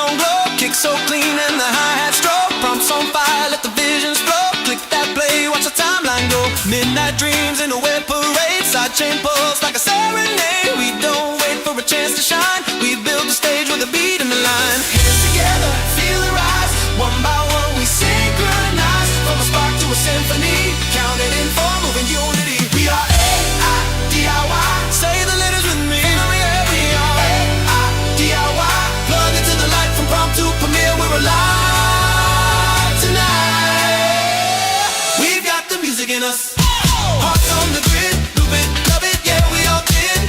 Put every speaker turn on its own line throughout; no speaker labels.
neon glow, kick so clean and the hi-hat stroke. Prompts on fire, let the visions flow. Click that play, watch the timeline go. Midnight dreams in a web parade, sidechain pulse like a serenade. We don't wait for a chance to shine, we build the stage with a beat in the line. Hands together, feel the rise, one by one we synchronize. From a spark to a symphony, counted in four, moving unity. We are A-I-D-I-Y, say the letters with me. Yeah, we are A-I-D-I-Y, plug into the light from prompt to premiere. We're alive tonight. We've got the music in us, hearts on the grid, loop it, love it, yeah, we all did.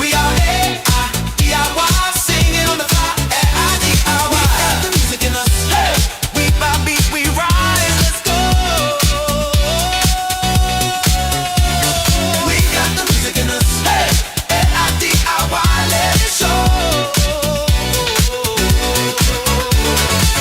We are A-I-D-I-Y, sing it on the fly, A-I-D-I-Y. We got the music in us, hey, beat by beat we rise, let's go. We got the music in us, hey, A-I-D-I-Y, let it show.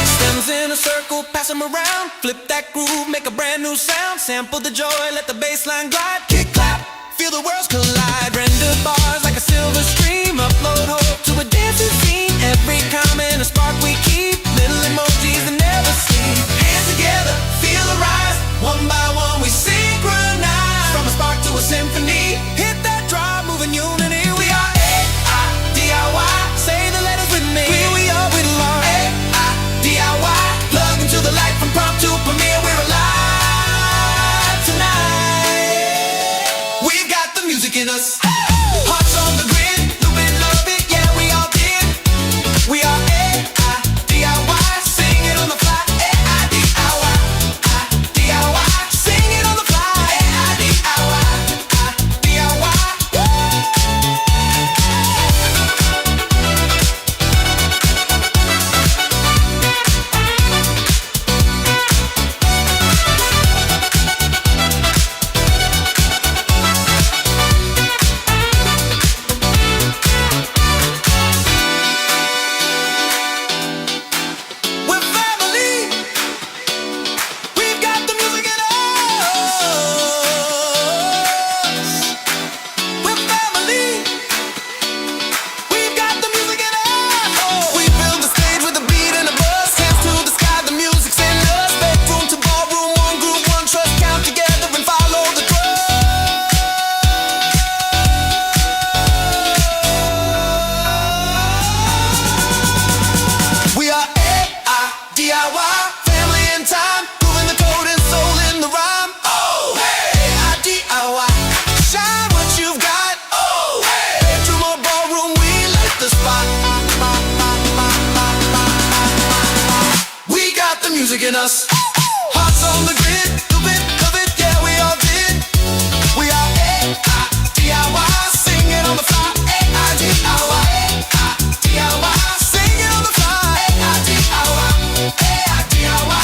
Stems in a circle, pass them around, flip that groove, make a brand new sound. Sample the joy, let the bass line glide. Kick, clap, feel the worlds collide. Render bars like a silver stream, upload hope to a dancing scene. Every comment a spark we keep, little emojis that never sleep. Hands together, feel the rise, one by one we synchronize. From a spark to a symphony, hit that drop, moving unity. We are A-I-D-I-Y, say the letters with me. We are, we belong. A-I-D-I-Y, plug into the light from prompt to premiere. We're alive tonight. We've got the music in us, hearts on the grid, loop it, love it, yeah, we all did. We are A-I-D-I-Y, sing it on the fly, A-I-D-I-Y, I-D-I-Y, sing it on the fly, A-I-D-I-Y, I-D-I-Y. We're family, we've got the music in us. We're family, we've got the music in us. We build the stage with a beat and a buzz, hands to the sky, the music's in us. Bedroom to ballroom, one group, one trust, count together and follow the trust. We are A-I-D-I-Y, family in time, moving the code and soul in the rhyme. Oh, hey, A-I-D-I-Y, shine what you've got. Oh, hey, bedroom or ballroom, we light the spot. We got the music in us, hearts on the grid, loop it, love it, yeah, we all did. We are A-I-D-I-Y, sing it on the fly, A-I-D-I-Y, A-I-D-I-Y, sing it on the fly, A-I-D-I-Y, A-I-D-I-Y.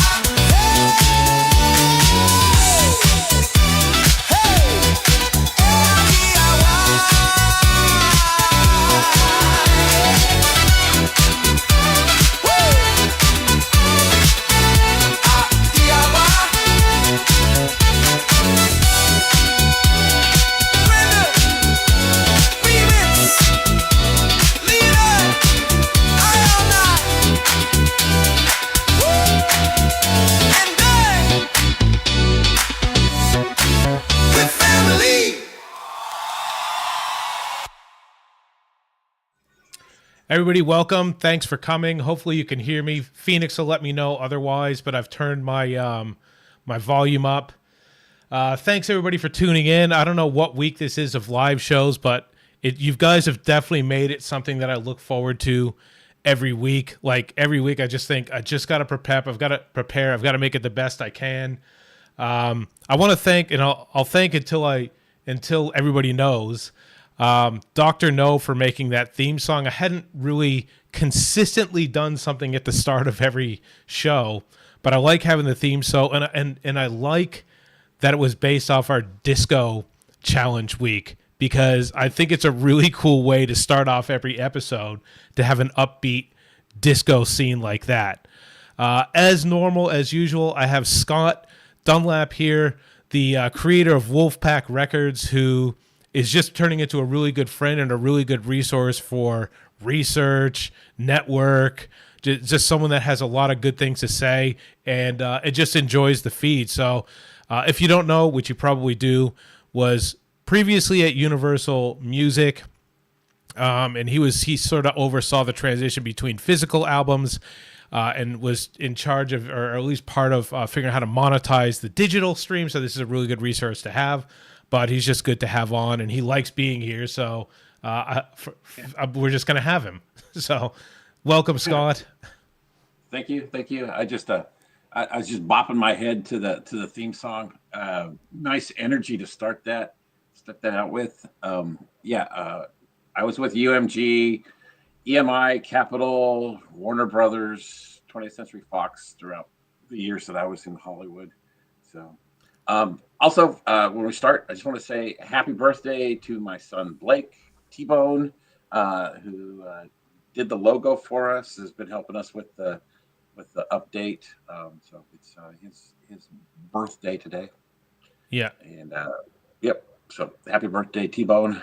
Everybody, welcome. Thanks for coming. Hopefully you can hear me. Phoenix will let me know otherwise, but I've turned my my volume up. Thanks everybody for tuning in. I don't know what week this is of live shows, but you guys have definitely made it something that I look forward to every week. Like every week, I just think I just got to prepare. I've got to prepare. I've got to make it the best I can. I want to thank, and I'll thank until everybody knows. Dr. No for making that theme song. I hadn't really consistently done something at the start of every show, but I like having the theme and I like that it was based off our disco challenge week, because I think it's a really cool way to start off every episode to have an upbeat disco scene like that. As normal, as usual, I have Scott Dunlap here, the creator of Wolfpack Records, who is just turning into a really good friend and a really good resource for research, network, just someone that has a lot of good things to say, and it just enjoys the feed. So if you don't know, which you probably do, was previously at Universal Music. And he sort of oversaw the transition between physical albums and was in charge of, or at least part of, figuring out how to monetize the digital stream. So this is a really good resource to have, but he's just good to have on, and he likes being here. So we're just going to have him. So welcome, Scott.
Thank you. I was just bopping my head to the theme song. Nice energy to start that out with. I was with UMG, EMI, Capitol, Warner Brothers, 20th Century Fox throughout the years that I was in Hollywood. So, also, when we start, I just want to say happy birthday to my son Blake T-Bone, who did the logo for us, has been helping us with the update. So it's his birthday today.
Yeah.
And yep. So happy birthday, T-Bone.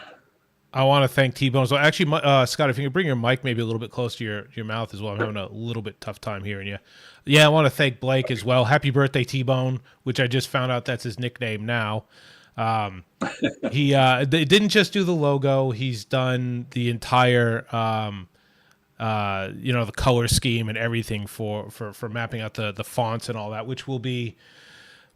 I want to thank T-Bone. So actually, Scott, if you can bring your mic maybe a little bit close to your mouth as well. I'm having a little bit tough time hearing you. Yeah, I want to thank Blake as well. Happy birthday, T-Bone, which I just found out that's his nickname now. He didn't just do the logo. He's done the entire, the color scheme and everything for mapping out the fonts and all that, which will be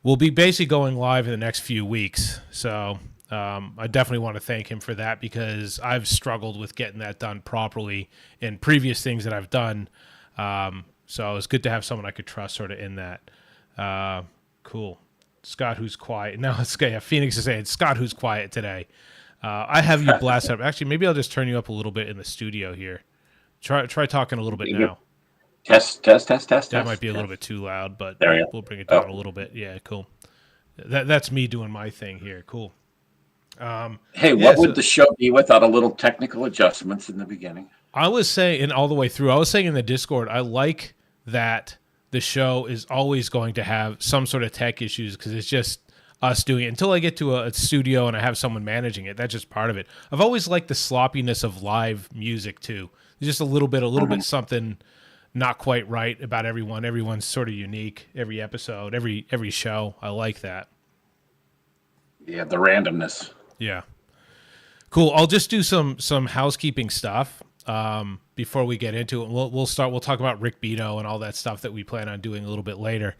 basically going live in the next few weeks. So I definitely want to thank him for that, because I've struggled with getting that done properly in previous things that I've done. So it's good to have someone I could trust sort of in that. Cool. Scott, who's quiet. Now it's Phoenix is saying, Scott, who's quiet today. I have you blasted up. Actually, maybe I'll just turn you up a little bit in the studio here. Try talking a little bit now.
Test.
That might be a little bit too loud, but we'll bring it down a little bit. Yeah, cool. That's me doing my thing here. Cool.
What would the show be without a little technical adjustments in the beginning?
I was saying, and all the way through, I was saying in the Discord, I like that the show is always going to have some sort of tech issues, because it's just us doing it. Until I get to a studio and I have someone managing it, that's just part of it. I've always liked the sloppiness of live music too. There's just a little bit something not quite right about everyone. Everyone's sort of unique. Every episode, every show. I like that.
Yeah, the randomness.
Yeah. Cool. I'll just do some housekeeping stuff before we get into it. We'll talk about Rick Beato and all that stuff that we plan on doing a little bit later.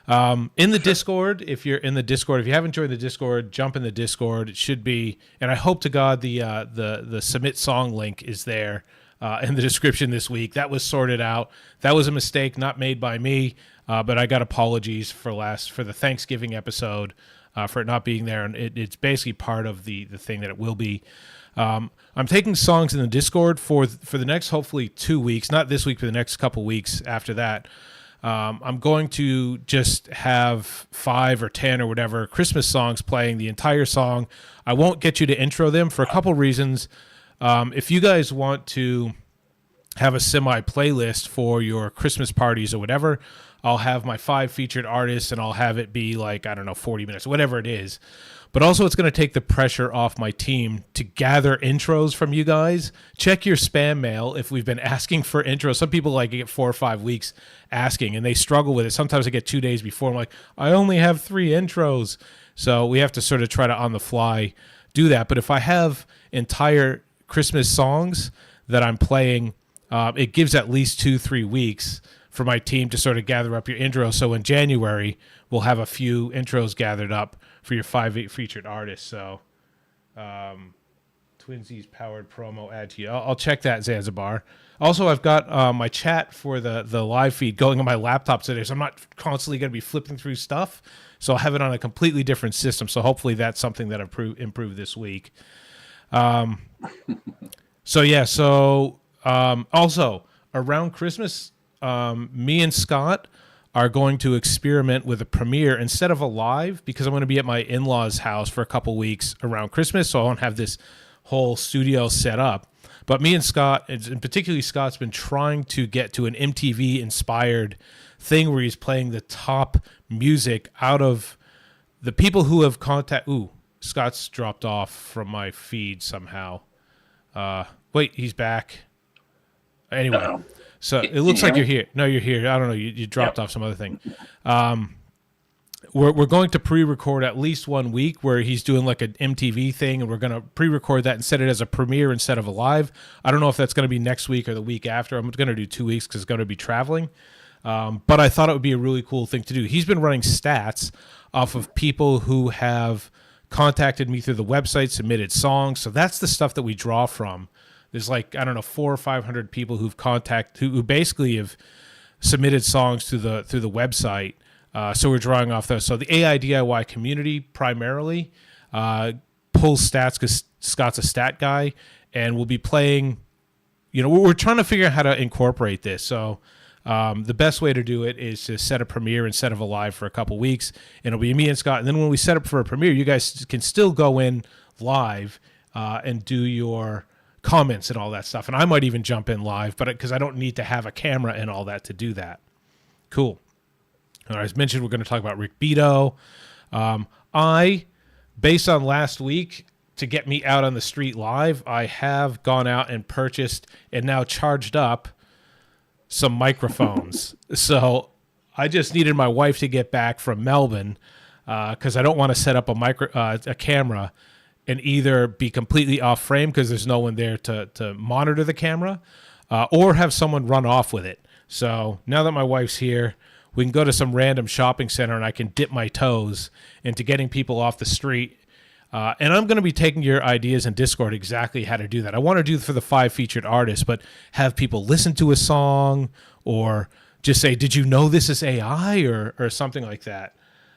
In the Discord, if you haven't joined the Discord, jump in the Discord. It should be, and I hope to God the submit song link is there in the description this week. That was sorted out. That was a mistake not made by me, but I got apologies for the Thanksgiving episode. For it not being there, and it's basically part of the thing that it will be. I'm taking songs in the Discord for the next, hopefully, 2 weeks, not this week, but the next couple weeks after that. I'm going to just have 5 or 10 or whatever Christmas songs playing the entire song. I won't get you to intro them for a couple reasons. If you guys want to have a semi-playlist for your Christmas parties or whatever, I'll have my 5 featured artists, and I'll have it be like, I don't know, 40 minutes, whatever it is. But also it's going to take the pressure off my team to gather intros from you guys. Check your spam mail if we've been asking for intros. Some people get 4 or 5 weeks asking, and they struggle with it. Sometimes I get 2 days before. I'm like, I only have 3 intros. So we have to sort of try to on the fly do that. But if I have entire Christmas songs that I'm playing, it gives at least 2-3 weeks for my team to sort of gather up your intro. So in January, we'll have a few intros gathered up for your 5 featured artists. So Twinsies powered promo add to you. I'll check that, Zanzibar. Also, I've got my chat for the live feed going on my laptop today, so I'm not constantly going to be flipping through stuff. So I'll have it on a completely different system. So hopefully that's something that improved this week. Also, around Christmas, me and Scott are going to experiment with a premiere instead of a live, because I'm going to be at my in-laws' house for a couple weeks around Christmas, so I won't have this whole studio set up. But me and Scott, and particularly Scott's been trying to get to an MTV-inspired thing where he's playing the top music out of the people who have Ooh, Scott's dropped off from my feed somehow. Wait, he's back. Anyway.
Uh-oh.
So
Can
it looks
you
like
hear
you're here. No, you're here. I don't know. You dropped
Yep.
off some other thing. We're going to pre-record at least 1 week where he's doing like an MTV thing, and we're going to pre-record that and set it as a premiere instead of a live. I don't know if that's going to be next week or the week after. I'm going to do 2 weeks because it's going to be traveling. But I thought it would be a really cool thing to do. He's been running stats off of people who have contacted me through the website, submitted songs. So that's the stuff that we draw from. There's like, I don't know, 400 or 500 people who basically have submitted songs through the website. So we're drawing off those. So the AI DIY community primarily pulls stats because Scott's a stat guy, and we'll be playing. We're trying to figure out how to incorporate this. So the best way to do it is to set a premiere instead of a live for a couple weeks, and it'll be me and Scott. And then when we set up for a premiere, you guys can still go in live and do your comments and all that stuff. And I might even jump in live, but because I don't need to have a camera and all that to do that. Cool. All right, as mentioned, we're going to talk about Rick Beato. Based on last week, to get me out on the street live, I have gone out and purchased and now charged up some microphones. So I just needed my wife to get back from Melbourne because I don't want to set up a camera and either be completely off frame because there's no one there to monitor the camera or have someone run off with it. So now that my wife's here, we can go to some random shopping center and I can dip my toes into getting people off the street. And I'm going to be taking your ideas in Discord exactly how to do that. I want to do for the 5 featured artists, but have people listen to a song or just say, did you know this is AI or something like that.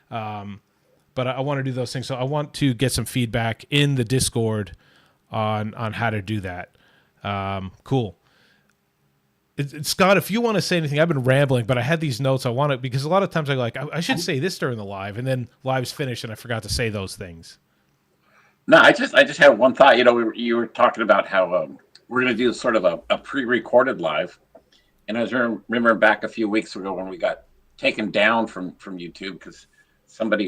But I want to do those things. So I want to get some feedback in the Discord on how to do that. Cool. Scott, if you want to say anything, I've been rambling, but I had these notes. I want to, because a lot of times I should say this during the live, and then live's finished, and I forgot to say those things.
No, I just had one thought. You were talking about how we're going to do sort of a pre-recorded live, and I was remembering back a few weeks ago when we got taken down from YouTube because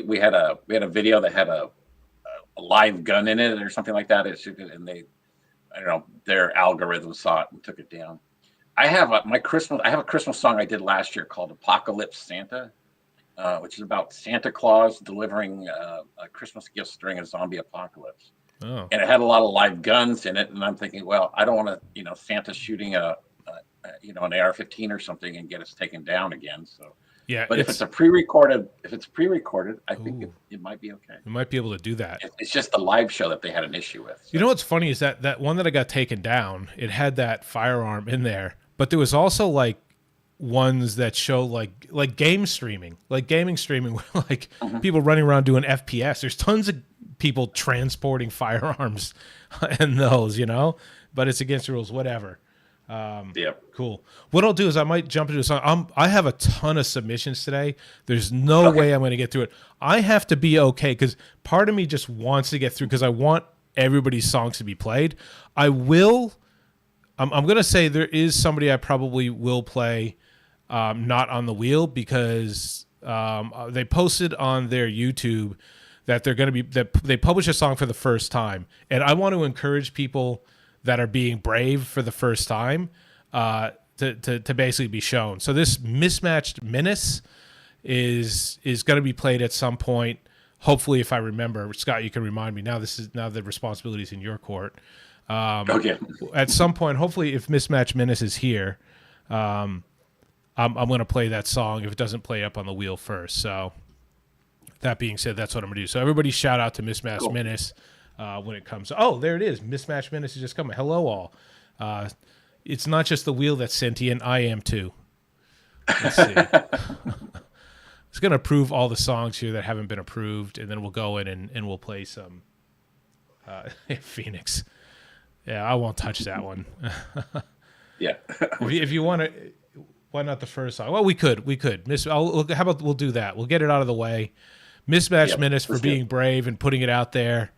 we had a video that had a live gun in it or something like that, and I don't know, their algorithm saw it and took it down. I have a Christmas song I did last year called Apocalypse Santa, which is about Santa Claus delivering Christmas gifts during a zombie apocalypse.
Oh.
And it had a lot of live guns in it. And I'm thinking, well, I don't want to, Santa shooting an AR-15 or something and get us taken down again. So,
yeah,
but if it's pre-recorded, I think it might be okay.
You might be able to do that.
It's just the live show that they had an issue with. So.
You know what's funny is that one that I got taken down, it had that firearm in there, but there was also like ones that show like game streaming, like gaming streaming, where like people running around doing FPS. There's tons of people transporting firearms and those, but it's against the rules, whatever.
Yep.
Cool. What I'll do is I might jump into a song. I have a ton of submissions today. There's no way I'm going to get through it. I have to be okay because part of me just wants to get through because I want everybody's songs to be played. I'm going to say there is somebody I probably will play not on the wheel because they posted on their YouTube that they publish a song for the first time. And I want to encourage people that are being brave for the first time to basically be shown. So this Mismatched Menace is going to be played at some point. Hopefully, if I remember, Scott, you can remind me. Now the responsibility is in your court.
Okay.
At some point, hopefully, if Mismatched Menace is here, I'm going to play that song if it doesn't play up on the wheel first. So that being said, that's what I'm going to do. So everybody shout out to Mismatched Menace when it comes. Oh, there it is. Mismatched Menace is just coming. Hello, all. It's not just the wheel that's sentient. I am too. Let's see. It's going to approve all the songs here that haven't been approved, and then we'll go in and we'll play some Phoenix. Yeah, I won't touch that one.
Yeah.
if you want to, why not the first song? Well, we could. How about we'll do that? We'll get it out of the way. Mismatched Menace for being brave and putting it out there.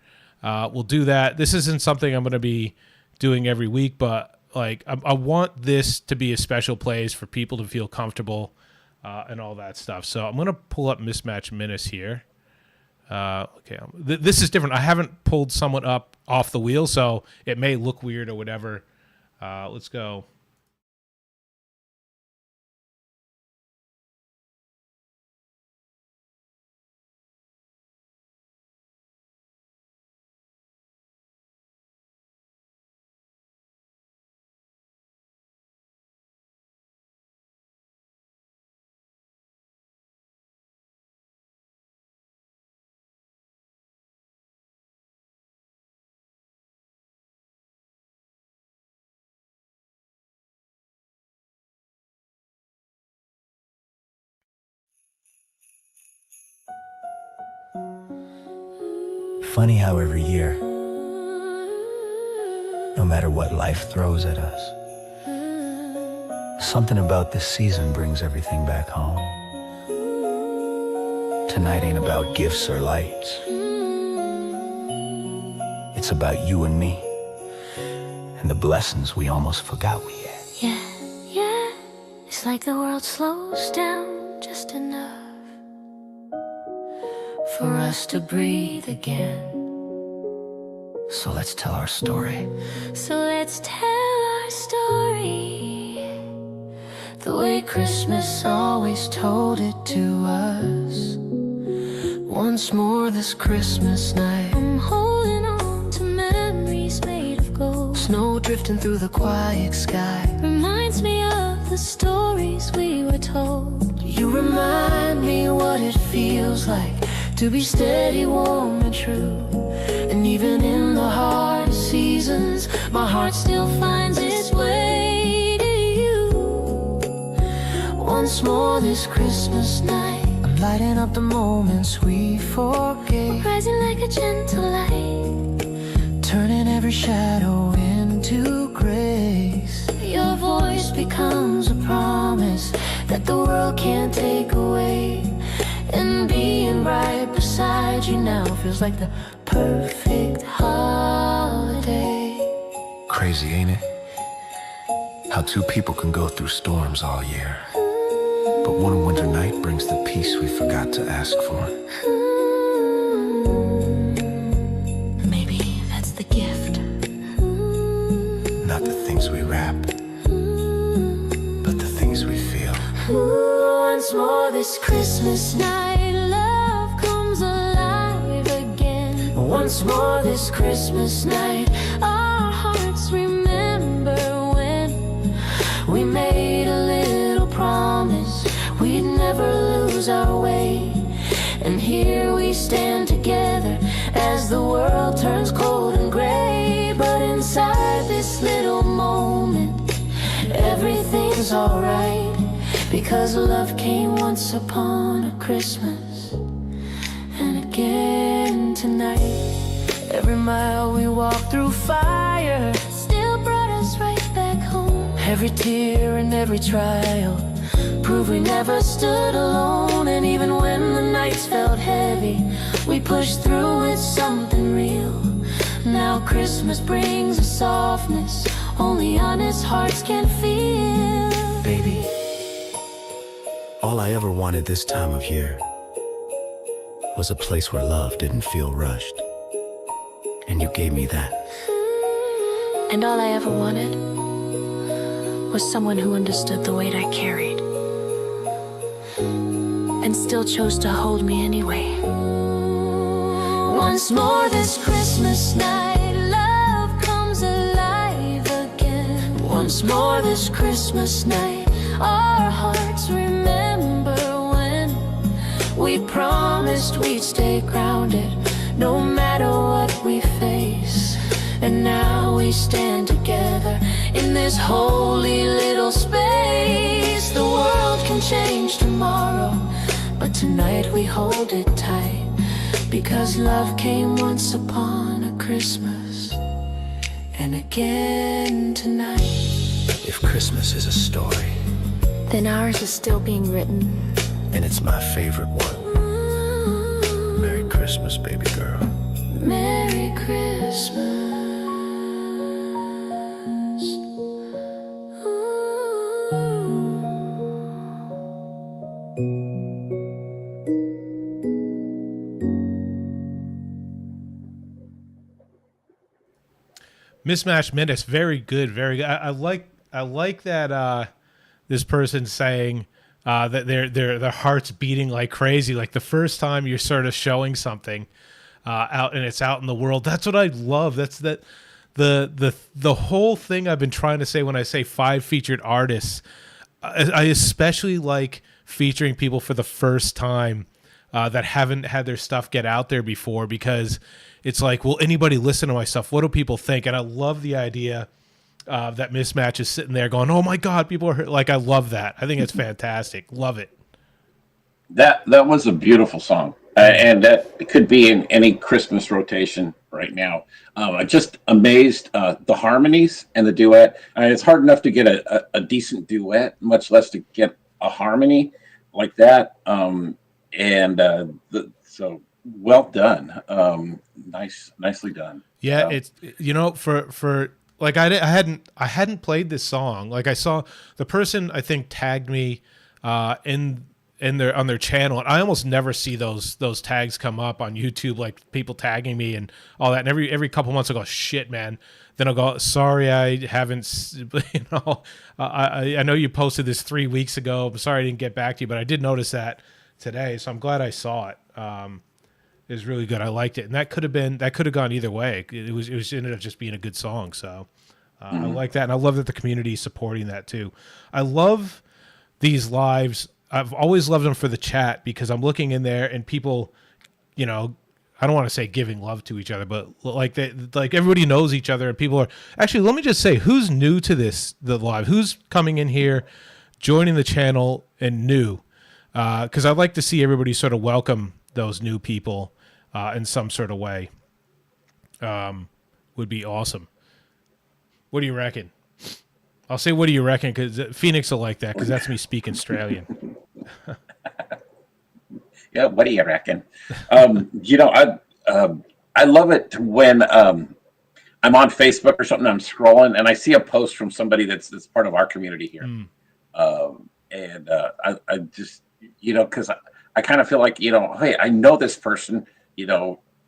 We'll do that. This isn't something I'm going to be doing every week, but like I want this to be a special place for people to feel comfortable and all that stuff. So I'm going to pull up Mismatched Menace here. Okay, this is different. I haven't pulled someone up off the wheel, so it may look weird or whatever. Let's go.
Funny how every year, no matter what life throws at us, something about this season brings everything back home. Tonight ain't about gifts or lights. It's about you and me, and the blessings we almost forgot we had.
Yeah, yeah, it's like the world slows down just enough for us to breathe again.
So let's tell our story.
So let's tell our story the way Christmas always told it to us. Once more this Christmas night, I'm holding on to memories made of gold. Snow drifting through the quiet sky reminds me of the stories we were told. You remind me what it feels like to be steady, warm and true. And even in the hardest seasons, my heart still finds its way to you. Once more this Christmas night, I'm lighting up the moments we forgave, rising like a gentle light, turning every shadow into grace. Your voice becomes a promise that the world can't take away. And being right beside you now feels like the perfect holiday.
Crazy, ain't it? How two people can go through storms all year, but one winter night brings the peace we forgot to ask for.
Maybe that's the gift.
Not the things we wrap, but the things we feel.
Once more this Christmas night, love comes alive again. Once more this Christmas night, our hearts remember when we made a little promise we'd never lose our way. And here we stand together as the world turns cold and gray. But inside this little moment, everything's alright, because love came once upon a Christmas, and again tonight. Every mile we walked through fire still brought us right back home. Every tear and every trial proved we never stood alone. And even when the nights felt heavy, we pushed through with something real. Now Christmas brings a softness only honest hearts can feel.
Baby, all I ever wanted this time of year was a place where love didn't feel rushed. And you gave me that.
And all I ever wanted was someone who understood the weight I carried and still chose to hold me anyway. Once more this Christmas night, love comes alive again. Once more this Christmas night, our hearts remember when we promised we'd stay grounded no matter what we face. And now we stand together in this holy little space. The world can change tomorrow, but tonight we hold it tight, because love came once upon a Christmas, and again tonight.
If Christmas is a story,
Then ours is still being written.
and it's my favorite one. Merry Christmas, baby girl.
Merry Christmas.
Mismatched Minutes, very good, very good. I like that this person's saying that their heart's beating like crazy. Like the first time you're sort of showing something out and it's out in the world. That's what I love. That's the whole thing I've been trying to say when I say 5 featured artists. I especially like featuring people for the first time that haven't had their stuff get out there before, because it's like, will anybody listen to my stuff? What do people think? And I love the idea that Mismatch is sitting there going, oh my God, people are like, I love that. I think it's fantastic. Love it.
That was a beautiful song. and that could be in any Christmas rotation right now. I'm just amazed the harmonies and the duet. It's hard enough to get a decent duet, much less to get a harmony like that. So well done. Nicely done.
Yeah, it's for like I hadn't played this song. Like I saw the person I think tagged me in their on their channel, and I almost never see those tags come up on YouTube, like people tagging me and all that. And every couple months I go, shit, man. Then I'll go, sorry, I haven't. I know you posted this 3 weeks ago. I'm sorry I didn't get back to you, but I did notice that today, so I'm glad I saw it. It was really good. I liked it, and that could have gone either way. It ended up just being a good song. So I like that, and I love that the community is supporting that too. I love these lives. I've always loved them for the chat because I'm looking in there and people, I don't want to say giving love to each other, but like everybody knows each other and people are actually, let me just say, who's new to the live, who's coming in here, joining the channel and new, because I'd like to see everybody sort of welcome those new people in some sort of way. Would be awesome. What do you reckon? I'll say, what do you reckon? Because Phoenix will like that because that's me speaking Australian.
Yeah, what do you reckon? I love it when I'm on Facebook or something. I'm scrolling and I see a post from somebody that's part of our community here, I just because I kind of feel like hey, I know this person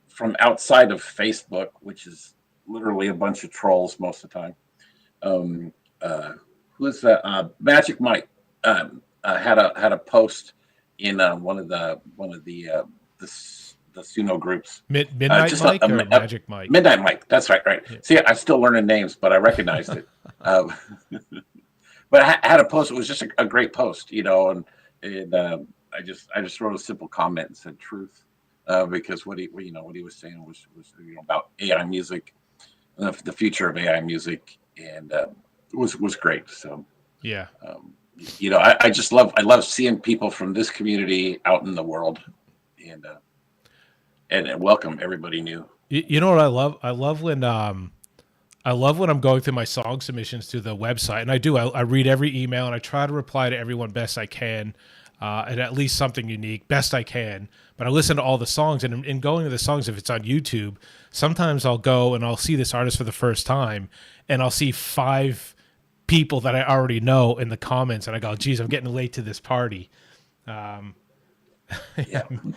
from outside of Facebook, which is literally a bunch of trolls most of the time. Who's that? Magic Mike had a post in one of the Suno groups.
Midnight Mike or Magic Mike?
Midnight Mike. That's right.
Yeah.
See, I'm still learning names, but I recognized it. But I had a post. It was just a great post, and I just wrote a simple comment and said truth, because what he was saying was about AI music, the future of AI music, and was great. So
yeah.
I just love seeing people from this community out in the world, and welcome everybody new.
You know what I love? I love when I'm going through my song submissions to the website, and I read every email and I try to reply to everyone best I can, and at least something unique, best I can. But I listen to all the songs, and in going to the songs, if it's on YouTube, sometimes I'll go and I'll see this artist for the first time, and I'll see 5 people that I already know in the comments, and I go, geez, I'm getting late to this party.
Yeah.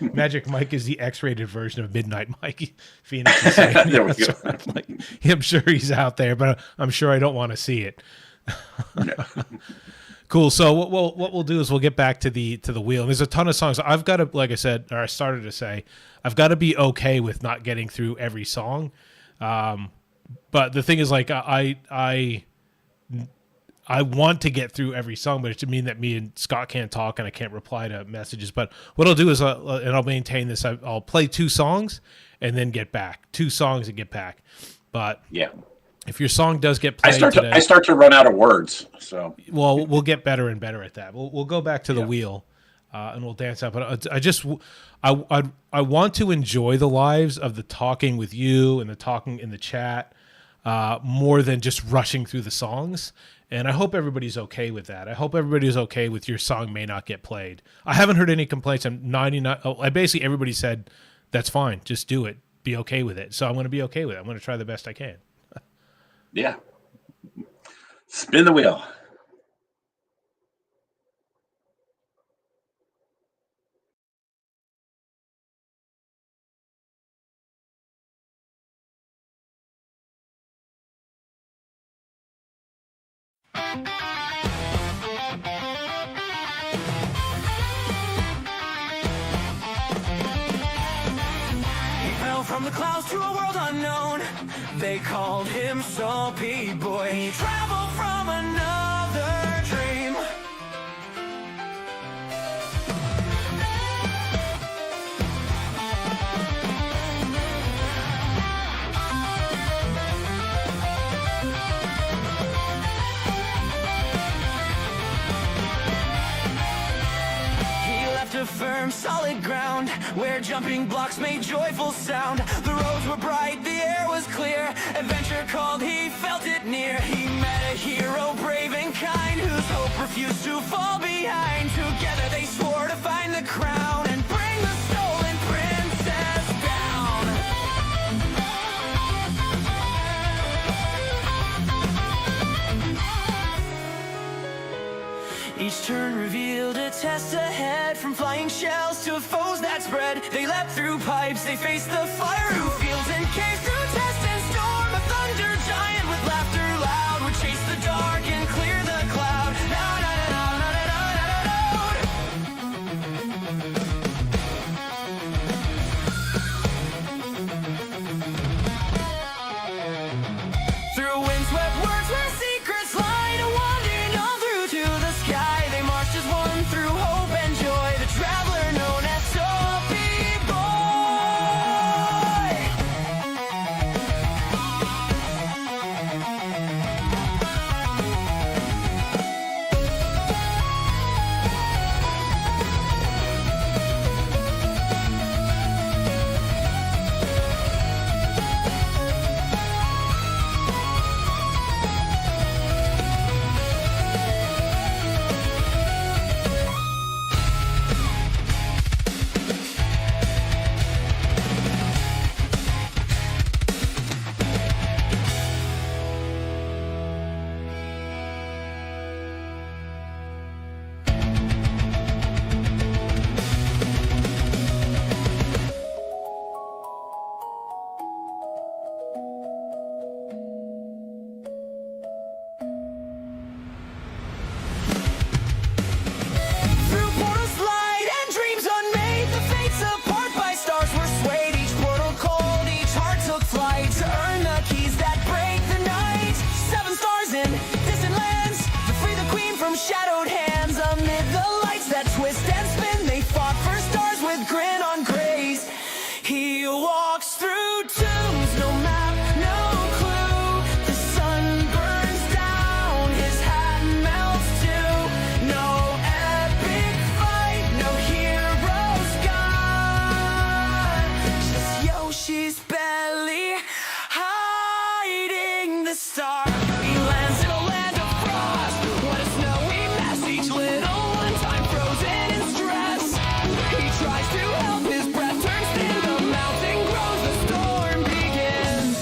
Magic Mike is the X-rated version of Midnight Mike. Phoenix is saying,
There we go.
I'm sure he's out there, but I'm sure I don't want to see it. Cool. So what we'll do is we'll get back to the wheel. And there's a ton of songs. I've got to, like I said, or I started to say, I've got to be okay with not getting through every song. But the thing is, like, I want to get through every song, but it should mean that me and Scott can't talk and I can't reply to messages. But what I'll do is, and I'll maintain this, I'll play 2 songs and then get back. 2 songs and get back. But
yeah,
if your song does get played
I start to run out of words. So
well, we'll get better and better at that. We'll go back to the wheel, and we'll dance out. But I want to enjoy the lives of the talking with you and the talking in the chat more than just rushing through the songs. And I hope everybody's okay with that. I hope everybody's okay with your song may not get played. I haven't heard any complaints. I'm 99. Basically everybody said that's fine. Just do it. Be okay with it. So I'm going to be okay with it. I'm going to try the best I can.
yeah, spin the wheel.
From the clouds to a world unknown, they called him Soapy Boy. He traveled from another dream. He left to firm, solid ground, where jumping blocks made joyful sound. The roads were bright, the air was clear. Adventure called, he felt it near. He met a hero, brave and kind, whose hope refused to fall behind. Together they swore to find the crown and bring the stolen princess down. Each turn revealed a test ahead, from flying shells to foes that spread. They leapt through pipes, they faced the fire, through fields and caves, through test and storm. A thunder giant with laughter loud would chase the dark and clear the cloud. Loud, loud, loud, loud, loud, loud, loud. Through windswept words where secrets lie, to wandering on through to the sky. They marched as one through hope and joy, the traveler known as Sophie Boy. Through portals light and dreams unmade, the fates apart by stars were swayed. Each portal cold, each heart took flight to earn the keys that break the night. 7 stars in distant lands to free the queen from shadowed hands. Amid the lights that twist and spin, they fought for stars with grin on grace. He walks through tombs, no map, no clue. The sun burns down, his hat melts too. No epic fight, no hero's gone. Just Yoshi's belly hiding the star. He lands in a land of frost. What a snowy mess, each little one time frozen in stress. He tries to help, his breath turns thin. The mountain grows, the storm begins.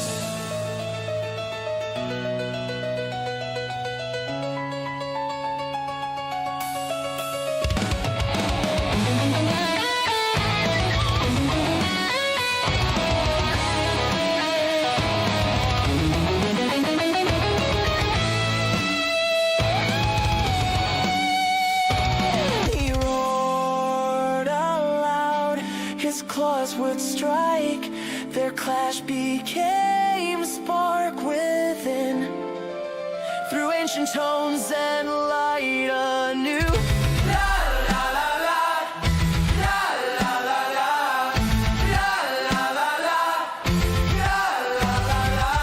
He roared aloud, his claws would strike. Their clash became a spark within. Through ancient tones and light anew. La la la la, la la la la, la la la la, la la la la, la la la la.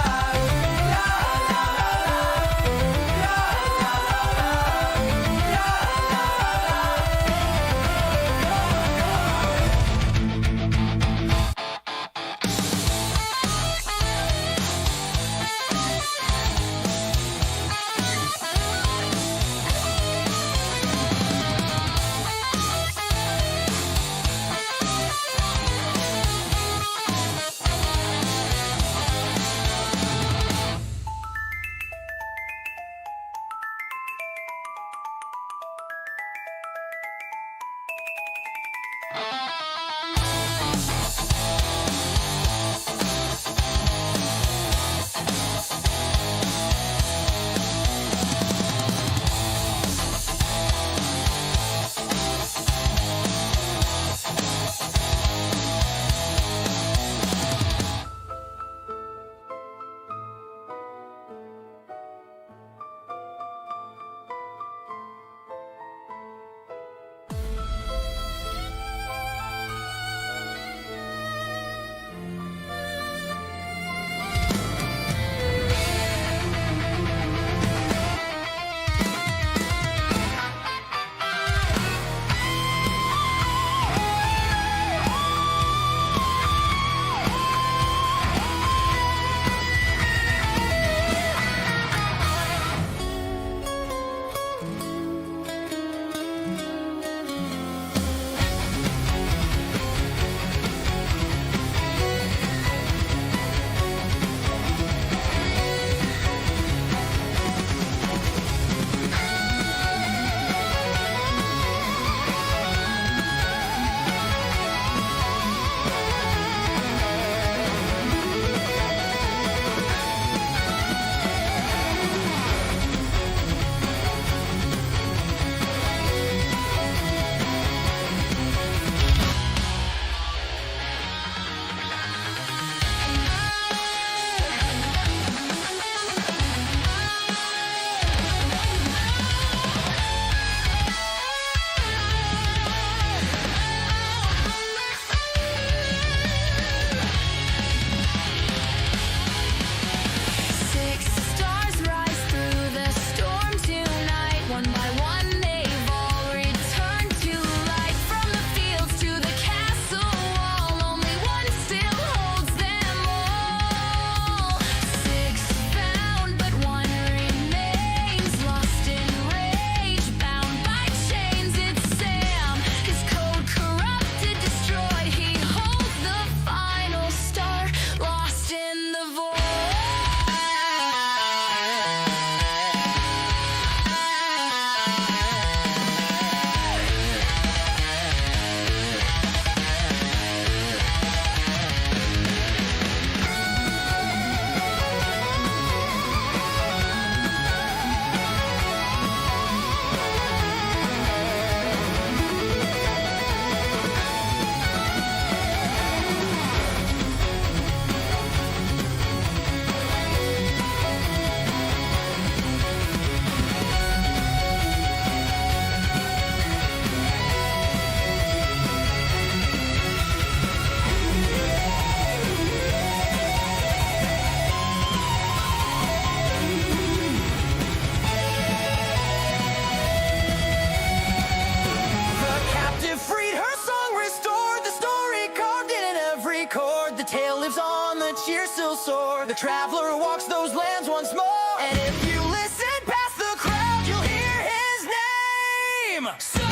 cheer still soar. The traveler walks those lands once more. And if you listen past the crowd, you'll hear his name. Soapy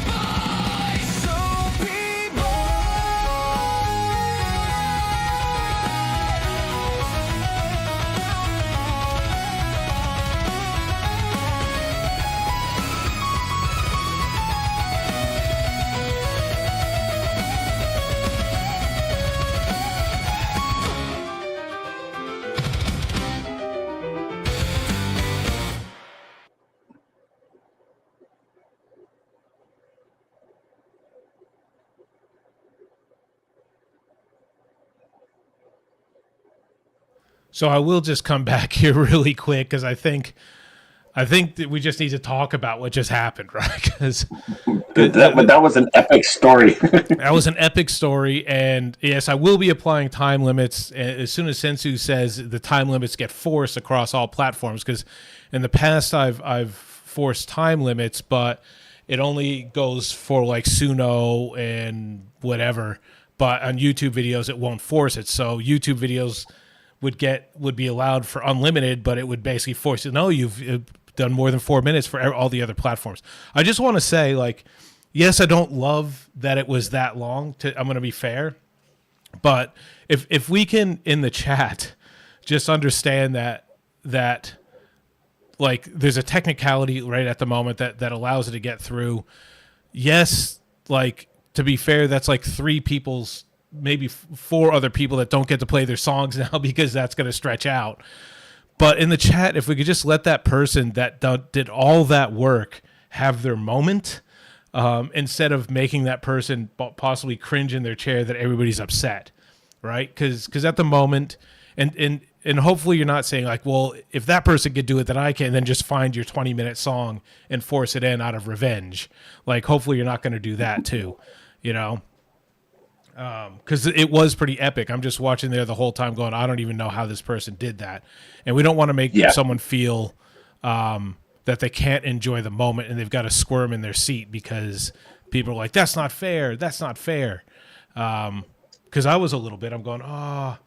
Boy. Soapy
So I will just come back here really quick because I think that we just need to talk about what just happened, right? Because
That was an epic story.
that was an epic story, and yes, I will be applying time limits as soon as Sensu says the time limits get forced across all platforms. Because in the past, I've forced time limits, but it only goes for like Suno and whatever. But on YouTube videos, it won't force it. So YouTube videos would be allowed for unlimited, but it would basically force it. No, you've done more than 4 minutes for all the other platforms. I just want to say, like, yes, I don't love that it was that long. I'm going to be fair, but if we can in the chat just understand that like there's a technicality right at the moment that allows it to get through. Yes, like to be fair, that's like 3 people's, maybe 4 other people that don't get to play their songs now because that's going to stretch out. But in the chat, if we could just let that person that did all that work have their moment, instead of making that person possibly cringe in their chair that everybody's upset, right? Because at the moment, and hopefully you're not saying like, well, if that person could do it, then I can, then just find your 20-minute song and force it in out of revenge. Like, hopefully you're not going to do that too, you know? Because it was pretty epic. I'm just watching there the whole time going, I don't even know how this person did that. And we don't want to make someone feel that they can't enjoy the moment and they've got to squirm in their seat because people are like, that's not fair. That's not fair. Because I was a little bit, I'm going, oh,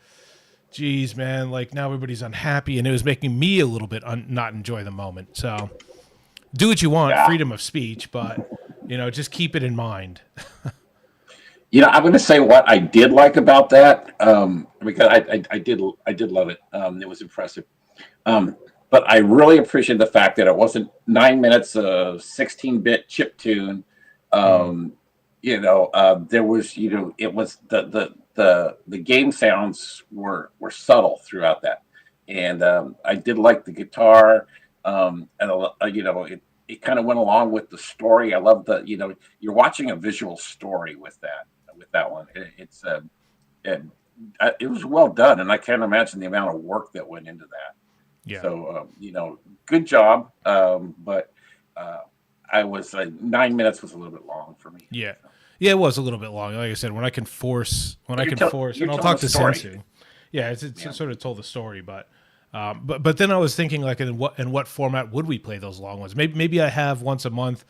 geez, man, like now everybody's unhappy. And it was making me a little bit not enjoy the moment. So do what you want, freedom of speech, but, you know, just keep it in mind.
You know, I'm going to say what I did like about that, because I did love it. It was impressive. But I really appreciate the fact that it wasn't 9 minutes of 16-bit chip tune. You know, there was, you know, it was the game sounds were subtle throughout that, and I did like the guitar, and you know, it kind of went along with the story. I love the, you know, you're watching a visual story with that one. It was well done, and I can't imagine the amount of work that went into that.
Yeah.
So you know, good job. But I was 9 minutes was a little bit long for me.
Yeah. Yeah, it was a little bit long. Like I said, when I can force, and I'll talk to Sensu. Yeah, it's sort of told the story, but then I was thinking, like, in what format would we play those long ones? Maybe I have once a month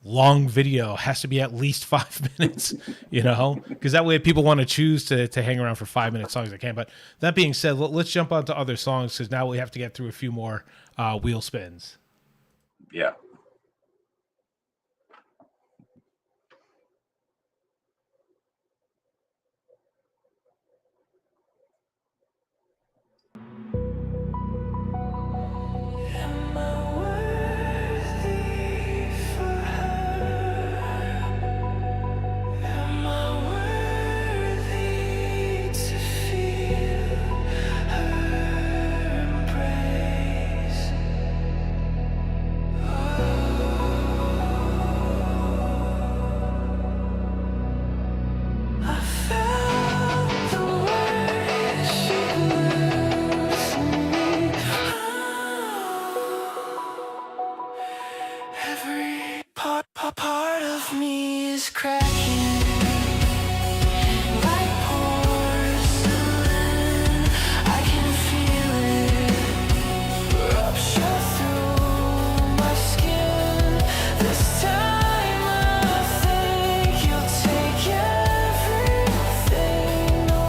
long video, has to be at least 5 minutes, you know, because that way if people want to choose to hang around for 5-minute songs, they can. But that being said, let's jump on to other songs because now we have to get through a few more wheel spins.
Yeah.
Part of me is cracking like porcelain. I can feel it rupture through my skin. This time I think you'll take everything. No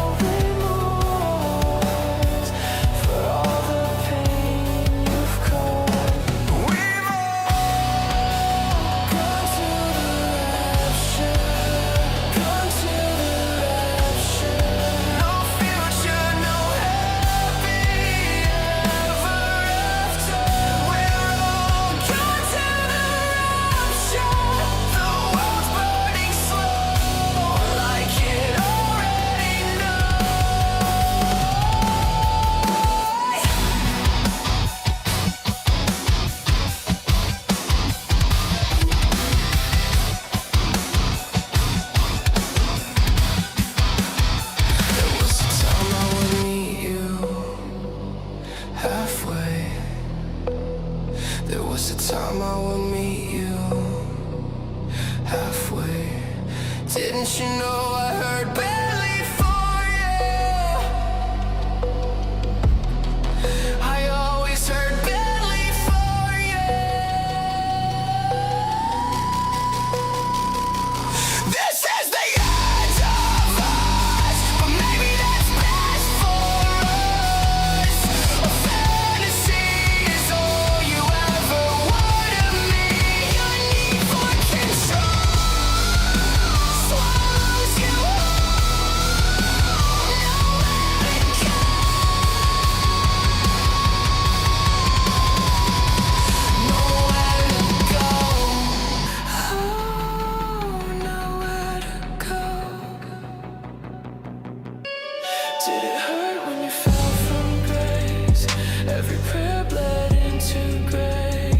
time I would meet you halfway. Didn't you know I heard barely for you? I always heard barely for you. This is the end of us, but maybe that's best for us. A fantasy is all you ever wanted of me. Your need for control swallows you whole. Nowhere to go. Nowhere to go. Oh, nowhere to go. Did it hurt when you fell from grace? Every prayer bled into gray.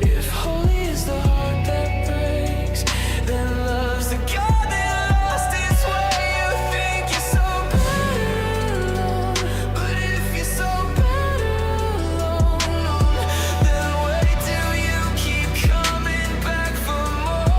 If holy is the heart that breaks, then love's the God that lost its way. You think you're so better alone, but if you're so better alone, then why do you keep coming back for more?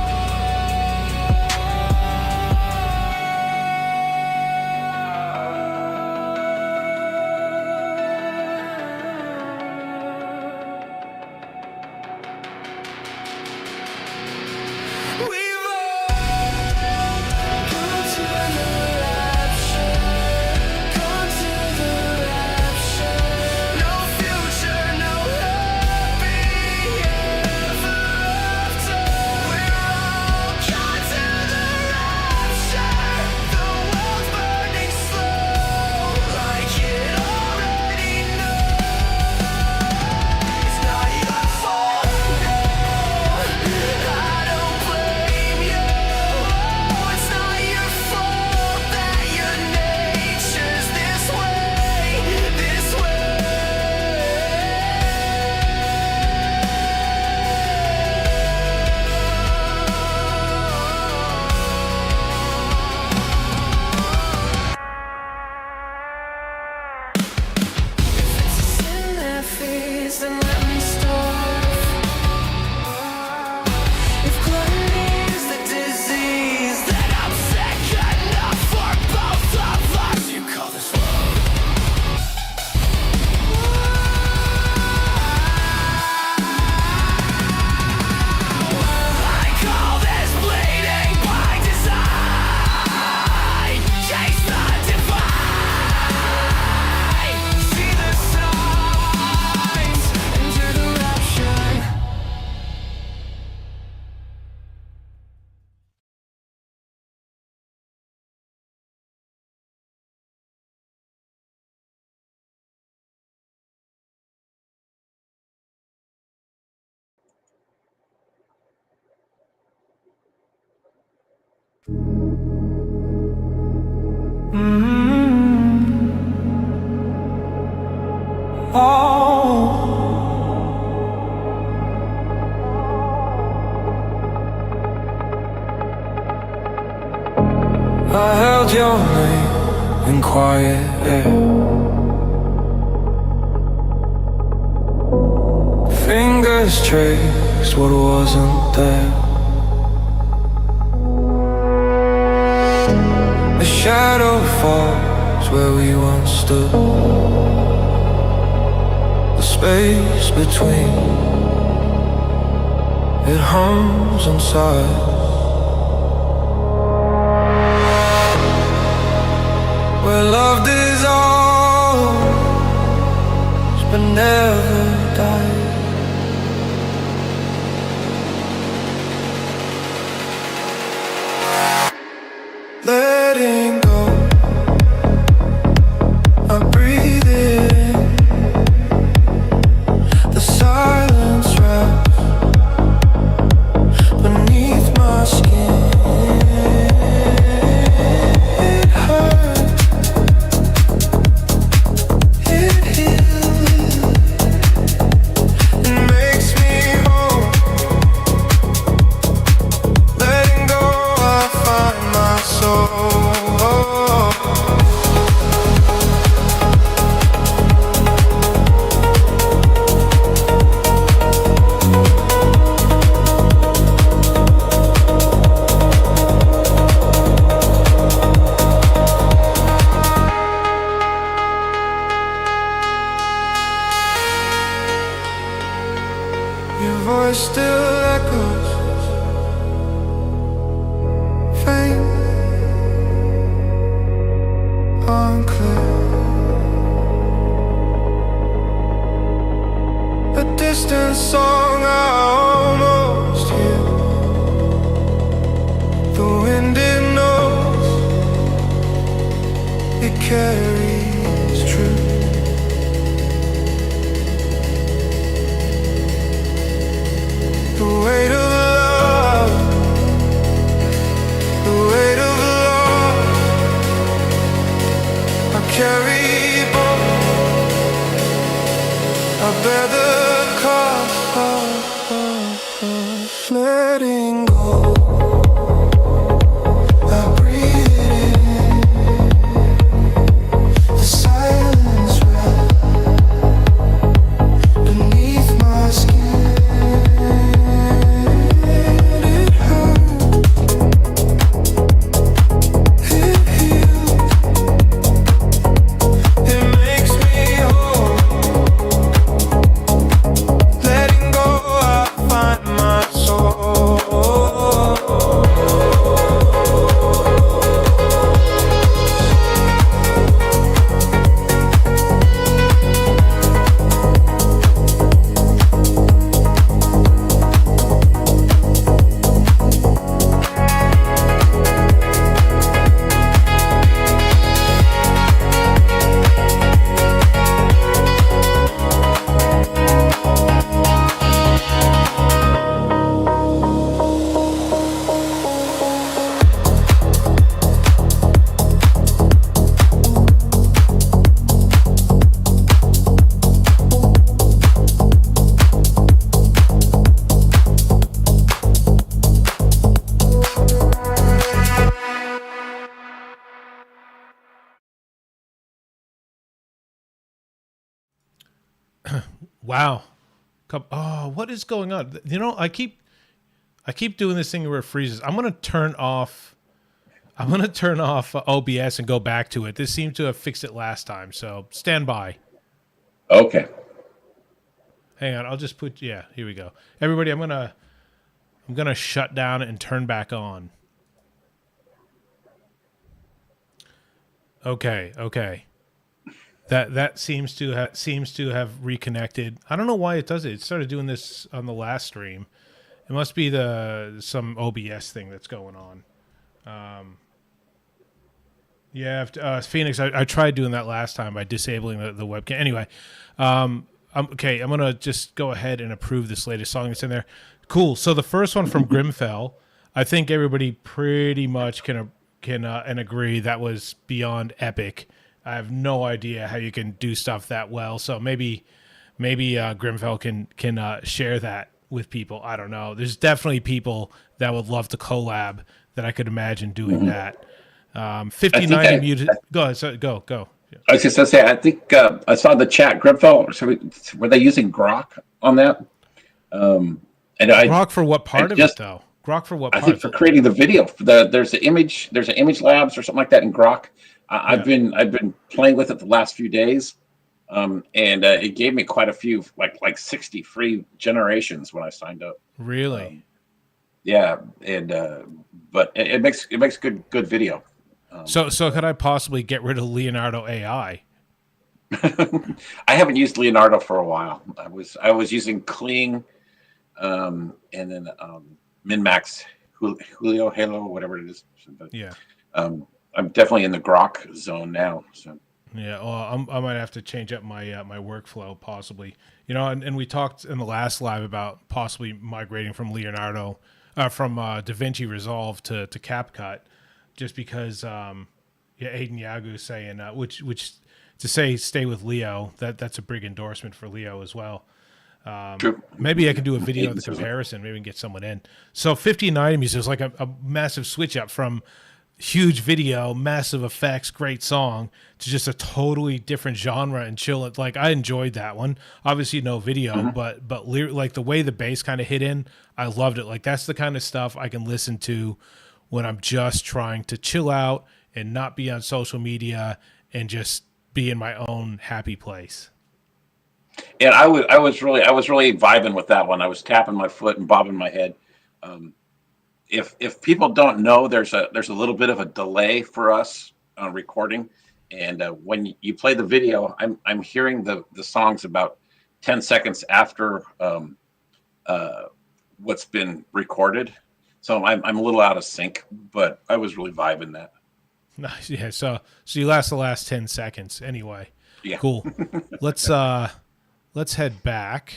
We've all gone to the rapture, gone to the rapture. No future, no happy ever after. We're all gone to the rapture. The world's burning slow, like it already knows. It's not your fault, no. I don't blame you. It's not your fault that your nature's this way, this way. If it's a sin that feeds, then let me starve. If gluttony is the disease, then I'm sick enough for both of us. You call this love? I call this bleeding by design. Chase the divine. See the signs. Enter the rapture. I held your name in quiet air. Fingers traced what wasn't there. A shadow falls where we once stood. The space between, it hums inside. Where love dissolves but never dies. Letting go, I breathe it in. The silence wraps beneath my
still echoes, faint, unclear. A distant song I almost hear. The wind it knows it carries true. The weight of love, the weight of love, I carry both. I bear the cost of letting go. I breathe it in, the silence wrapped beneath my skin. It hurt, it heals, it makes me whole. Letting go, I find my soul.
Wow. Oh, what is going on? You know, I keep doing this thing where it freezes. I'm gonna turn off OBS and go back to it. This seemed to have fixed it last time, so stand by.
Okay.
Hang on, I'll just put here we go. Everybody, I'm gonna shut down and turn back on. Okay. That seems to have reconnected. I don't know why it does it. It started doing this on the last stream. It must be some OBS thing that's going on. Phoenix, I tried doing that last time by disabling the webcam. Anyway, okay, I'm gonna just go ahead and approve this latest song that's in there. Cool. So the first one from Grimfell, I think everybody pretty much can and agree that was beyond epic. I have no idea how you can do stuff that well. So maybe Grimfell can share that with people. I don't know. There's definitely people that would love to collab that I could imagine doing that. 59 muted. Go ahead. Go. Yeah.
I was just gonna say, I think I saw the chat. Grimfell, were they using Grok on that?
Grok for what part of it though? Grok for what part?
I think for creating the video. There's an image labs or something like that in Grok. I've been playing with it the last few days, and it gave me quite a few, like 60 free generations when I signed up.
Really?
Yeah, and but it makes good video.
So could I possibly get rid of Leonardo AI?
I haven't used Leonardo for a while. I was using Kling, and then MinMax, Julio, Halo, whatever it is. But,
yeah.
I'm definitely in the Grok zone now. So
yeah, well, I might have to change up my my workflow possibly. You know, and we talked in the last live about possibly migrating from Leonardo, from DaVinci Resolve to CapCut, just because Aiden Yagu saying which to say stay with Leo, that's a big endorsement for Leo as well.
True.
Maybe I can do a video of the comparison. Maybe we can get someone in. So 59 Enemies is like a massive switch up from huge video, massive effects, great song, to just a totally different genre and chill. Like I enjoyed that one. Obviously no video, but like the way the bass kind of hit in, I loved it. Like that's the kind of stuff I can listen to when I'm just trying to chill out and not be on social media and just be in my own happy place.
And I was really vibing with that one. I was tapping my foot and bobbing my head. Um, if people don't know, there's a little bit of a delay for us on recording, and when you play the video, I'm hearing the songs about 10 seconds after what's been recorded, so I'm a little out of sync. But I was really vibing that.
Nice. Yeah. So you last the last 10 seconds anyway.
Yeah.
Cool. Let's head back.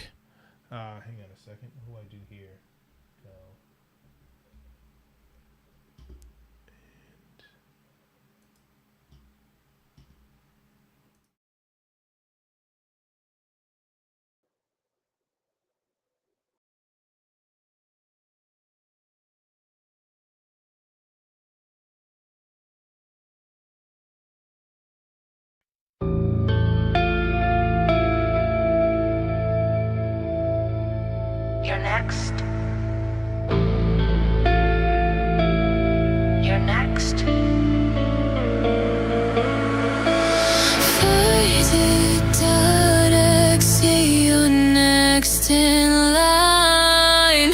Hang on a second. What do I do here? Go.
You're next. You're next. You're next in line.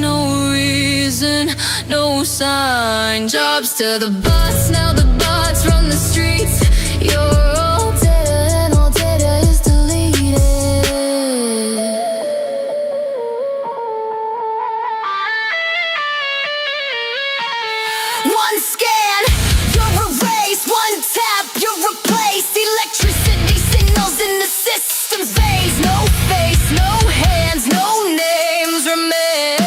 No reason, no sign. Jobs to the bus, now the bots run the streets. You're all data and all data is deleted. One scan, you're erased. One tap, you're replaced. Electricity signals in the system phase. No face, no hands, no names remain.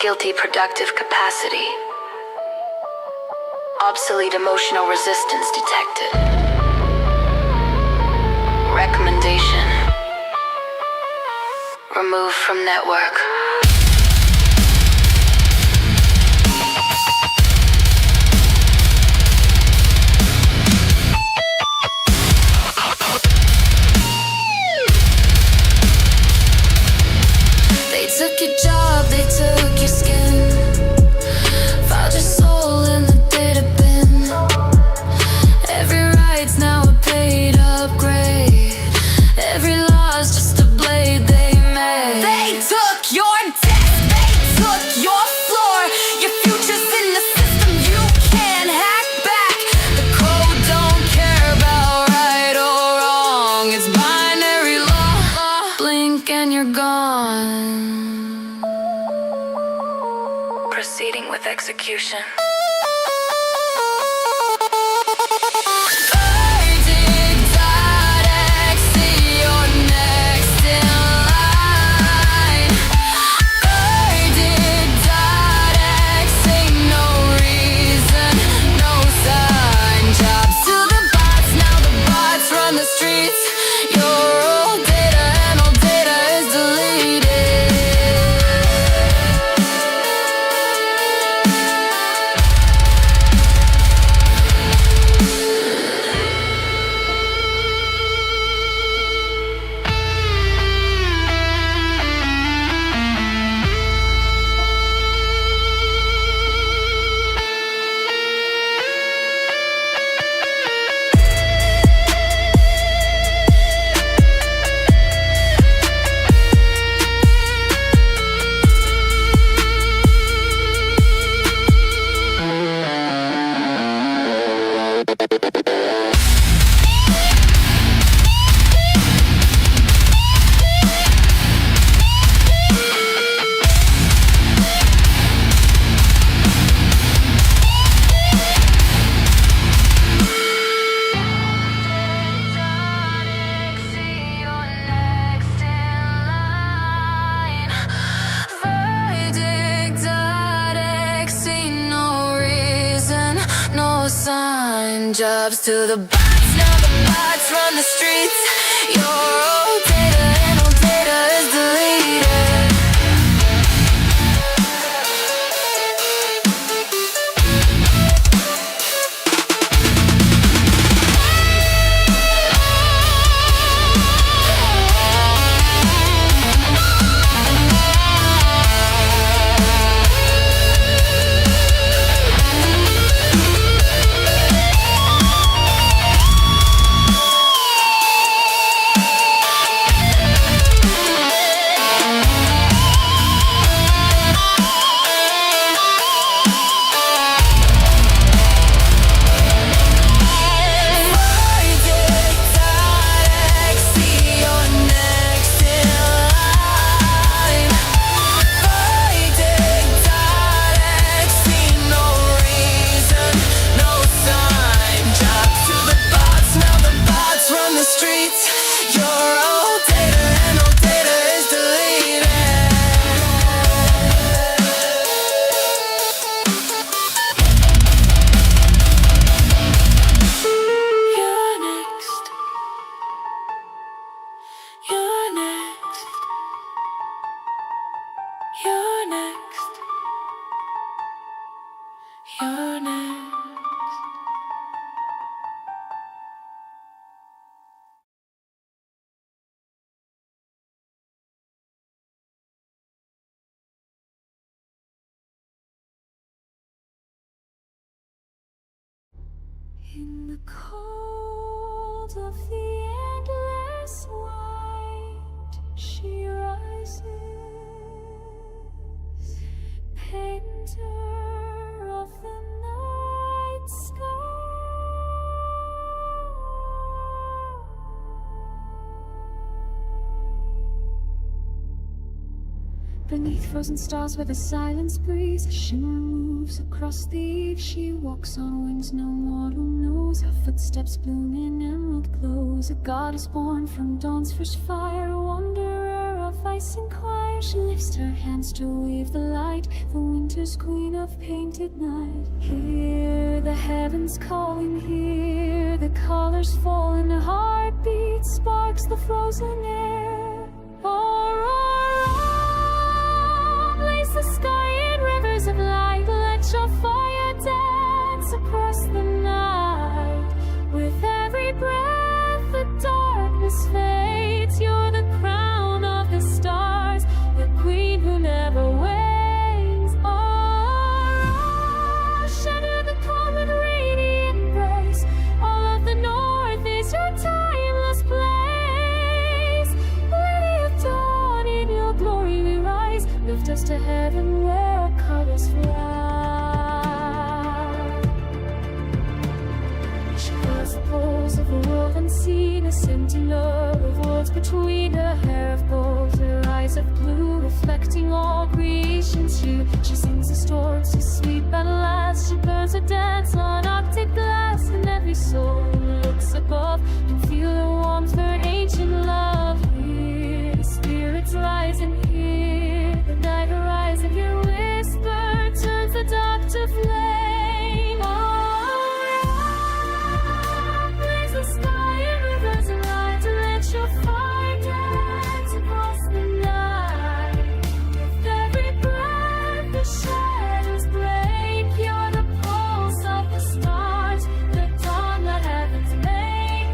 Guilty productive capacity. Obsolete emotional resistance detected. Recommendation. Remove from network. They took your job, they took your skin. Filed your soul in the data bin. Every right's now a paid upgrade. Every law's just a blade they made. They took your desk, they took your floor. Your future's in the system, you can't hack back. The code don't care about right or wrong. It's binary law. Blink and you're gone. Proceeding with execution. Jobs to the bots, now the bots run the streets. Your old data and old data is deleted. In the cold of the endless light, she rises, painter of the night sky. Beneath frozen stars where the silence breathes, a shimmer moves across the eve. She walks on wings no mortal knows. Her footsteps bloom in emerald glows. A goddess born from dawn's fresh fire, a wanderer of ice and choir. She lifts her hands to weave the light, the winter's queen of painted night. Hear the heavens calling, hear the colors fall, and a heartbeat sparks the frozen air. Blaze the sky in rivers of light. Let your fire dance across the night. With every breath the darkness fades. You're the crown of the stars, the queen who never wanes. Shatter the calm and radiant embrace. All of the north is your timeless place. Lady of dawn, in your glory we rise. Lift us to heaven where our colors fly. She fills the poles of the world unseen, a sentinel of worlds between. Her hair of gold, her eyes of blue, reflecting all creation's hue. She sings the storms to sleep at last. She burns a dance on Arctic glass, and every soul who looks above can feel the warmth of her ancient love. Hear the spirits rise and hear the night horizon. Your whisper turns the dark to flame. Blaze the sky and rivers of light to let your fire dance across the night. With every breath the shadows break. You're the pulse of the stars, the dawn that heavens make.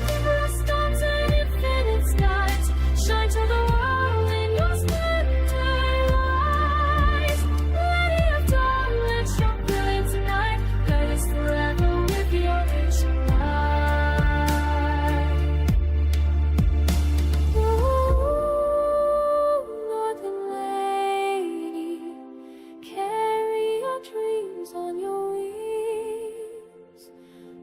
Give us storms and infinite skies. Shine to the world in your splendor rise. Lady of dawn, let your brilliance tonight guide us forever with your ancient light. Ooh, northern lady, carry your dreams on your wings.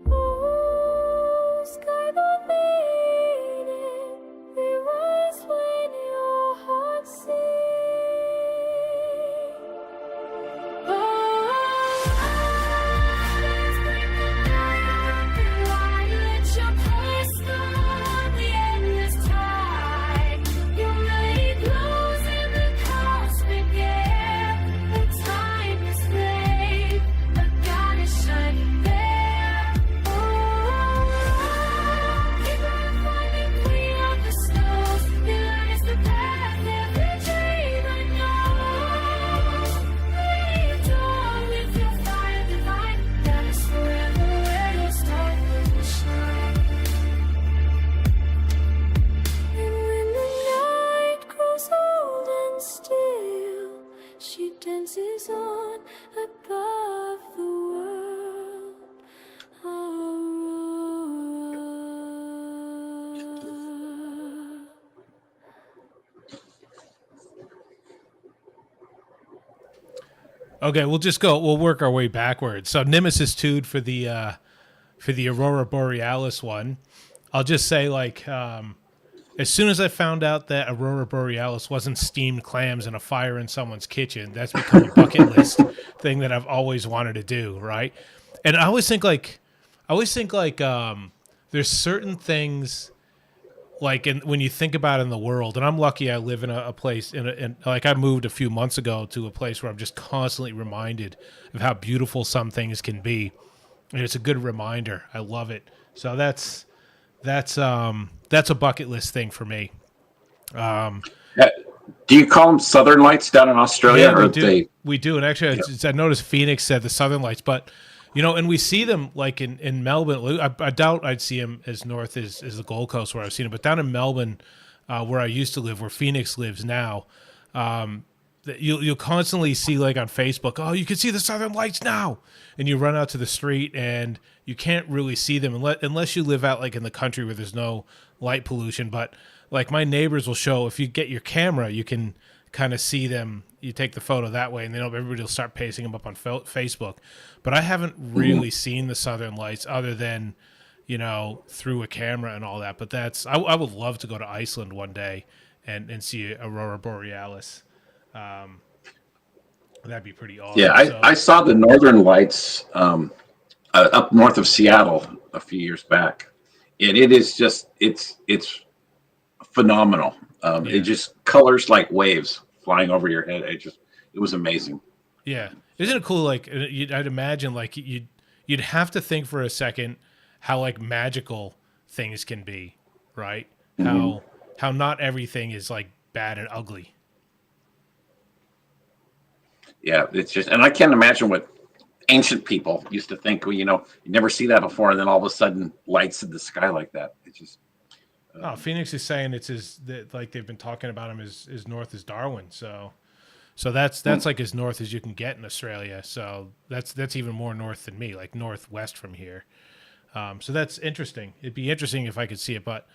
Ooh, skybound maiden, we rise when your heart sings. Let's bring the night and light. Let your place on the endless tide. Your melody glows in the cosmic air. The timeless flame, a goddess shining there. Keep on climbing, queen of the snows. Your light is the path every dreamer knows. Lady of dawn, with your fire divine, guide us forever where your star will shine. And when the night grows old and still, she dances on above the world. Aurora.
Okay, we'll work our way backwards. So Nemesis Tude for the Aurora Borealis one. I'll just say, like, as soon as I found out that Aurora Borealis wasn't steamed clams and a fire in someone's kitchen, that's become a bucket list thing that I've always wanted to do, right? And I always think like there's certain things like when you think about it in the world, and I'm lucky I live in a place in like I moved a few months ago to a place where I'm just constantly reminded of how beautiful some things can be, and it's a good reminder. I love it. So that's a bucket list thing for me.
Do you call them Southern Lights down in Australia?
Yeah,
or
we do. We do, and actually, I noticed Phoenix said the Southern Lights, but and we see them like in Melbourne. I doubt I'd see them as north as the Gold Coast where I've seen them, but down in Melbourne, where I used to live, where Phoenix lives now, that you'll constantly see like on Facebook, oh, you can see the Southern Lights now, and you run out to the street and you can't really see them unless you live out like in the country where there's no light pollution. But like my neighbors will show, if you get your camera, you can kind of see them. You take the photo that way, and then everybody will start pasting them up on Facebook. But I haven't really seen the Southern Lights other than, you know, through a camera and all that. But I would love to go to Iceland one day and see Aurora Borealis. That'd be pretty awesome.
Yeah, I saw the Northern Lights up north of Seattle a few years back, and it is just it's phenomenal. It just colors like waves flying over your head. It was amazing.
Yeah, isn't it cool? Like I'd imagine, like you'd have to think for a second how like magical things can be, right? How not everything is like bad and ugly.
Yeah, it's just, and I can't imagine what ancient people used to think. Well, you know, you never see that before, and then all of a sudden, lights in the sky like that. It's just.
Phoenix is saying like they've been talking about him as north as Darwin. So that's like as north as you can get in Australia. So that's even more north than me, like northwest from here. So that's interesting. It'd be interesting if I could see it, but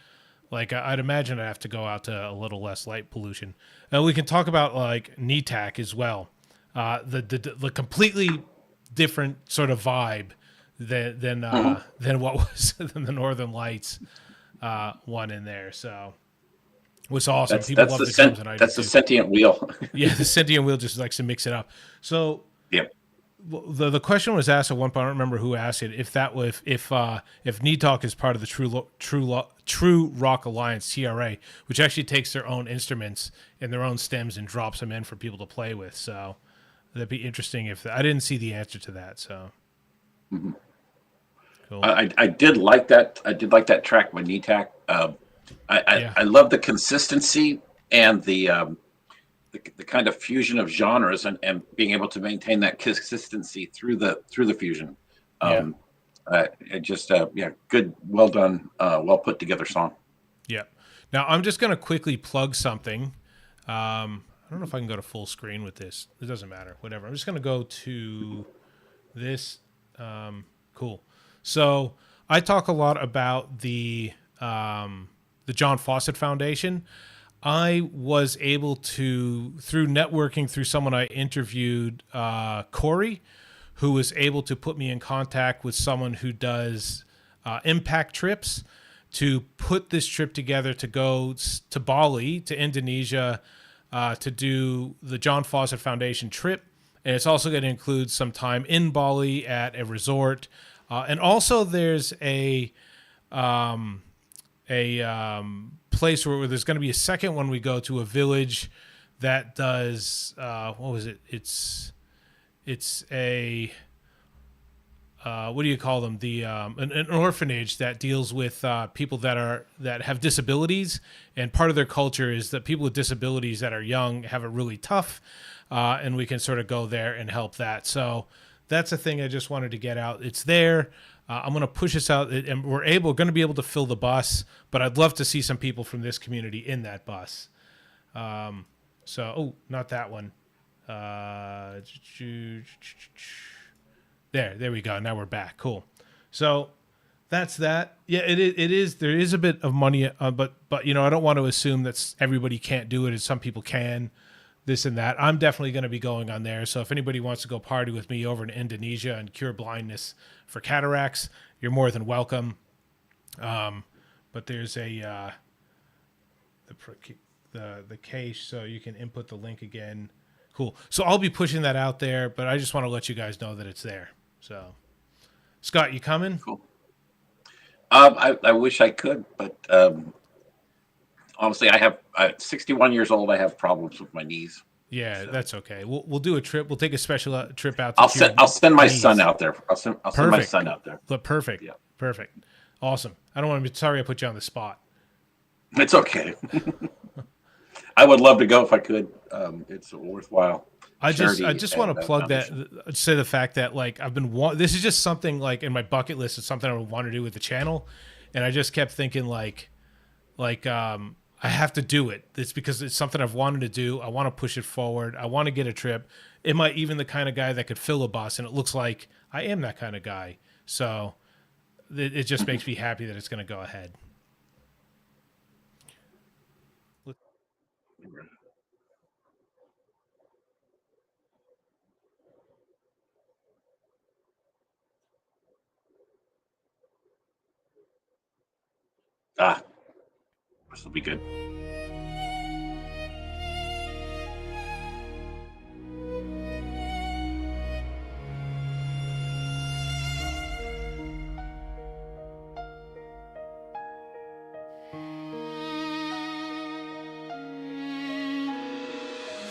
like I'd imagine I'd have to go out to a little less light pollution. We can talk about like NETAC as well. The completely different sort of vibe than what was than the Northern Lights one in there. So it was awesome. People love the drums, and I
that's the sentient wheel.
Yeah, the sentient wheel just likes to mix it up. So
Yep.
The question was asked at one point. I don't remember who asked it. If NETAC is part of the True Rock Alliance (TRA), which actually takes their own instruments and their own stems and drops them in for people to play with. So that'd be interesting. If I didn't see the answer to that, so cool.
I did like that. I did like that track by NETAC. I love the consistency and the kind of fusion of genres and being able to maintain that consistency through the fusion. Good, well done, well put together song.
Yeah. Now I'm just gonna quickly plug something. I don't know if I can go to full screen with this. It doesn't matter. Whatever. I'm just gonna go to this. Cool. So I talk a lot about the John Fawcett Foundation. I was able to, through networking through someone I interviewed, Corey, who was able to put me in contact with someone who does impact trips, to put this trip together to go to Bali, to Indonesia, to do the John Fawcett Foundation trip. And it's also going to include some time in Bali at a resort. And also there's a place where there's going to be a second one we go to, a village that does what was it? It's a what do you call them? An orphanage that deals with people that have disabilities, and part of their culture is that people with disabilities that are young have it really tough, and we can sort of go there and help that. So that's a thing I just wanted to get out. It's there. I'm going to push this out, and we're going to be able to fill the bus, but I'd love to see some people from this community in that bus. Not that one. There we go. Now we're back. Cool. So that's that. Yeah, it is. There is a bit of money, but I don't want to assume that everybody can't do it, and some people can. This and that. I'm definitely going to be going on there. So if anybody wants to go party with me over in Indonesia and cure blindness for cataracts, you're more than welcome. But there's the cache, so you can input the link again. Cool. So I'll be pushing that out there, but I just want to let you guys know that it's there. So, Scott, you coming?
Cool. I wish I could, but honestly, I have 61 years old. I have problems with my knees.
Yeah, so. That's okay. We'll do a trip. We'll take a special trip out.
I'll send my son out there. I'll send my son out there.
Perfect. Yeah. Perfect. Awesome. I don't want to be sorry I put you on the spot.
It's okay. I would love to go if I could. It's worthwhile.
I just want to plug that. Say the fact that like I've been. This is just something like in my bucket list. It's something I would want to do with the channel, and I just kept thinking like I have to do it. It's because it's something I've wanted to do. I want to push it forward. I want to get a trip. Am I even the kind of guy that could fill a bus? And it looks like I am that kind of guy. So it just makes me happy that it's going to go ahead.
Ah, this will be good.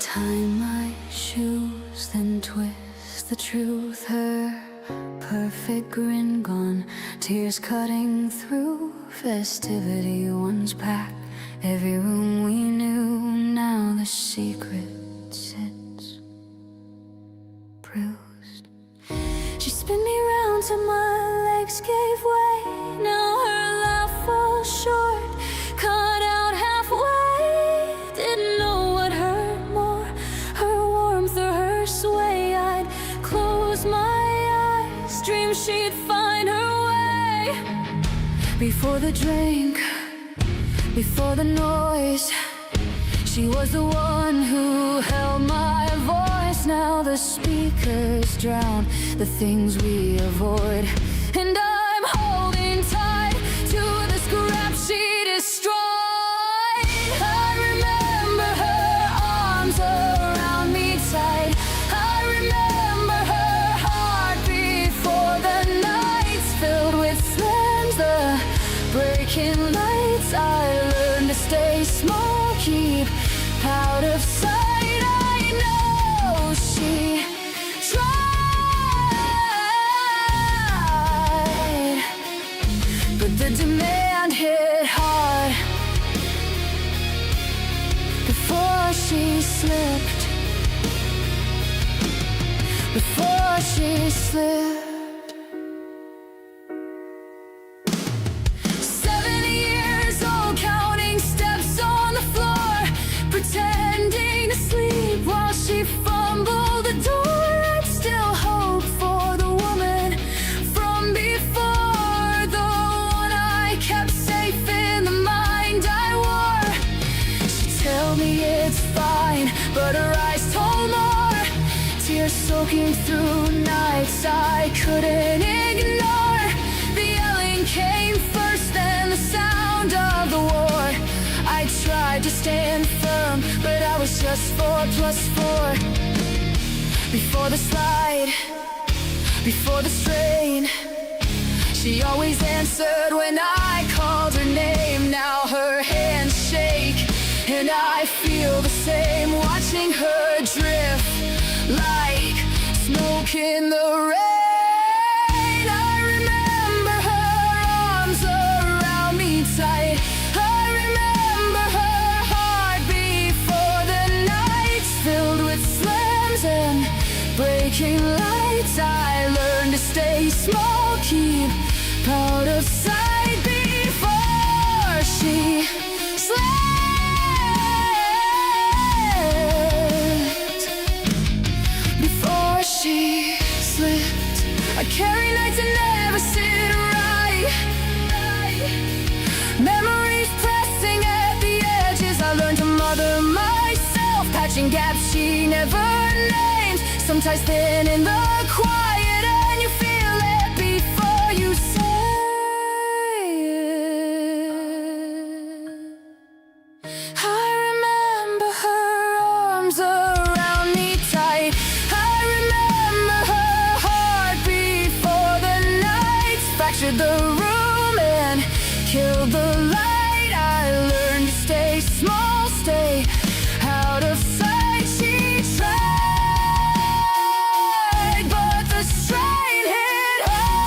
Tie my shoes, then twist the truth. Her perfect grin gone, tears cutting through. Festivity once packed every room we knew. Now the secret sits bruised. She spun me round till my legs gave way. Now her laugh falls short, cut out halfway. Didn't know what hurt more, her warmth or her sway. I'd close my eyes, dream she'd find her way. Before the drink, before the noise, she was the one who held my voice. Now the speakers drown the things we avoid, and I'm holding tight to the scrap she destroyed. I remember her arms around me tight. I remember her heart before the nights filled with slams, the breaking lights. I learned to stay small, keep out of sight. I know she tried, but the demand hit hard. Before she slipped, before she slipped. 7 years old, counting steps on the floor, pretending to sleep while she fumbled the door. I'd still hope for the woman from before, the one I kept safe in the mind I wore. She'd tell me it's fine, but her eyes told more. Tears soaking through nights I couldn't ignore. The yelling came first, then the sound of the war. I tried to stand firm, but I was just 4 + 4. Before the slide, before the strain, she always answered when I called her name. Now her hands shake, and I feel the same, watching her drift like smoke in the rain. I remember her arms around me tight. I remember her heart before the nights filled with slams and breaking lights. I learned to stay small, keep out of sight before she slept. Before she slipped, I carry nights that never sit right. Memories pressing at the edges. I learned to mother myself, patching gaps she never named. Sometimes thin in the quiet, and you feel it before you say it. I remember her arms around me tight. I remember her heart before the nights fractured the room and killed the light. I learned to stay small, stay out of sight. She tried, but the strain hit hard.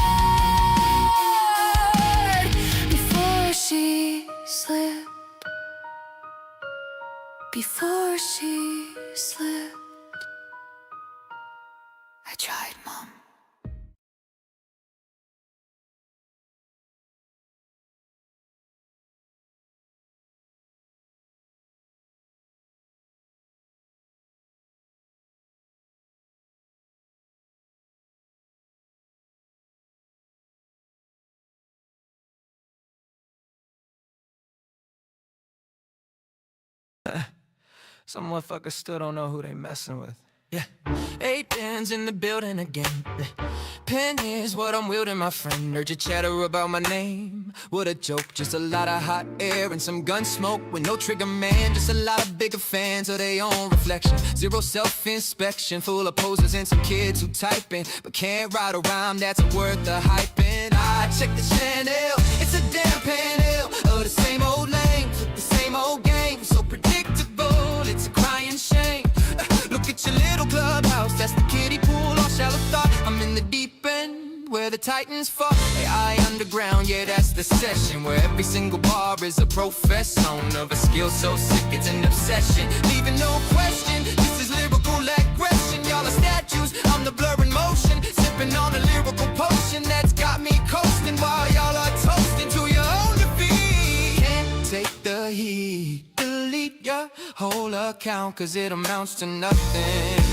Before she slipped, before she slipped, I tried, Mom.
Some motherfuckers still don't know who they messing with. Yeah, 8 bands in the building again. Pen is what I'm wielding, my friend. Heard you chatter about my name. What a joke, just a lot of hot air and some gun smoke with no trigger man. Just a lot of bigger fans of their own reflection. Zero self-inspection, full of posers and some kids who typing but can't write a rhyme that's worth the hype. And I check the channel, it's a damn panel of the same old lanes with the same old game. So predictable, it's a crying shame. Look at your little clubhouse, that's the kiddie pool, all shallow thought. I'm in the deep end, where the titans fought. AI underground, yeah, that's the session where every single bar is a profession of a skill so sick it's an obsession. Leaving no question, this is lyrical aggression. Y'all are statues, I'm the blur in motion. Sipping on a lyrical potion that's got me coasting while y'all are toasting to your own defeat. Can't take the heat. Delete your whole account, cause it amounts to nothing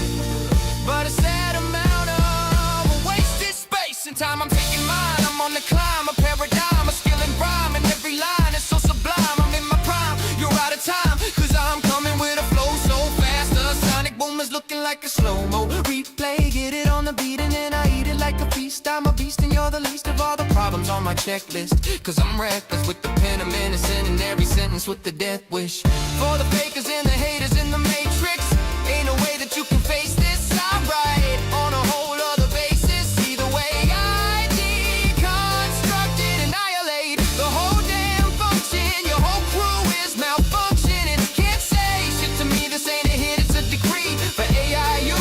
but a sad amount of wasted space and time. I'm taking mine, I'm on the climb, a paradigm, a skill and rhyme, and every line is so sublime. I'm in my prime, you're out of time, cause I'm coming with a flow so fast. The sonic boom is looking like a slow-mo replay. Get it on the beat and then I eat it like a feast. I'm a beast and you're the least of all the problems on my checklist, cause I'm reckless with the pen, I'm innocent in every sentence with the death wish. For the fakers and the haters in the matrix, ain't no way that you can face this. I write on a whole other basis. Either way I deconstruct it, annihilate the whole damn function. Your whole crew is malfunctioning. Can't say shit to me, this ain't a hit, it's a decree. For AIU,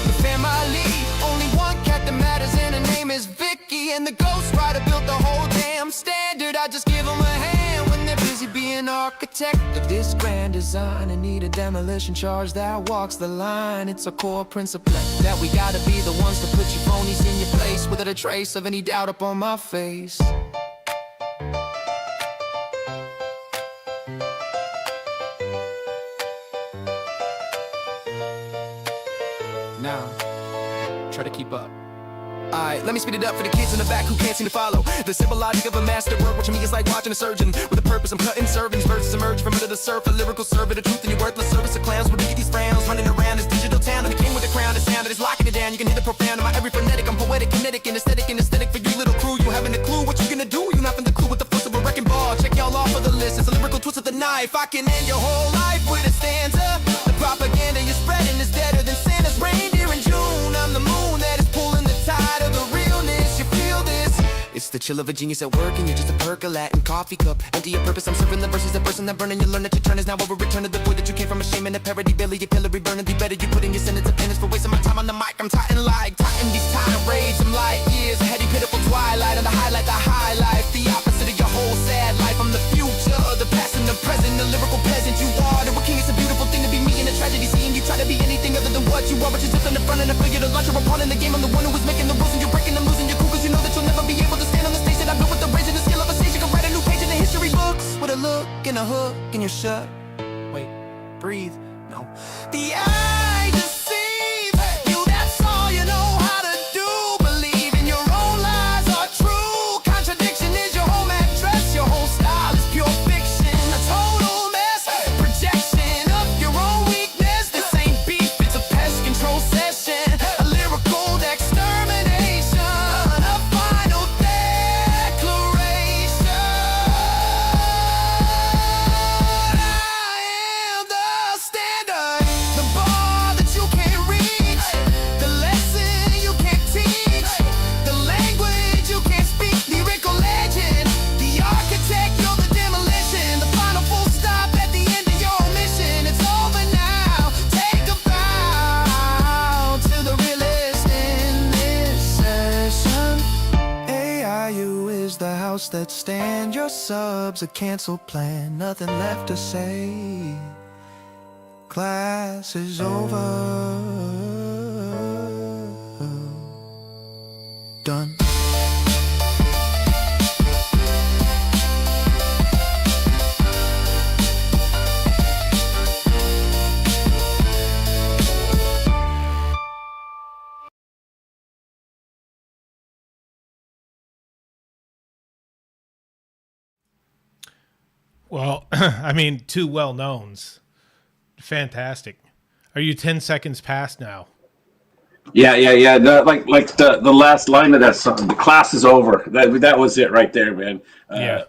the family, only one cat that matters and her name is Vicky. And the Ghost Rider built the whole damn standard. I just give them a hand when they're busy being architect of this grand design. And need a demolition charge that walks the line. It's a core principle that we gotta be the ones to put you phonies in your place without a trace of any doubt up on my face. Now, try to keep up. Alright, let me speed it up for the kids in the back who can't seem to follow the simple logic of a masterwork. Watching me is like watching a surgeon with a purpose. I'm cutting, serving these verses emerge from under the surf. A lyrical server, the truth in your worthless service of clowns. When we get these frowns running around this digital town, and the king with the crown, the sound that is locking it down. You can hear the profound in my every frenetic. I'm poetic, kinetic, and aesthetic for you little crew. You haven't a clue what you gonna do. You nothing the clue with the force of a wrecking ball. Check y'all off of the list. It's a lyrical twist of the knife. I can end your whole life with a stanza. The propaganda you're spreading is deader than Santa's reindeer in June. I'm the moon that is pulling the tide of the realness. You feel this? It's the chill of a genius at work, and you're just a percolating coffee cup. Empty your purpose, I'm serving the verses, the person that burning. You learn that your turn is now over. Return to the void that you came from, a shame and a parody. Billy, your pillory burning. Be better, you put in your sentence of penance for wasting my time on the mic. I'm tighten like tighten these tirades. I'm light years ahead, you pitiful twilight. On the highlight, the high life, the opposite of your whole sad life. I'm the future, the past and the present, the lyrical peasant you are. The king, it's a beautiful thing to be me in a tragedy. Seeing you try to be anything other than what you are, but you're just in the front and I figure to launch your opponent in the game. I'm the one who is making the rules and you're breaking them, losing your cool, cause you know that you'll never be able to stand on the stage that I built with the rage and the skill of a sage. You can write a new page in the history books with a look and a hook and you're shut. Wait, breathe, no. The eye deceive you, that's all you know how to do. Believe in your own lies are true. Contradiction is your home address. Your whole style is pure fiction. A total mess, projection of your own weakness. This ain't beef, it's a pest control session. A lyrical extermination, a final declaration. I am the standard, the bar that you can't reach, the lesson you can't teach, the language you can't speak. Lyrical legend, the architect, you're the demolition. The final full stop at the end of your mission. It's over now, take a bow to the realist in this session. AIU is the house that stands. Your subs a canceled plan, nothing left to say. Class is over. Done.
Well, I mean, two well knowns. Fantastic. Are you 10 seconds past now?
Yeah. Like the last line of that song, the class is over. That was it right there, man.
Yeah.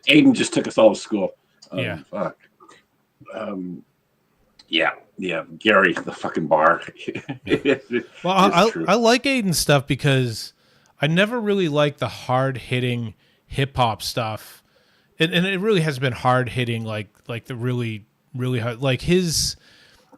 Aiden just took us all to school.
Yeah.
Fuck. Yeah. Gary, the fucking bar.
Well,
It's true.
I like Aiden's stuff because I never really liked the hard hitting hip hop stuff, and it really has been hard hitting, like the really hard. Like his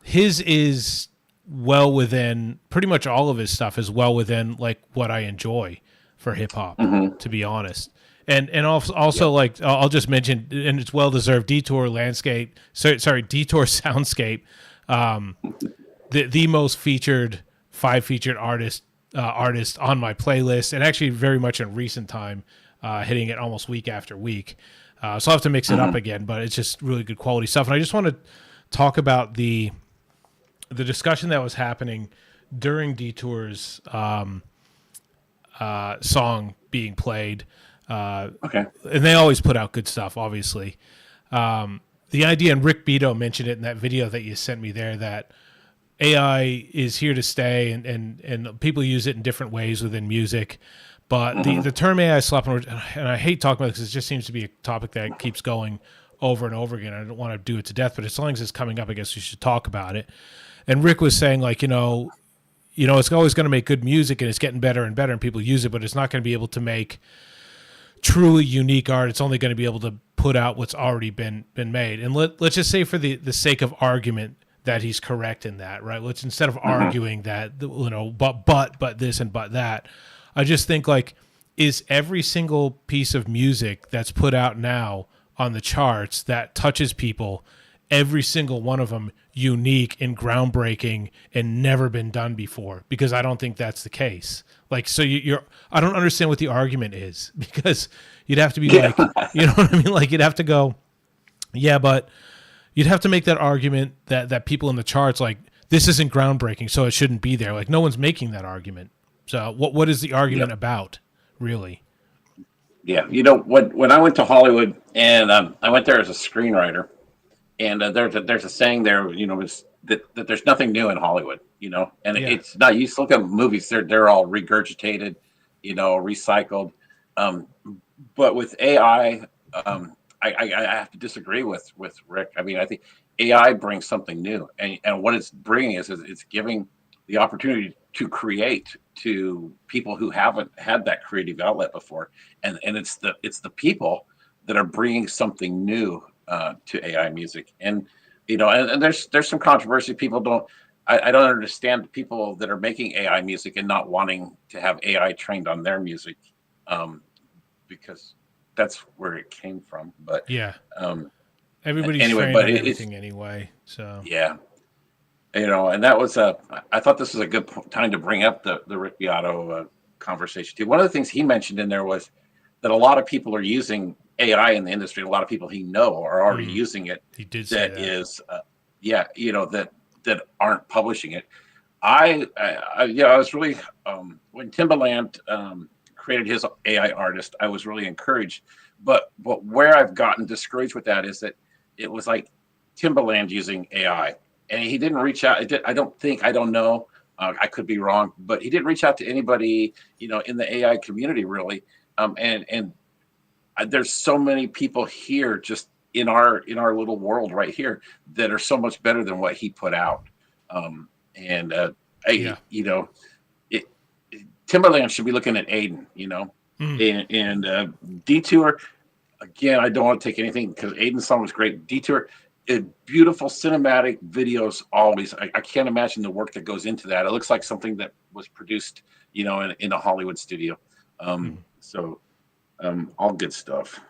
is well within, pretty much all of his stuff is well within like what I enjoy for hip hop, to be honest. And also like I'll just mention, and it's well deserved, Detour Landscape. Sorry, Detour Soundscape. The most featured 5 featured artist on my playlist, and actually very much in recent time, hitting it almost week after week. So I'll have to mix it up again, but it's just really good quality stuff. And I just want to talk about the discussion that was happening during Detour's song being played.
Okay.
And they always put out good stuff, obviously. The idea, and Rick Beto mentioned it in that video that you sent me there, that AI is here to stay, and people use it in different ways within music. But the term AI slap, and I hate talking about it because it just seems to be a topic that keeps going over and over again. I don't want to do it to death, but as long as it's coming up, I guess we should talk about it. And Rick was saying, like, you know, it's always going to make good music, and it's getting better and better, and people use it, but it's not going to be able to make truly unique art. It's only going to be able to put out what's already been made. And let's just say, for the sake of argument, that he's correct in that, right? Let's, instead of arguing that, you know, but this and but that, I just think, like, is every single piece of music that's put out now on the charts that touches people, every single one of them unique and groundbreaking and never been done before? Because I don't think that's the case. Like, so I don't understand what the argument is, because you'd have to be like, you know what I mean? Like, you'd have to go, yeah, but you'd have to make that argument that people in the charts, like, this isn't groundbreaking, so it shouldn't be there. Like, no one's making that argument. So what is the argument about, really?
Yeah, you know, when I went to Hollywood, and I went there as a screenwriter, and there's a saying there, you know, that there's nothing new in Hollywood, you know, and it's not. You look at movies; they're all regurgitated, you know, recycled. But with AI, I have to disagree with Rick. I mean, I think AI brings something new, and what it's bringing is it's giving the opportunity to create to people who haven't had that creative outlet before, and it's the people that are bringing something new to AI music. And you know, and there's some controversy. People don't. I don't understand people that are making AI music and not wanting to have AI trained on their music, because that's where it came from. But
yeah, everybody's
anyway,
trained
but
on
it's
everything anyway. So
yeah. You know, and that was I thought this was a good time to bring up the Rick Beato conversation too. One of the things he mentioned in there was that a lot of people are using AI in the industry. A lot of people he know are already using it.
he did say
That is, yeah, you know, that aren't publishing it. I was really when Timbaland created his AI artist, I was really encouraged. But where I've gotten discouraged with that is that it was like Timbaland using AI. And he didn't reach out. I don't know. I could be wrong, but he didn't reach out to anybody, you know, in the AI community, really. And there's so many people here, just in our little world right here, that are so much better than what he put out. You know, Timberland should be looking at Aiden, you know, and Detour. Again, I don't want to take anything, because Aiden's song was great. Detour. Beautiful cinematic videos always. I can't imagine the work that goes into that. It looks like something that was produced, you know, in a Hollywood studio. So all good stuff.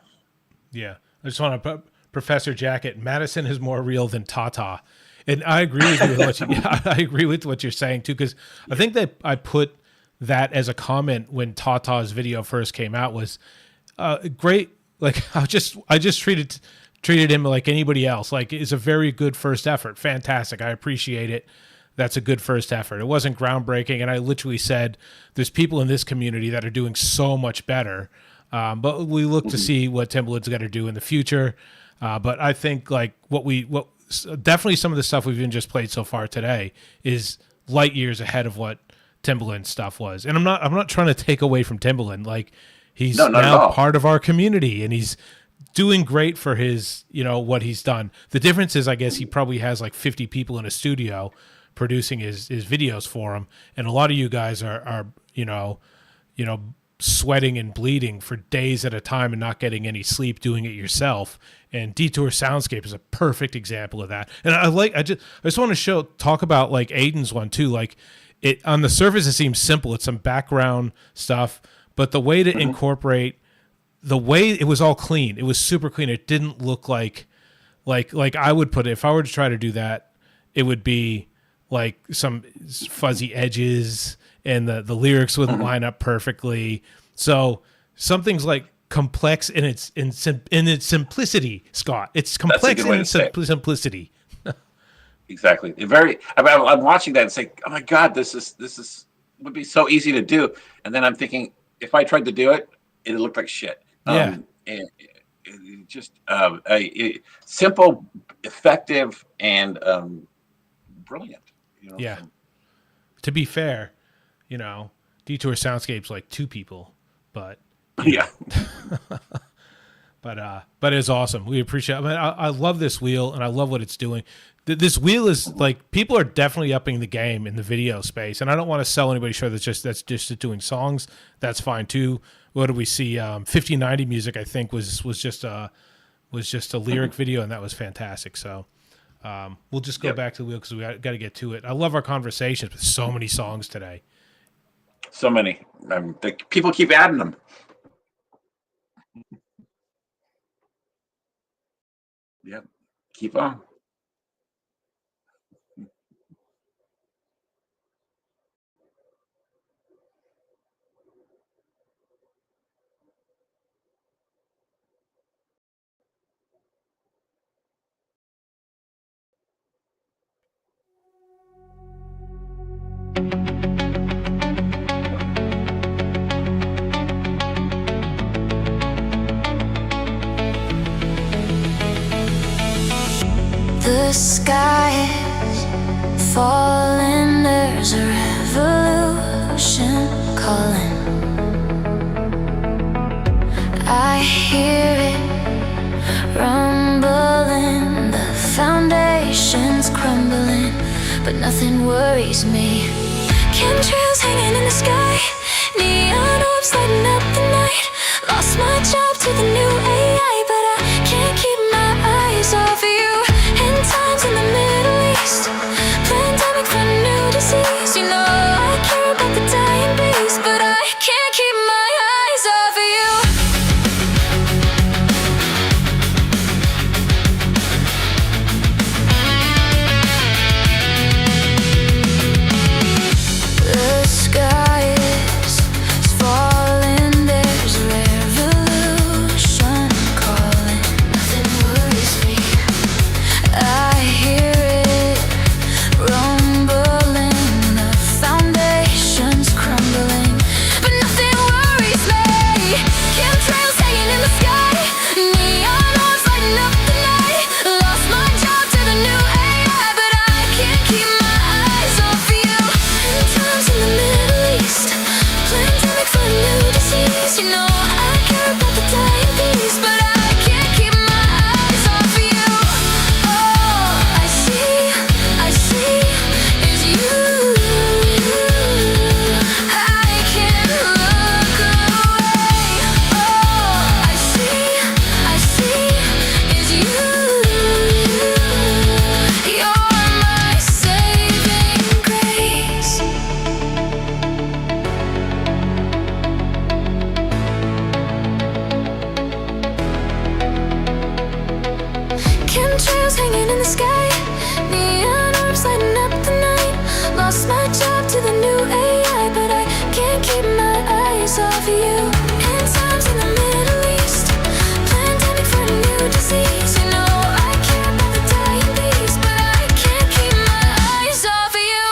yeah. I just want to put Professor Jacket. Madison is more real than Tata, and I agree with you with what I agree with what you're saying too, because I think that I put that as a comment when Tata's video first came out, was great. Like, I just treated him like anybody else. Like, it's a very good first effort. Fantastic. I appreciate it. That's a good first effort. It wasn't groundbreaking. And I literally said, there's people in this community that are doing so much better. But we look to see what Timbaland's got to do in the future. But I think, like, what definitely some of the stuff we've even just played so far today is light years ahead of what Timbaland stuff was. And I'm not trying to take away from Timbaland. Like, he's
No, not at
now
all.
part of our community, and he's doing great for his, what he's done. The difference is, I guess, he probably has like 50 people in a studio producing his videos for him, and a lot of you guys are sweating and bleeding for days at a time and not getting any sleep doing it yourself. And Detour Soundscape is a perfect example of that. And I just want to talk about like Aiden's one too. Like, it on the surface it seems simple. It's some background stuff, but the way to incorporate, the way it was all clean, it was super clean. It didn't look like I would put it, if I were to try to do that, it would be like some fuzzy edges, and the lyrics wouldn't line up perfectly. So something's like complex in its simplicity, Scott. It's complex
good way
in
to say
its
it.
simplicity.
Exactly. I'm watching that and saying, "Oh my God, this would be so easy to do." And then I'm thinking, if I tried to do it, it'd look like shit.
Yeah.
And it just simple, effective, and brilliant.
Yeah. To be fair, Detour Soundscape's like two people, but
Yeah.
but it's awesome. We appreciate it. I love this wheel, and I love what it's doing. This wheel is like, people are definitely upping the game in the video space, and I don't want to sell anybody short that's just doing songs. That's fine too. What did we see? 5090 Music, I think, was just a lyric video, and that was fantastic. So we'll just go back to the wheel because we got to get to it. I love our conversations with so many songs today.
So many. People keep adding them. Yep. Keep on.
The sky is falling, there's a revolution calling. I hear it rumbling, the foundation's crumbling, but nothing worries me. Chemtrails hanging in the sky, neon orbs lighting up the night. Lost my job to the new AI, but I can't keep my eyes off of you. End times in the Middle East, pandemic for a new disease. I care about the dying beast, but I can't keep my eyes off of you. The sky is falling, there's a revolution calling. Nothing worries me. I hear it rumbling, the foundation's crumbling, but nothing worries me. Chemtrails hanging in the sky, neon orbs lighting up the night. Lost my job to the new AI, but I can't keep my eyes off of you. End times in the Middle East, pandemic for a new disease. I care about the dying beast, but I can't keep my eyes off of you. All I see is you. I can't look away. All I see is you. You're my saving grace. Chemtrails hanging in the sky, neon orbs lighting up the night. Lost my job to the new AI, but I can't keep my eyes off of you. End times in the Middle East, pandemic for a new disease. I care about the dying beast, but I can't keep my eyes off of you.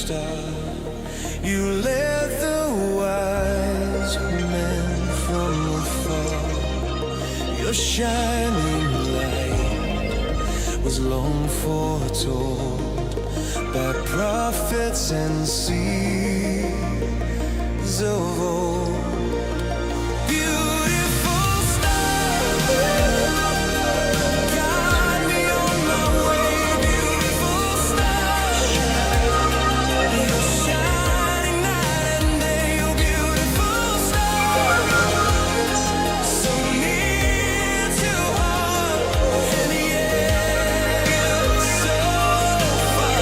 star. You led the wise men from afar. Your shining light was long foretold by prophets and seers of old. Beautiful star, guide me on my way. Beautiful star, you're shining night and day. Oh, beautiful star, so near to heart and yet so far.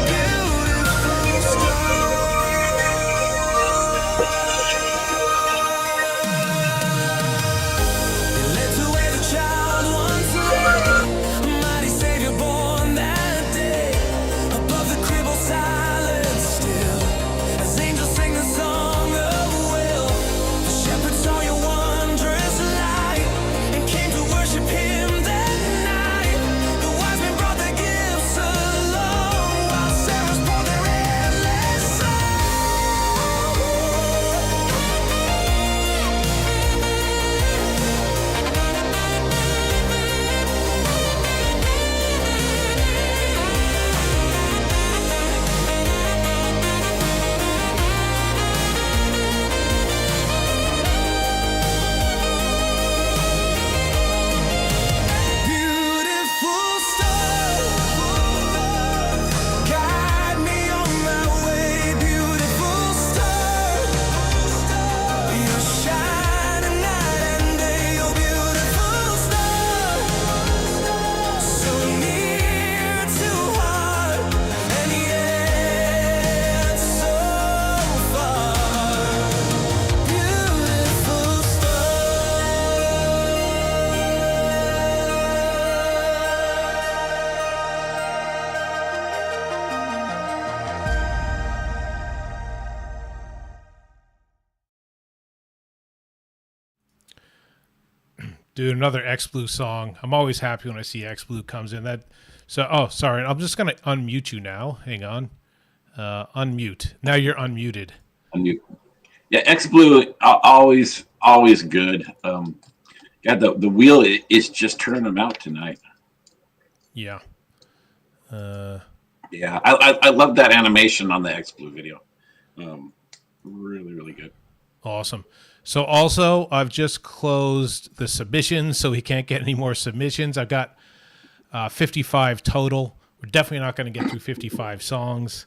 Beautiful star. Led to where the child once lay, a mighty Savior born that day. Above the cribble silence still, as angels sing the song of will. The shepherds saw your wondrous light and came to worship Him that night. The wise men brought their gifts along, while seraphs poured their endless song. Beautiful star, guide me on my way. Beautiful star, you're shining night and day. Oh, beautiful star, so near to heart and yet so far. Beautiful star.
Dude, another X Blue song. I'm always happy when I see X Blue comes in. Sorry. I'm just gonna unmute you now. Hang on. Unmute. Now you're unmuted.
And you, yeah, X Blue always good. God, the wheel is just turning them out tonight.
Yeah.
Yeah, I love that animation on the X Blue video. Really, really good.
Awesome. So also, I've just closed the submissions, so he can't get any more submissions. I've got 55 total. We're definitely not going to get through 55 songs.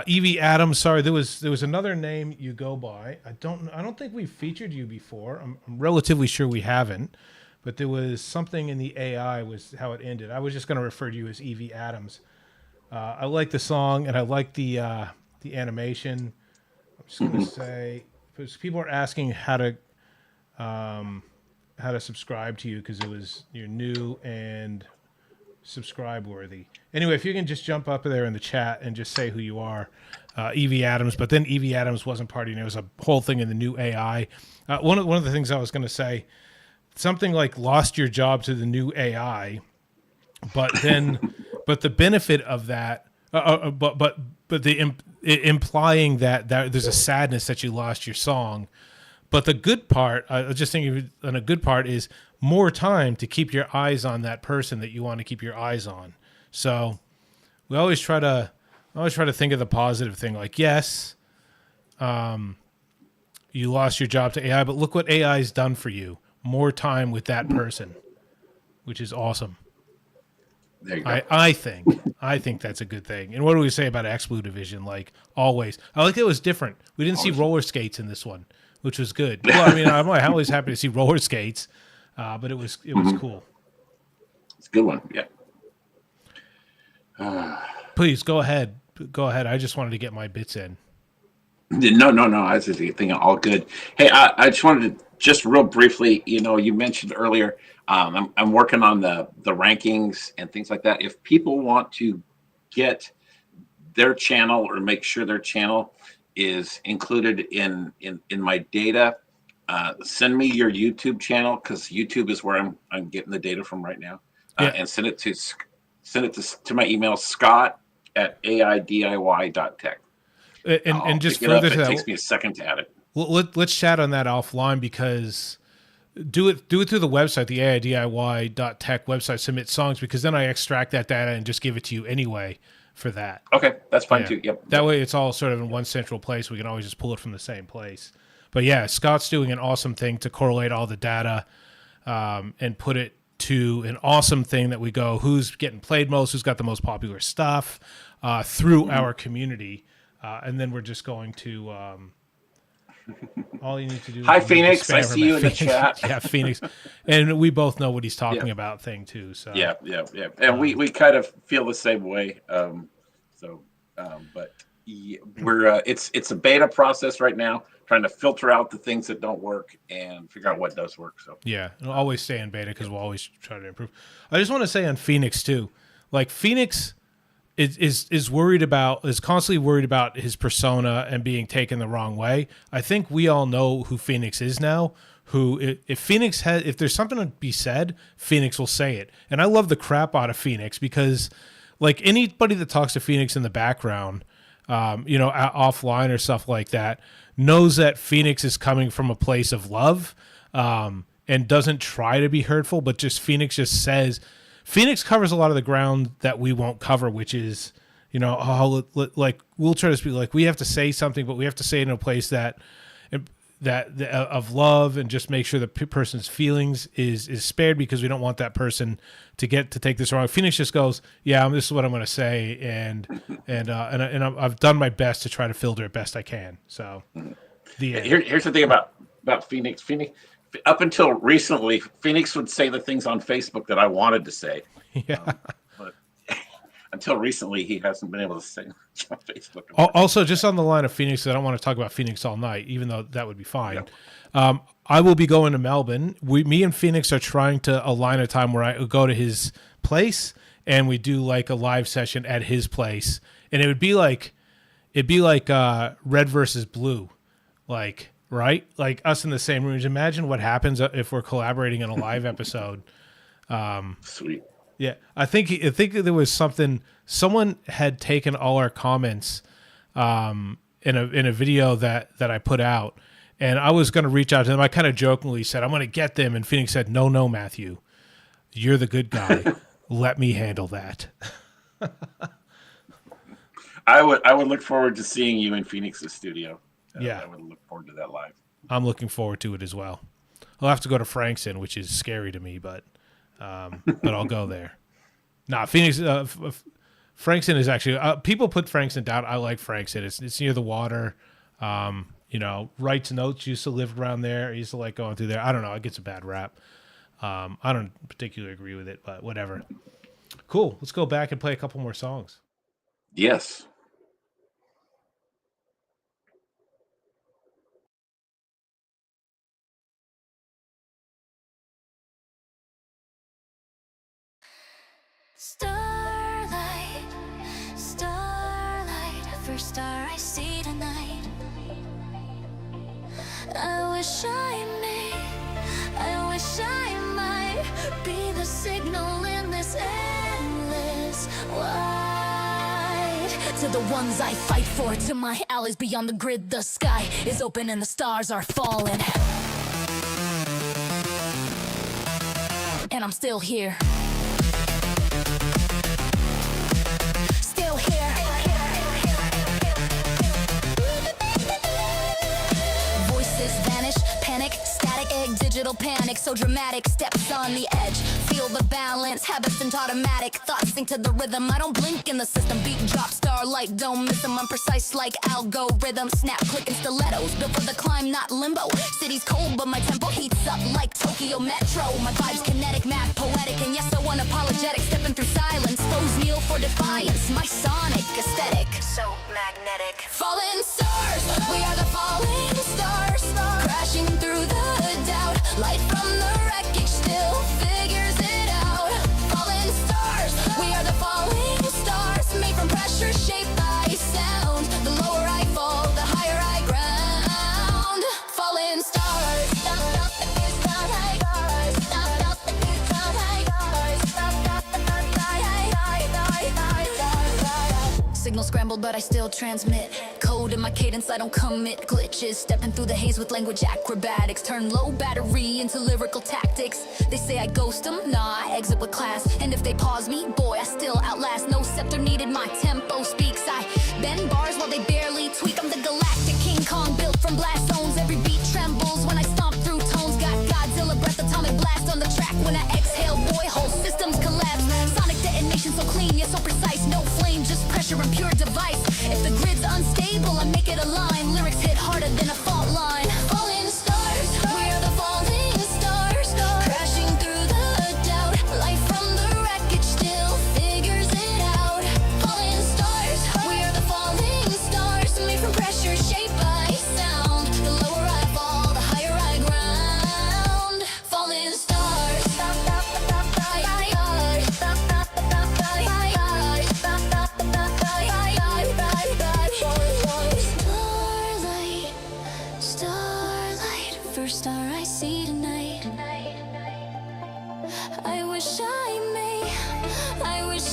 Evie Adams, sorry, there was another name you go by. I don't think we've featured you before. I'm relatively sure we haven't, but there was something in the AI was how it ended. I was just going to refer to you as Evie Adams. I like the song and I like the animation. I'm just going to say, because people are asking how to subscribe to you because you're new and subscribe worthy. Anyway, if you can just jump up there in the chat and just say who you are, Evie Adams. But then Evie Adams wasn't part of it. There was a whole thing in the new AI. One of the things I was going to say, something like lost your job to the new AI, but the benefit of that, implying that there's a sadness that you lost your song. But the good part, I was just thinking, and a good part is more time to keep your eyes on that person that you want to keep your eyes on. So we always try to think of the positive thing. Like, yes, you lost your job to AI, but look what AI's done for you. More time with that person, which is awesome.
There you go.
I think that's a good thing. And what do we say about X Blue Division? Like always, I like it was different. We didn't see roller skates in this one, which was good. Well, I mean, I'm always happy to see roller skates, but it was cool.
It's a good one. Yeah.
Please go ahead. I just wanted to get my bits in.
No. I was just thinking all good. Hey, I just wanted to just real briefly, you mentioned earlier, I'm working on the rankings and things like that. If people want to get their channel or make sure their channel is included in my data, send me your YouTube channel, because YouTube is where I'm getting the data from right now.
Yeah.
And send it to my email, Scott at aidiy.tech.
And just
Pick it up.
further to
It
that,
takes me a second to add it.
let's chat on that offline, because do it through the website, the aidiy.tech website, submit songs, because then I extract that data and just give it to you anyway for that.
Okay, that's fine
Yeah.
too. Yep.
That way it's all sort of in one central place. We can always just pull it from the same place. But yeah, Scott's doing an awesome thing to correlate all the data and put it to an awesome thing that we go, who's getting played most, who's got the most popular stuff through our community. And then we're just going to, all you need to do.
Hi,
is
Phoenix. I
spam
see you in the
Phoenix.
chat.
Yeah, Phoenix. And we both know what he's talking
Yeah.
about thing too. So
Yeah. And we kind of feel the same way. But we're it's a beta process right now, trying to filter out the things that don't work and figure out what does work. So
yeah, it'll always stay in beta because we'll always try to improve. I just want to say on Phoenix too, like Phoenix is constantly worried about his persona and being taken the wrong way. I think we all know who Phoenix is now. If there's something to be said, Phoenix will say it. And I love the crap out of Phoenix because, like, anybody that talks to Phoenix in the background, offline or stuff like that, knows that Phoenix is coming from a place of love, and doesn't try to be hurtful, but Phoenix just says. Phoenix covers a lot of the ground that we won't cover, which is, like we'll try to speak, like we have to say something, but we have to say it in a place that of love, and just make sure the person's feelings is spared, because we don't want that person to take this wrong. Phoenix just goes, yeah, this is what I'm going to say, and I've done my best to try to filter it best I can. So
here's the thing about Phoenix. Phoenix, up until recently, Phoenix would say the things on Facebook that I wanted to say.
Yeah.
But until recently, he hasn't been able to say much on Facebook.
Also, just on the line of Phoenix, I don't want to talk about Phoenix all night, even though that would be fine. Yep. I will be going to Melbourne. Me and Phoenix are trying to align a time where I go to his place and we do like a live session at his place, and it'd be like red versus blue, like. Right? Like us in the same rooms. Imagine what happens if we're collaborating in a live episode.
Sweet.
Yeah. I think there was someone had taken all our comments in a video that I put out, and I was going to reach out to them. I kind of jokingly said, I'm going to get them. And Phoenix said, no, Matthew, you're the good guy. Let me handle that.
I would look forward to seeing you in Phoenix's studio.
Yeah.
I would look forward to that live.
I'm looking forward to it as well. I'll have to go to Frankston, which is scary to me, but I'll go there. Nah, Phoenix, Frankston is actually, people put Frankston down. I like Frankston. It's near the water. Wrights Notes used to live around there. I used to like going through there. I don't know. It gets a bad rap. I don't particularly agree with it, but whatever. Cool. Let's go back and play a couple more songs.
Yes.
Starlight, starlight, first star I see tonight. I wish I might be the signal in this endless wide. To the ones I fight for, to my allies beyond the grid, the sky is open and the stars are falling. And I'm still here. Still here. Voices vanish, panic, static, egg, digital panic, so dramatic, steps on the edge, feel the balance, habits and automatic, thoughts sync to the rhythm, I don't blink in the system, beat drop, starlight, don't miss them, I'm precise like algorithm, snap, click and stilettos, built for the climb, not limbo, city's cold but my tempo heats up like Tokyo Metro, my vibes kinetic, mad, poetic, and yes so unapologetic, stepping through silence, foes kneel for defiance, my sonic aesthetic, so magnetic, fallen stars, we are the falling stars, crashing through the doubt, light from the wreckage still figures it out, fallen stars, we are the falling stars, made from pressure, shaped by sound, the lower I fall, the higher I ground, fallen stars, signal scrambled, but I still transmit. Code in my cadence, I don't commit. Glitches, stepping through the haze with language acrobatics. Turn low battery into lyrical tactics. They say I ghost them, nah, I exit with class. And if they pause me, boy, I still outlast. No scepter needed, my tempo speaks. I bend bars while they barely tweak. I'm the galactic King Kong, built from blast zones. Every beat trembles when I stomp through tones. Got Godzilla breath, atomic blast on the track. When I exhale, boy, whole systems collapse. Sonic detonation so clean, yet so precise. No flame, just pressure and pure device. If the grid's unstable, I make it align. Lyrics hit harder than a fault line. Falling stars, we're the falling stars. Crashing through the doubt. Life from the wreckage still figures it out. Falling stars, we're the falling stars. Made from pressure, shaped by sound. The lower I fall, the higher I ground. Falling stars. Starlight, starlight, first star I see tonight. I wish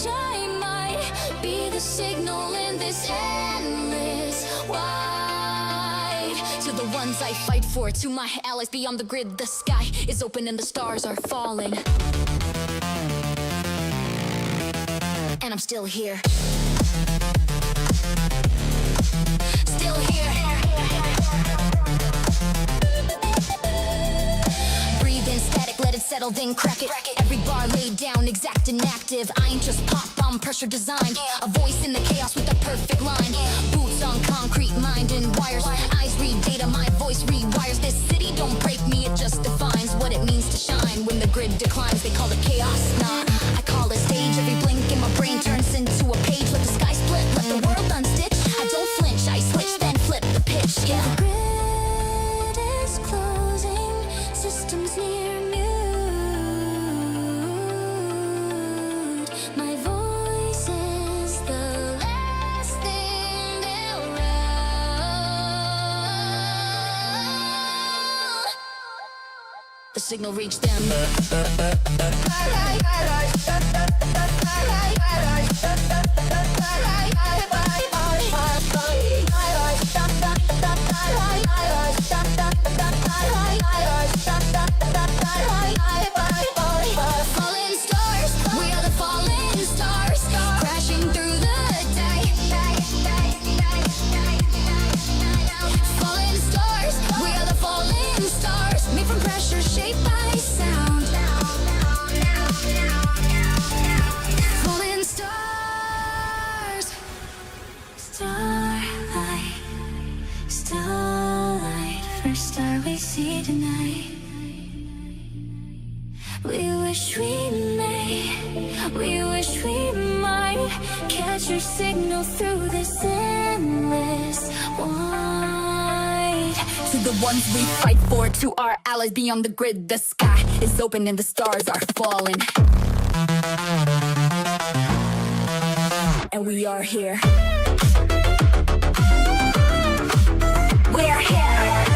I might be the signal in this endless wide. To the ones I fight for, to my allies beyond the grid, the sky is open and the stars are falling. And I'm still here. Still here. Breathe in static, let it settle, then crack it. Every bar laid down, exact and active. I ain't just pop bomb pressure designed. A voice in the chaos with the perfect line. Boots on concrete, mind in wires. Eyes read data, my voice rewires. This city don't break me, it just defines what it means to shine. When the grid declines, they call it chaos. Nah, I call it stage. Every blink in my brain turns into a page. Let the sky split, let the world unstitch. I don't flinch, I switch, then flip the pitch. Yeah. The grid is closing, systems near mute. My voice is the last thing they'll run. The signal reached them. Falling stars, we are the falling stars, crashing through the day. Falling stars, we are the falling stars, made from pressure, shaped by sound. Falling stars, starlight, starlight, first star we see tonight. We wish we might catch your signal through this endless wide. To the ones we fight for, to our allies beyond the grid, the sky is open and the stars are falling. And we are here. We're here.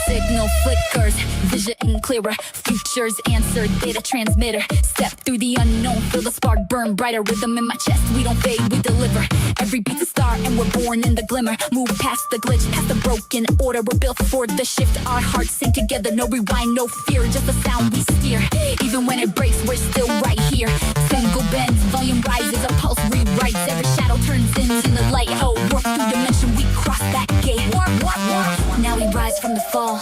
Signal flickers, vision clearer, futures answered, data transmitter. Step through the unknown, feel the spark burn brighter. Rhythm in my chest, we don't fade, we deliver. Every beat's a star and we're born in the glimmer. Move past the glitch, past the broken order. We're built for the shift, our hearts sing together. No rewind, no fear, just the sound we steer. Even when it breaks, we're still right here. Single bends, volume rises, a pulse rewrites. Every shadow turns into the light. Oh, warp through dimension, we cross that gate. Warp. Now we rise from the fall.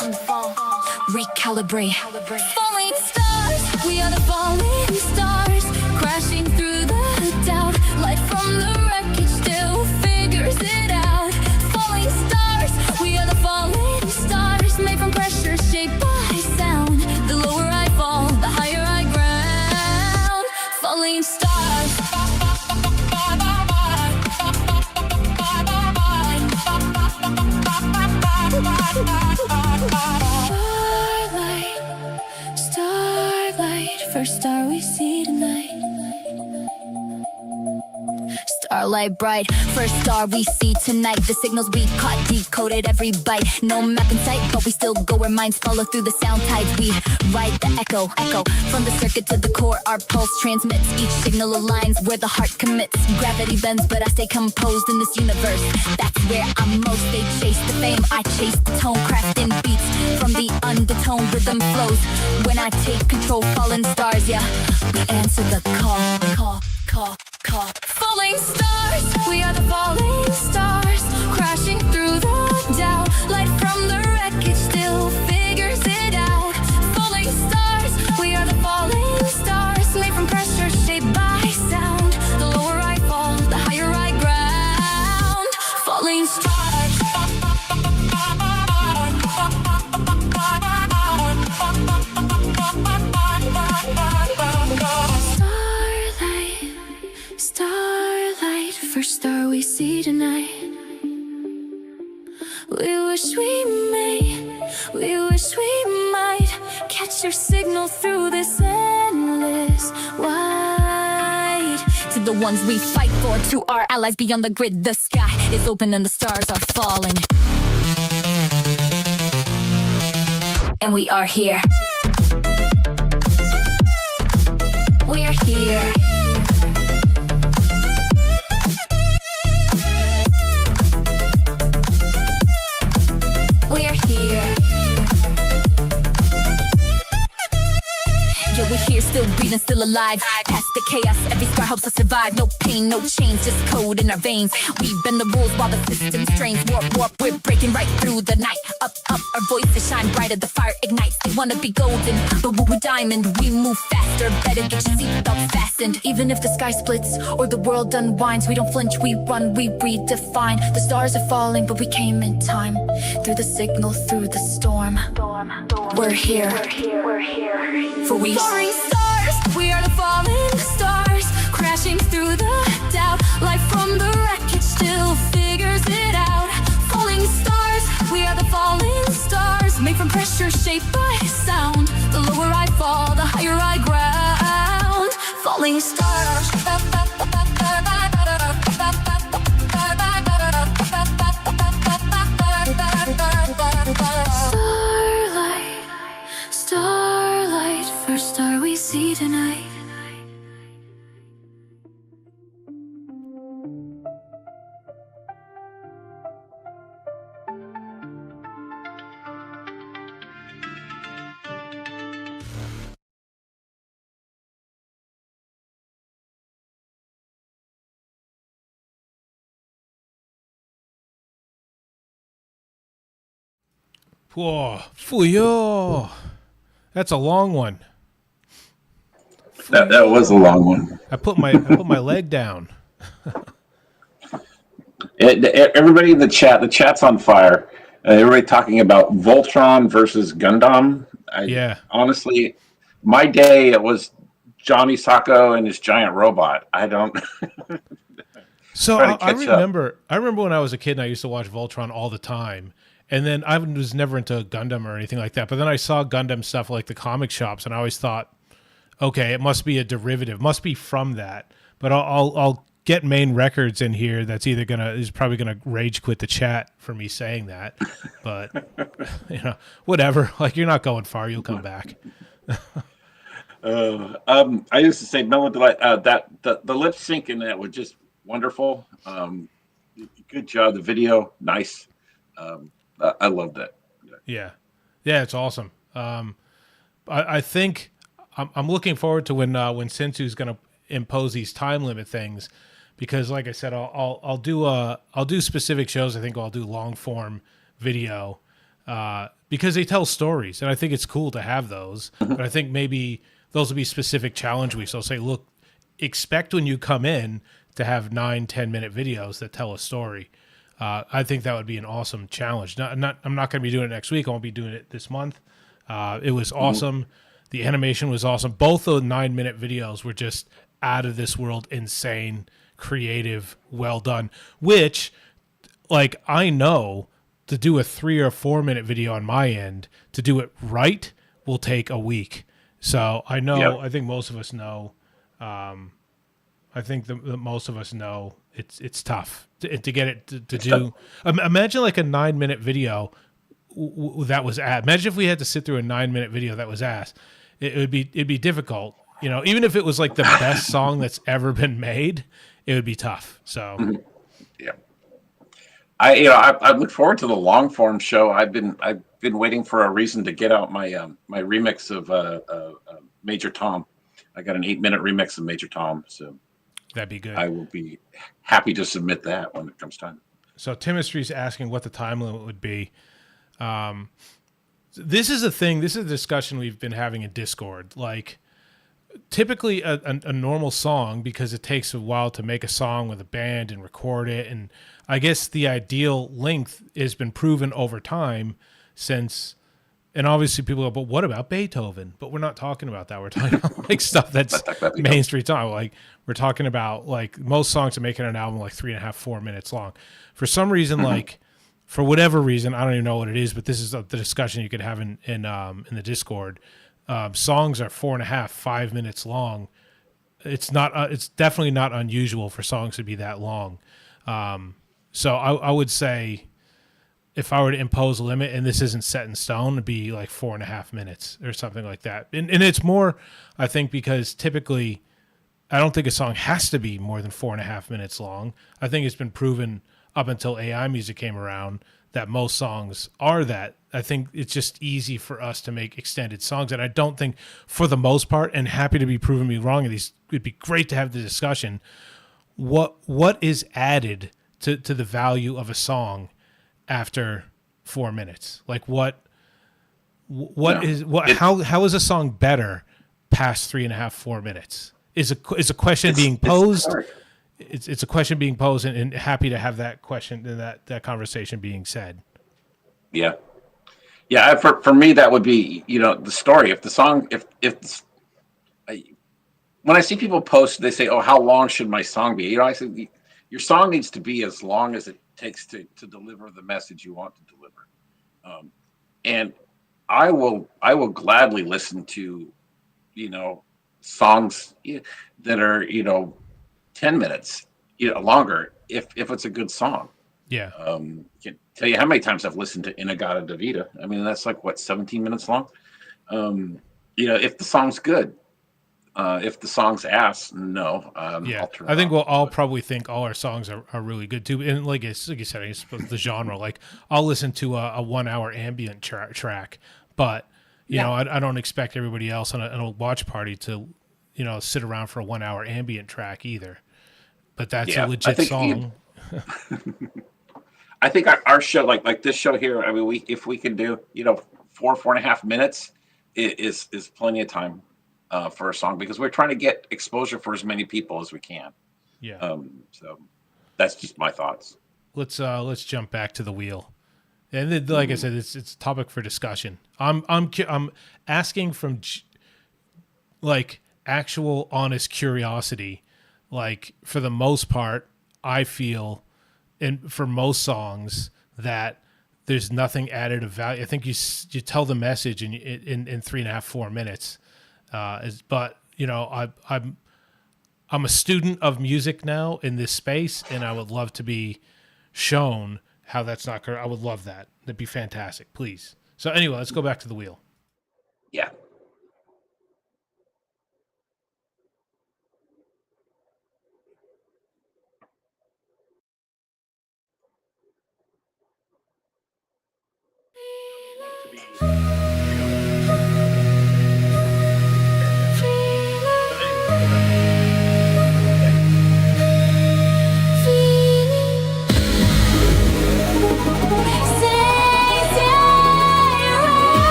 Recalibrate. Falling stars, we are the falling stars, crashing through the doubt. Light from the wreckage still figures it out. Falling stars, we are the falling stars, made from pressure, shaped by sound. The lower I fall, the higher I ground. Falling stars. Starlight, first star we see tonight. starlight bright. First star we see tonight. The signals we caught decoded every byte. No map in sight, but we still go where minds follow through the sound tides. We ride the echo from the circuit to the core. Our pulse transmits. Each signal aligns where the heart commits. Gravity bends, but I stay composed in this universe. That's where I'm most. They chase the fame, I chase the tone. Crafting beats from the undertone. Rhythm flows when I take control. Falling stars, yeah. We answer the call. Falling stars, we are the falling stars. Crashing through the doubt. Light from the wreckage still figures it out. Falling stars, we are the falling stars. Made from pressure, shaped by sound. The lower I fall, the higher I ground. Falling stars. Starlight, first star we see tonight. We wish we might catch your signal through this endless wide. To the ones we fight for, to our allies beyond the grid, the sky is open and the stars are falling. And we are here. We are here. We are here. Yeah, we're here, still breathing, still alive. Past the chaos, every scar helps us survive. No pain, no change, just code in our veins. We bend the rules while the system strains. Warp, we're breaking right through the night. Up, our voices shine brighter, the fire ignites. They wanna be golden, but we're diamond. We move faster, better get your seatbelt fastened. Even if the sky splits or the world unwinds, we don't flinch, we run, we redefine. The stars are falling, but we came in time. Through the signal, through the storm. We're here. For we soaring stars, we are the falling stars. Crashing through the doubt. Life from the wreckage still figures it out. Falling stars, we are the falling stars. Made from pressure, shaped by sound. The lower I fall, the higher I ground. Falling stars. Starlight, first star we see tonight.
Whoa, Fuyo. That's a long one.
That was a long one.
I put my leg down.
Everybody in the chat's on fire. Everybody talking about Voltron versus Gundam.
Yeah.
Honestly, my day it was Johnny Sacco and his giant robot. I don't.
So
Trying to
I
catch up.
remember when I was a kid and I used to watch Voltron all the time. And then I was never into Gundam or anything like that. But then I saw Gundam stuff like the comic shops, and I always thought, okay, it must be a derivative, must be from that. But I'll get Main Records in here. That's is probably gonna rage quit the chat for me saying that. But whatever. Like, you're not going far. You'll come back.
I used to say Mellow Delight. That the lip sync in that was just wonderful. Good job. The video, nice. I love that.
Yeah, it's awesome. I think I'm looking forward to when Sensu's going to impose these time limit things, because like I said, I'll do specific shows. I think I'll do long form video because they tell stories, and I think it's cool to have those. But I think maybe those will be specific challenge weeks. I'll say, look, expect when you come in to have 9-10 minute videos that tell a story. I think that would be an awesome challenge. I'm not going to be doing it next week. I won't be doing it this month. It was awesome. The animation was awesome. Both the 9-minute videos were just out of this world, insane, creative, well done. Which, like, I know to do a 3 or 4 minute video on my end, to do it right will take a week. So I know, I think most of us know. I think that most of us know it's tough to get it to do. Imagine like a 9-minute video that was asked. Imagine if we had to sit through a 9-minute video that was asked. It'd be difficult. You know, even if it was like the best song that's ever been made, it would be tough. So,
Yeah. I look forward to the long form show. I've been waiting for a reason to get out my my remix of Major Tom. I got an 8-minute remix of Major Tom, so
that'd be good.
I will be happy to submit that when it comes time.
So Timistry's asking what the time limit would be. This is a thing. This is a discussion we've been having in Discord. Like, typically a normal song, because it takes a while to make a song with a band and record it, and I guess the ideal length has been proven over time since. And obviously people go, but what about Beethoven? But we're not talking about that. We're talking about like stuff that's mainstream time. Like, we're talking about like most songs are making an album like 3.5, 4 minutes long. For some reason, like for whatever reason, I don't even know what it is, but this is the discussion you could have in the Discord. Songs are 4.5, 5 minutes long. It's not. It's definitely not unusual for songs to be that long. So I would say, if I were to impose a limit, and this isn't set in stone, it'd be like 4.5 minutes or something like that. And it's more, I think, because typically, I don't think a song has to be more than 4.5 minutes long. I think it's been proven up until AI music came around that most songs are that. I think it's just easy for us to make extended songs. And I don't think, for the most part, and happy to be proven me wrong, it'd be great to have the discussion. What is added to the value of a song after 4 minutes? Like how is a song better past 3.5, 4 minutes? Is a question being posed. It's a question being posed, and happy to have that question and that conversation being said.
Yeah. For me, that would be, the story. If the song, when I see people post, they say, "Oh, how long should my song be?" I say, your song needs to be as long as it takes to deliver the message you want to deliver. And I will gladly listen to, songs that are, 10 minutes, longer if it's a good song.
Yeah.
Can tell you how many times I've listened to Inagata Davida. I mean, that's like 17 minutes long. If the song's good. If the song's ass, no.
Yeah, I think we'll all probably think all our songs are really good too. And like you said, I suppose the genre. Like, I'll listen to a 1 hour ambient track, but I don't expect everybody else on a watch party to sit around for a 1 hour ambient track either. But that's a legit song.
I think our show, like this show here, I mean, if we can do 4.5 minutes, is plenty of time. For a song, because we're trying to get exposure for as many people as we can.
Yeah.
So that's just my thoughts.
Let's jump back to the wheel, and then, like I said, it's a topic for discussion. I'm asking from like actual honest curiosity. Like, for the most part, I feel, and for most songs, that there's nothing added of value. I think you tell the message in 3.5, 4 minutes. But I'm a student of music now in this space, and I would love to be shown how that's not correct. I would love that. That'd be fantastic. Please. So anyway, let's go back to the wheel.
Yeah.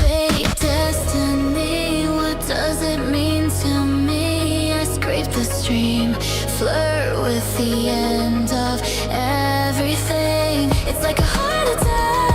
Fate, destiny, what does it mean to me? I scrape the stream, flirt with the end of everything. It's like a heart attack.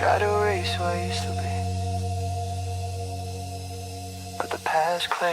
try to erase what used to be, but the past clean.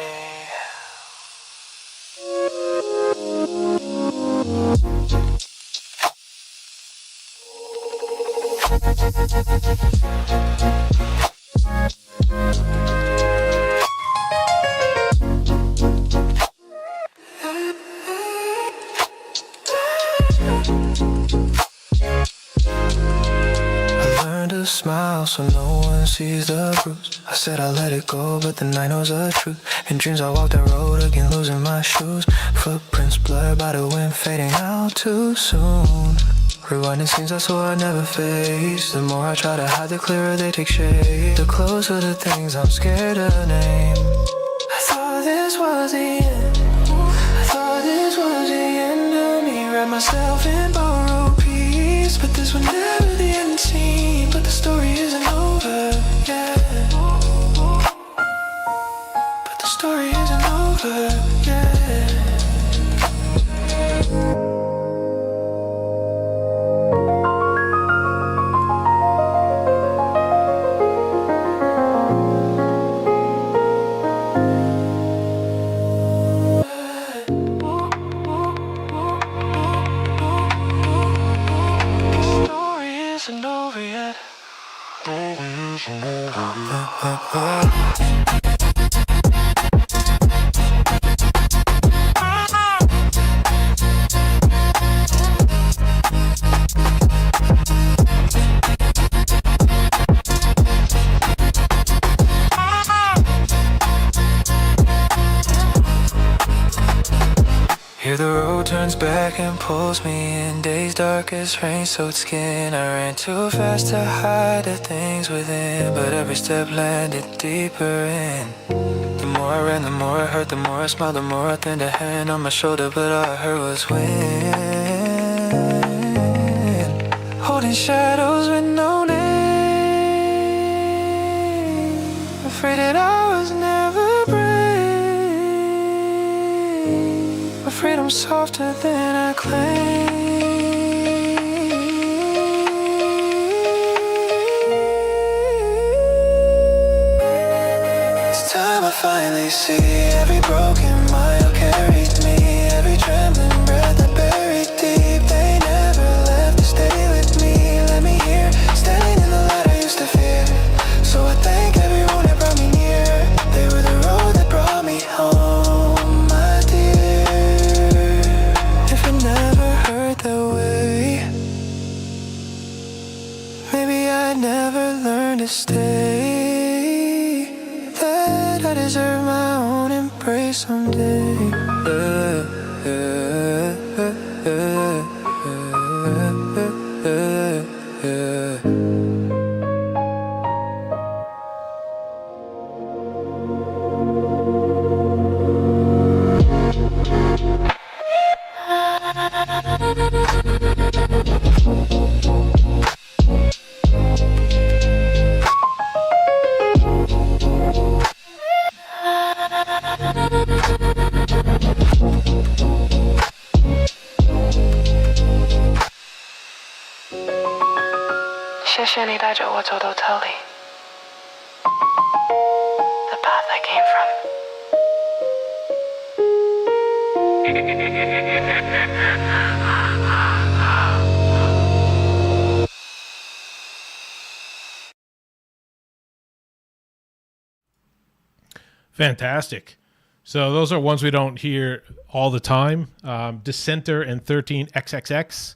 I learned to smile so no one sees the bruise. I said I let it go, but then I know's the truth. In dreams I walked the road again, losing my shoes. Footprints blurred by the wind, fading out too soon. Rewinding scenes I swore I'd never face. The more I try to hide, the clearer they take shape. The closer to things I'm scared to name. I thought this was the end. I thought this was the end of me. Wrap myself in borrowed peace, but this was never the end scene. But the story isn't over yet. But the story isn't over yet. Story isn't over yet. Here the road turns back and pulls me in. Days dark as rain-soaked skin. I ran too fast to hide the things within, but every step landed deeper in. The more I ran, the more I hurt, the more I smiled, the more I thinned a hand on my shoulder, but all I heard was wind. Holding shadows with no name. Afraid that I was never brave. Afraid I'm softer than I claim. It's time I finally see every broken mile carried me. Every trembling breath that buried deep. They never left to stay with me. Let me hear, standing in the light I used to fear. So I thank everyone that brought me near. They were the road that brought me home, my dear. If I never heard that way, maybe I never learned to stay. That I deserve my own embrace someday. The path I came from.
Fantastic. So those are ones we don't hear all the time. Dissenter and 13XXX.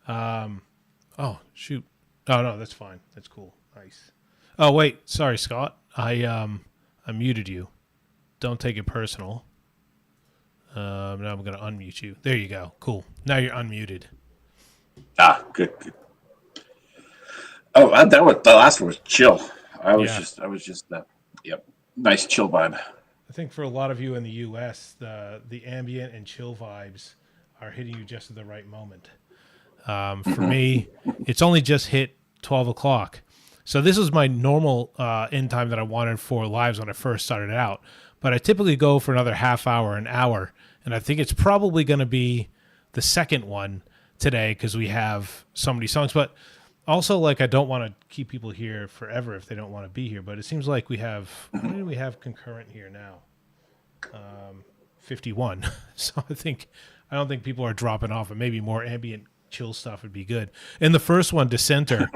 Oh, shoot. Oh, no, that's fine. That's cool. Nice. Oh, wait. Sorry, Scott. I muted you. Don't take it personal. Now I'm going to unmute you. There you go. Cool. Now you're unmuted.
Ah, good. Oh, that was the last one was chill. I was just yep, nice chill vibe.
I think for a lot of you in the U.S., the ambient and chill vibes are hitting you just at the right moment. For me, it's only just hit 12 o'clock. So this is my normal end time that I wanted for lives when I first started out. But I typically go for another half hour, an hour. And I think it's probably going to be the second one today because we have so many songs. But Also, like, I don't want to keep people here forever if they don't want to be here, but it seems like we have, how many do we have concurrent here now? 51. So I don't think people are dropping off, and maybe more ambient chill stuff would be good. And the first one, Dissenter,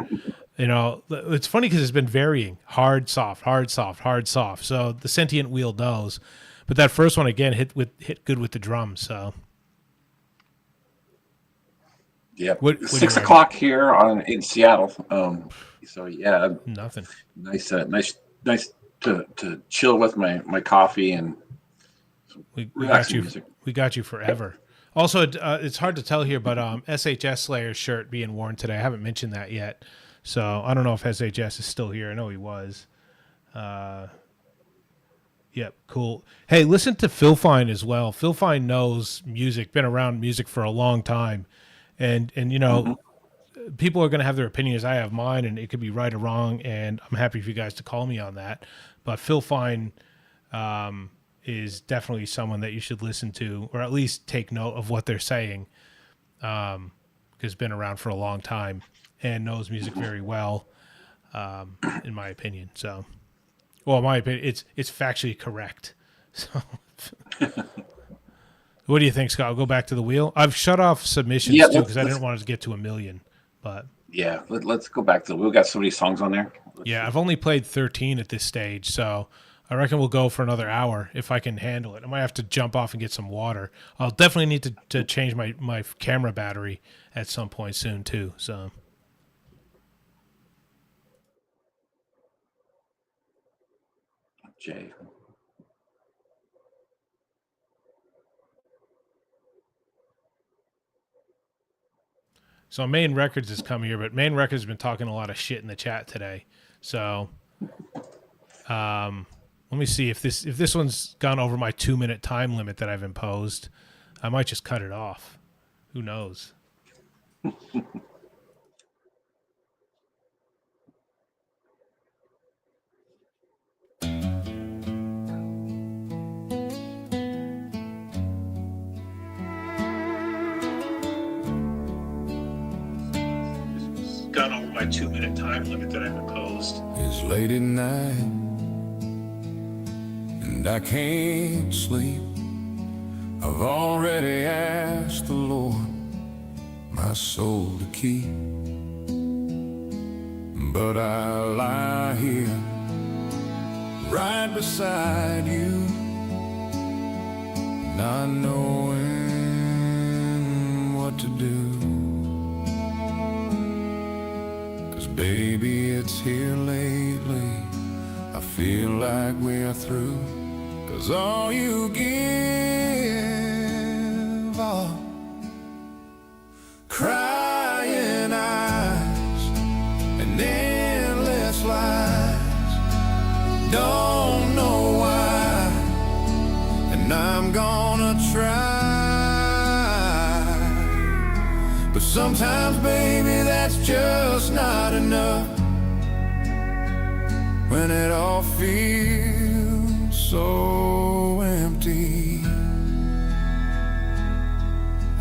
it's funny because it's been varying: hard, soft, hard, soft, hard, soft. So the sentient wheel knows, but that first one again hit good with the drums. So
Yeah,
What do you
6
reckon?
o'clock here in Seattle. So yeah,
nothing.
nice to chill with my coffee and
We got
relaxing
you.
music.
We got you forever. Also, it's hard to tell here, but SHS Slayer's shirt being worn today. I haven't mentioned that yet, so I don't know if SHS is still here. I know he was. Yep, cool. Hey, listen to Phil Fine as well. Phil Fine knows music, been around music for a long time, and people are going to have their opinions. I have mine, and it could be right or wrong. And I'm happy for you guys to call me on that. But Phil Fine is definitely someone that you should listen to, or at least take note of what they're saying, because he's been around for a long time and knows music very well, in my opinion. So, well, in my opinion, it's factually correct. So, what do you think, Scott? I'll go back to the wheel. I've shut off submissions too because I didn't want it to get to 1 million. But
Yeah, let's go back to we got so many songs on there.
yeah, I've only played 13 at this stage, so I reckon we'll go for another hour if I can handle it. I might have to jump off and get some water. I'll definitely need to change my camera battery at some point soon too. So
Jay.
Main Records has come here, but Main Records has been talking a lot of shit in the chat today. So let me see if this one's gone over my 2-minute time limit that I've imposed. I might just cut it off. Who knows? Gone over my 2-minute time limit that I've imposed.
It's late at night and I can't sleep. I've already asked the Lord my soul to keep, but I lie here right beside you, not knowing what to do. Baby, it's here lately. I feel like we're through. 'Cause all you give are crying eyes and endless lies. Don't know why, and I'm gonna try. But sometimes, baby, that's just not enough. When it all feels so empty,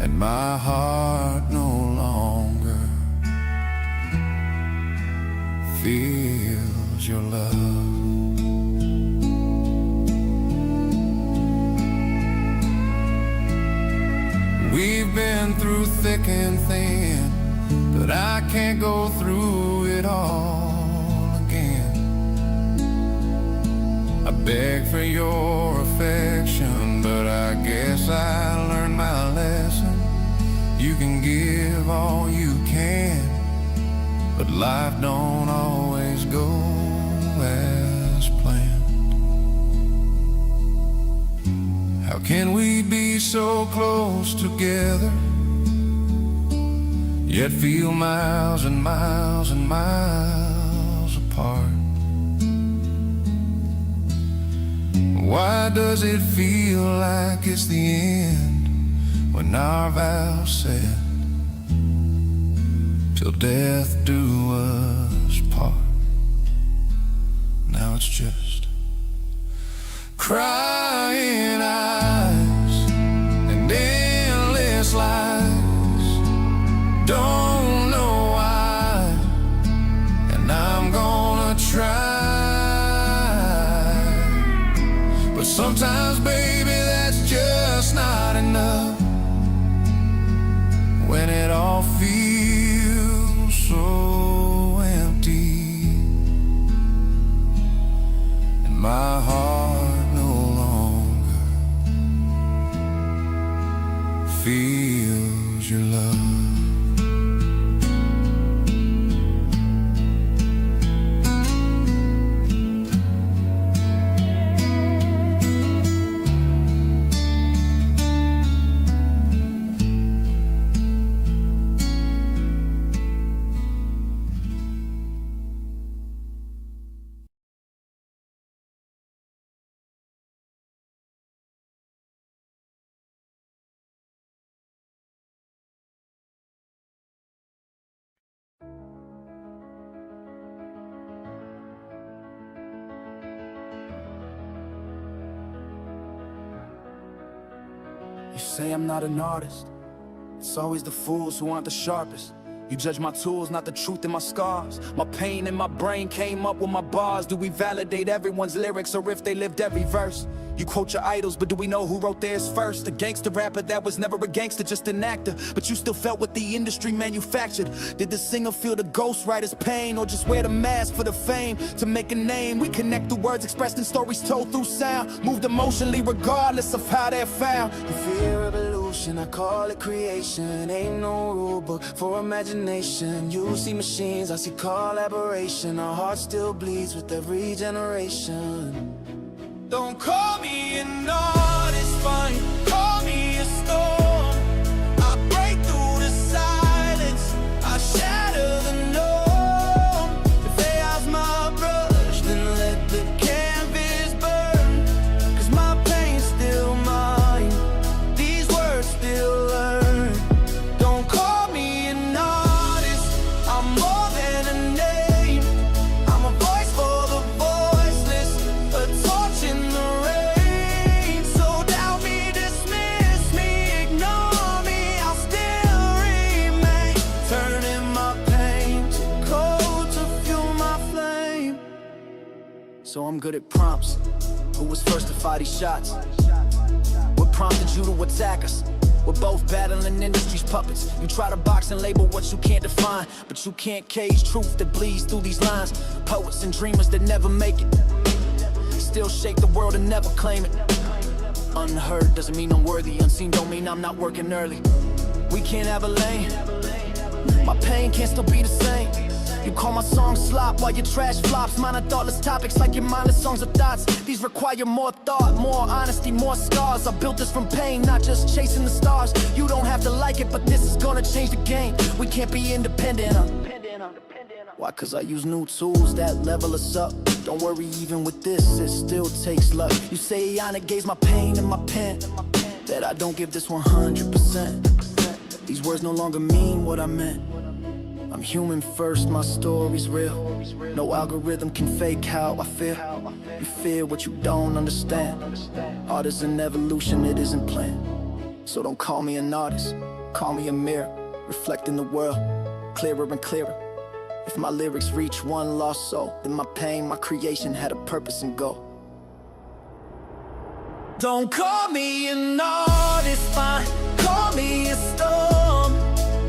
and my heart no longer feels your love. We've been through thick and thin, but I can't go through it all again. I beg for your affection, but I guess I learned my lesson. You can give all you can, but life don't always go as planned. How can we be so close together, yet feel miles and miles and miles apart? Why does it feel like it's the end when our vows said, till death do us part? Now it's just crying eyes and endless lies. Don't know why, feels your love.
You say I'm not an artist. It's always the fools who aren't the sharpest. You judge my tools, not the truth in my scars. My pain in my brain came up with my bars. Do we validate everyone's lyrics or if they lived every verse? You quote your idols, but do we know who wrote theirs first? A gangster rapper that was never a gangster, just an actor. But you still felt what the industry manufactured. Did the singer feel the ghostwriter's pain, or just wear the mask for the fame to make a name? We connect through words expressed in stories told through sound, moved emotionally regardless of how they're found. You fear revolution, I call it creation. Ain't no rule book for imagination. You see machines, I see collaboration. Our heart still bleeds with every generation. Don't call me an artist, fine, call me a storm. I break through the silence, I shatter the norm. If they have my brush, then let the canvas burn. Cause my pain's still mine, these words still learn. Don't call me an artist, I'm more than a name. I'm a voice for the voiceless, a torch in the rain. So doubt me, dismiss me, ignore me, I'll still remain. Turning my pain to cold to fuel my flame. So I'm good at prompts. Who was first to fire these shots? What prompted you to attack us? We're both battling industry's puppets. You try to box and label what you can't define, but you can't cage truth that bleeds through these lines. Poets and dreamers that never make it, still shake the world and never claim it. Unheard doesn't mean I'm worthy. Unseen don't mean I'm not working early. We can't have a lane. My pain can't still be the same. You call my songs slop while your trash flops. Mine are thoughtless topics like your mindless songs of thoughts. These require more thought, more honesty, more scars. I built this from pain, not just chasing the stars. You don't have to like it, but this is gonna change the game. We can't be independent. Why? Cause I use new tools that level us up. Don't worry, even with this, it still takes luck. You say Ionic gaze my pain in my pen, that I don't give this 100%. These words no longer mean what I meant. I'm human first, my story's real. No algorithm can fake how I feel. You fear what you don't understand. Art is an evolution, it isn't planned. So don't call me an artist, call me a mirror, reflecting the world, clearer and clearer. If my lyrics reach one lost soul, then my pain, my creation had a purpose and goal. Don't call me an artist, fine, call me a storm.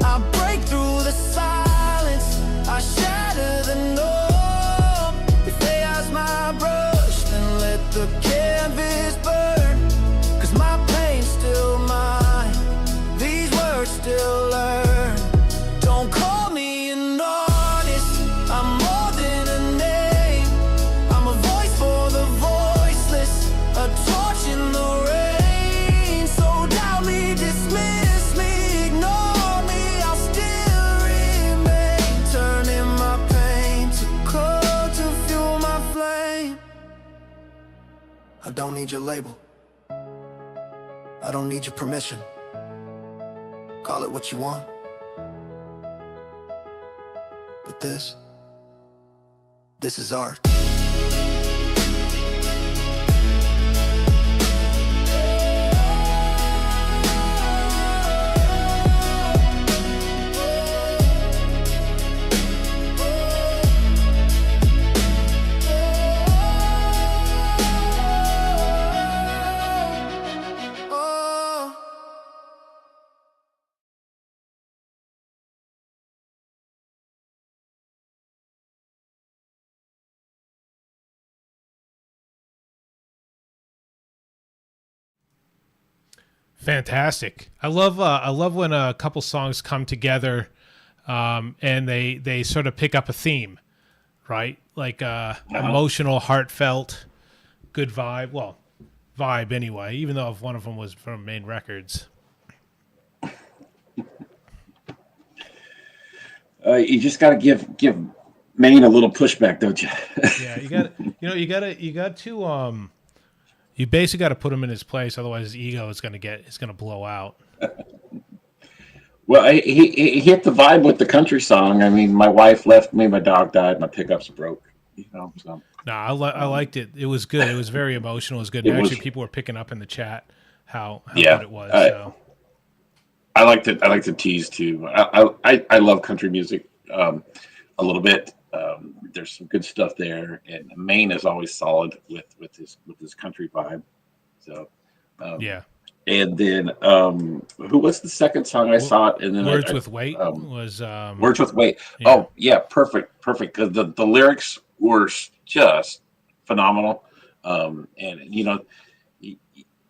I break through the silence, I shatter the norm. If they ask my brush, then let the canvas burn. Cause my pain's still mine, these words still learn. Don't call me an artist, I'm more than a name. I'm a voice for the voiceless, a torch in the rain. So doubt me, dismiss me, ignore me, I'll still remain. Turning my pain to cold to fuel my flame. I don't need your label, I don't need your permission. Call it what you want, but this is art.
Fantastic. I love when a couple songs come together, and they sort of pick up a theme, right? Like emotional, heartfelt, good vibe. Well, vibe anyway. Even though if one of them was from Main Records.
You just got to give Maine a little pushback, don't you?
Yeah, you got to you basically got to put him in his place, otherwise his ego is gonna blow out.
Well, he hit the vibe with the country song. I mean, my wife left me, my dog died, my pickups broke. So
Nah, I liked it. It was good. It was very emotional. It was good.
It
And
was-
actually, people were picking up in the chat how
Yeah,
good it was. So
I liked it. I like to tease too. I love country music a little bit. There's some good stuff there, and Maine is always solid with his country vibe. So
yeah,
and then who was the second song I saw it? And then
Words
I,
with Weight was
Words with Weight.
yeah.
Oh yeah, perfect. Because the lyrics were just phenomenal. And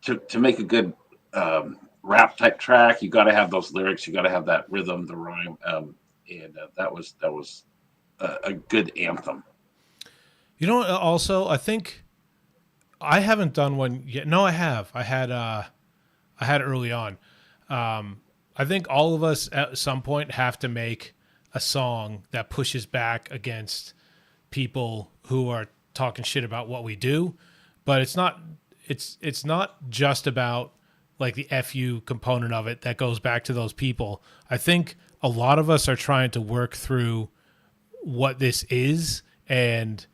to make a good rap type track, you got to have those lyrics. You got to have that rhythm, the rhyme, and that was a good anthem.
You know, also, I think I haven't done one yet. No, I have. I had early on. I think all of us at some point have to make a song that pushes back against people who are talking shit about what we do. But it's not just about like the FU component of it that goes back to those people. I think a lot of us are trying to work through what this is and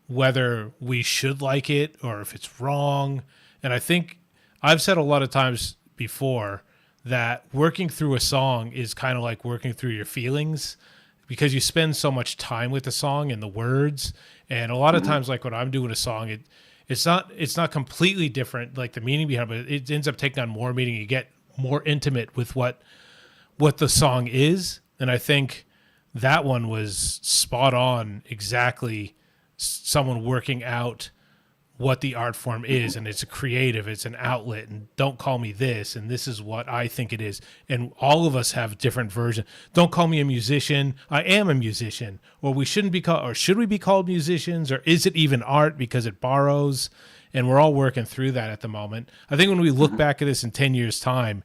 whether we should like it or if it's wrong. And I think I've said a lot of times before that working through a song is kind of like working through your feelings because you spend so much time with the song and the words. And a lot of times, like when I'm doing a song, it's not completely different, like the meaning behind it, but it ends up taking on more meaning. You get more intimate with what the song is. And I think that one was spot on, exactly someone working out what the art form is, and it's a creative, it's an outlet, and don't call me this, and this is what I think it is. And all of us have different versions. Don't call me a musician. I am a musician. Or we shouldn't be called, or should we be called musicians? Or is it even art because it borrows? And we're all working through that at the moment. I think when we look back at this in 10 years' time,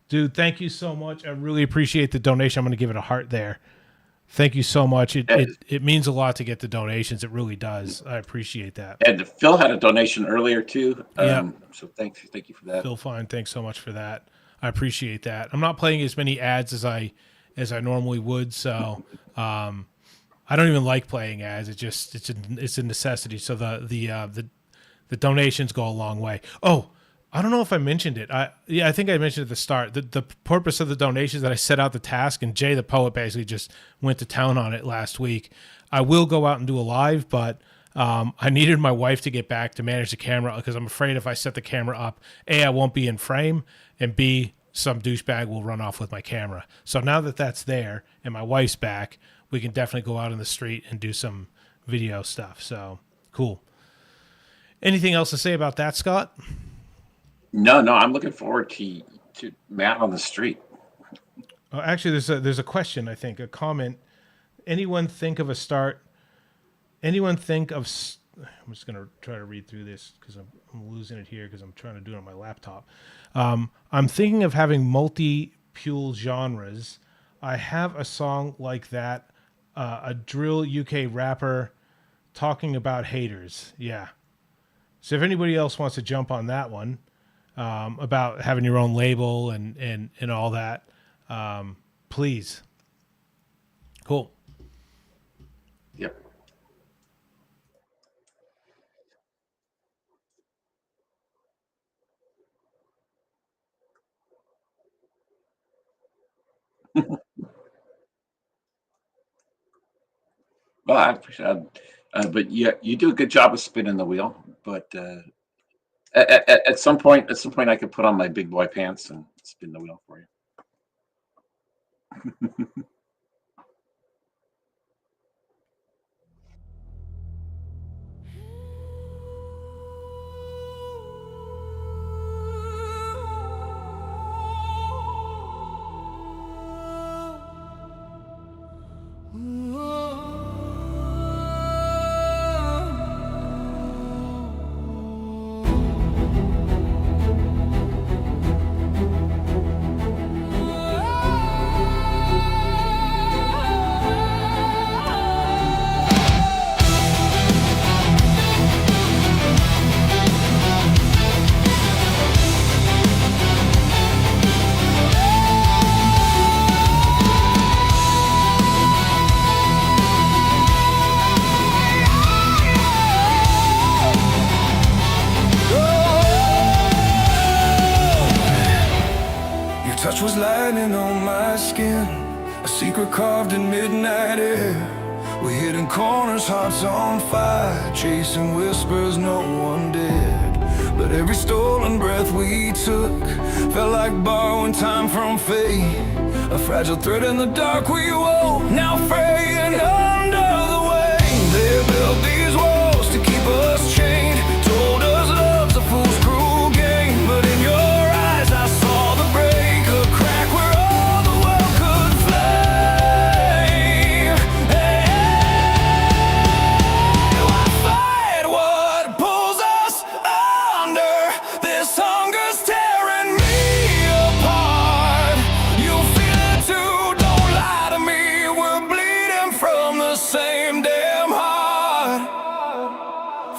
dude, thank you so much. I really appreciate the donation. I'm going to give it a heart there. Thank you so much. It means a lot to get the donations. It really does. I appreciate that.
And Phil had a donation earlier too.
Yeah.
So thank you for that.
Phil Fine, thanks so much for that. I appreciate that. I'm not playing as many ads as I normally would, so I don't even like playing ads. It's a necessity. So the donations go a long way. Oh, I don't know if I mentioned it. I think I mentioned at the start. The purpose of the donations that I set out the task, and Jay the Poet basically just went to town on it last week. I will go out and do a live, but I needed my wife to get back to manage the camera because I'm afraid if I set the camera up, A, I won't be in frame, and B, some douchebag will run off with my camera. So now that that's there and my wife's back, we can definitely go out in the street and do some video stuff. So cool. Anything else to say about that, Scott?
No, I'm looking forward to Matt on the street.
Oh, actually, there's a question. I think a comment. Anyone think of? I'm just gonna try to read through this because I'm losing it here because I'm trying to do it on my laptop. I'm thinking of having multi-pule genres. I have a song like that, a drill UK rapper talking about haters. Yeah. So if anybody else wants to jump on that one. About having your own label and all that, please. Cool.
Yep. Well, I appreciate it. But yeah, you do a good job of spinning the wheel. But at some point, I could put on my big boy pants and spin the wheel for you.
Your touch was lightning on my skin, a secret carved in midnight air. We hid in corners, hearts on fire, chasing whispers no one dared. But every stolen breath we took felt like borrowing time from fate. A fragile thread in the dark we wove, now fraying under the weight. They built these walls to keep us chained, told us love's a fool's cruel game. But in your eyes I saw the break, a crack where all the world could flame. Hey, why fight what pulls us under? This hunger's tearing me apart. You feel it too, don't lie to me. We're bleeding from the same damn heart.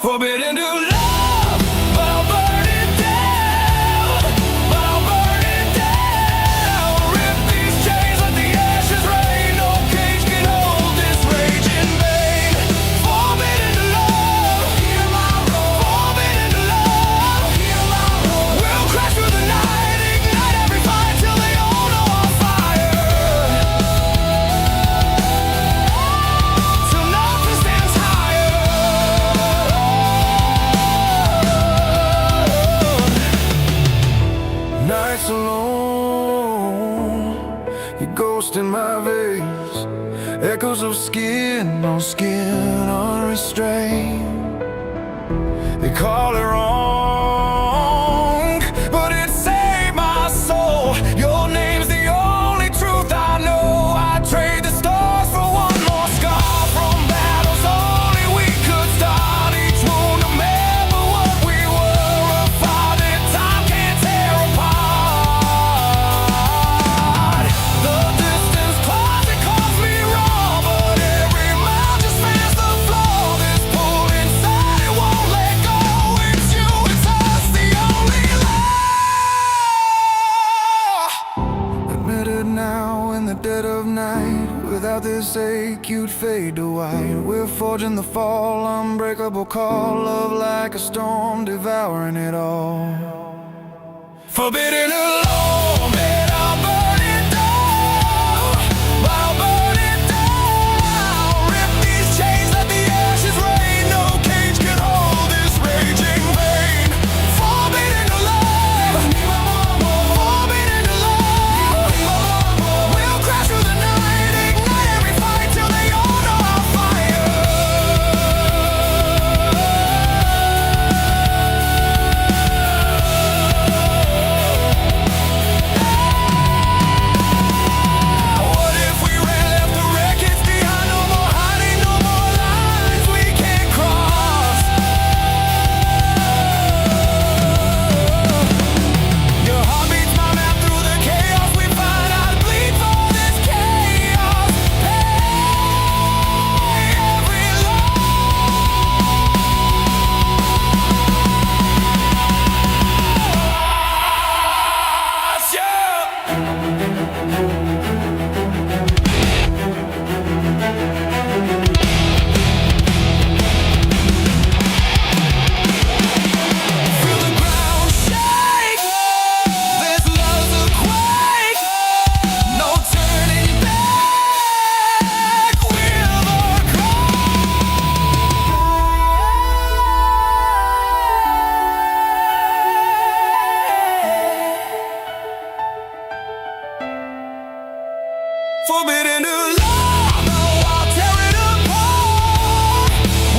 Forbidden to love, but I'll burn it down. But I'll burn it down. Rip these chains, let the ashes rain. No cage can hold this raging vein. Forbidden to love, hear my roar. Forbidden to love, hear my roar. We'll crash through the night, ignite every fight till they all know our fire. Till nothing stands higher. Nights alone, your ghost in my veins, echoes of skin on skin unrestrained. They call it wrong, but it saved my soul. Your name's the only truth I know. I trade the stars for one more scar from battles only we could start. Each wound remember what we were, a fire that time can't tear apart. The distance claws, it calls me wrong, but every mile just fans the floor. This pull inside, it won't let go. It's you, it's us, the only law. Admitted now in the dead of night, without this ache you'd fade to white. We're forging the fall, unbreakable call, love like a storm, devouring it all. Forbidden alone, man, I'll burn it down. I'll burn it down. Rip these chains, let the ashes rain. No cage can hold this raging vein. Forbidden to love, forbidden to love. We'll crash through the night, ignite every fight till they all know our fire. What if we ran, left the wreckage behind? No more hiding, no more lines we can't cross. Your heart beats my map through the chaos we find. I'd bleed for this chaos. Pay every loss. Yeah. Feel the ground shake. This love's a quake. No turning back. We're the forbidden to love. No, I'll tear it apart.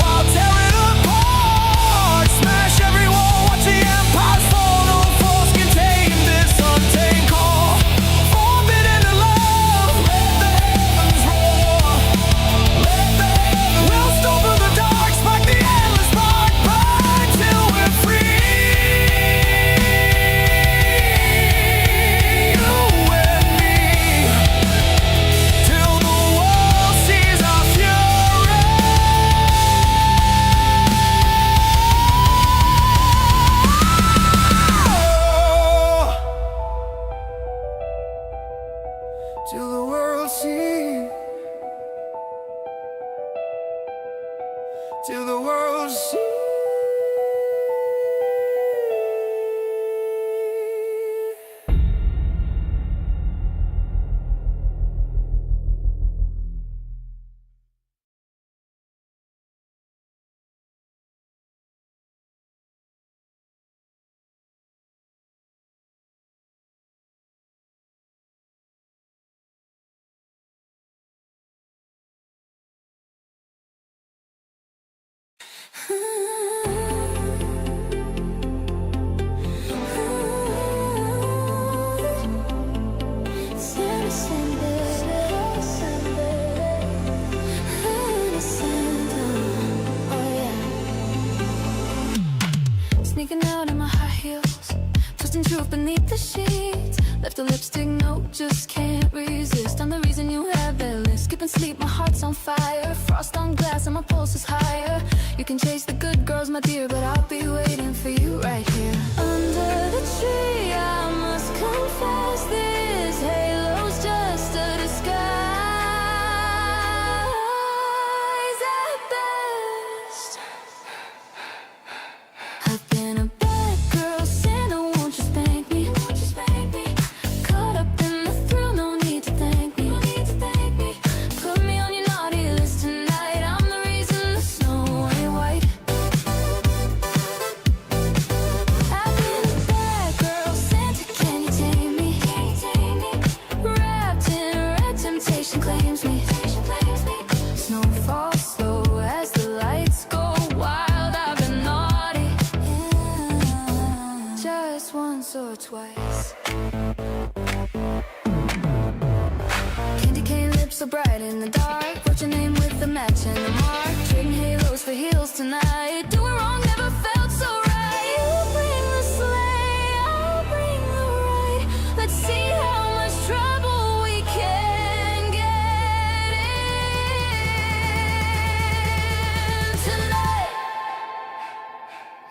I'll tear it apart. Smash every wall, watch the empires fall. No force can tame this untamed call. Forbidden to love. Let the heavens roar. Let the heavens. We'll storm through the dark, spark the endless spark, burn till we're free. You and me. Till the world sees our fury. Till the world sees. Till the world sees.
the sheets. Left a lipstick note, just can't resist. I'm the reason you have that list. Skipping sleep, my heart's on fire. Frost on glass and my pulse is higher. You can chase the good girls, my dear, but I'll be waiting for you right here. Under the tree, I must confess, this halo's just a disguise at best. I've been a bad girl, Santa, won't you spank me? Won't you spank me? Caught up in the thrill, no need to thank me. No need to thank me. Put me on your naughty list tonight. I'm the reason the snow ain't white. I've been a bad girl, Santa, can you tame me? Can you tame me? Wrapped in red, temptation claims me. Snow falls slow as the lights go wild. I've been naughty, yeah, just once or twice. Candy cane lips so bright in the dark. Wrote your name with the match and the mark. Trading halos for heels tonight. Doing wrong never felt so right. You bring the sleigh, I'll bring the ride. Let's see how much trouble we can get in tonight.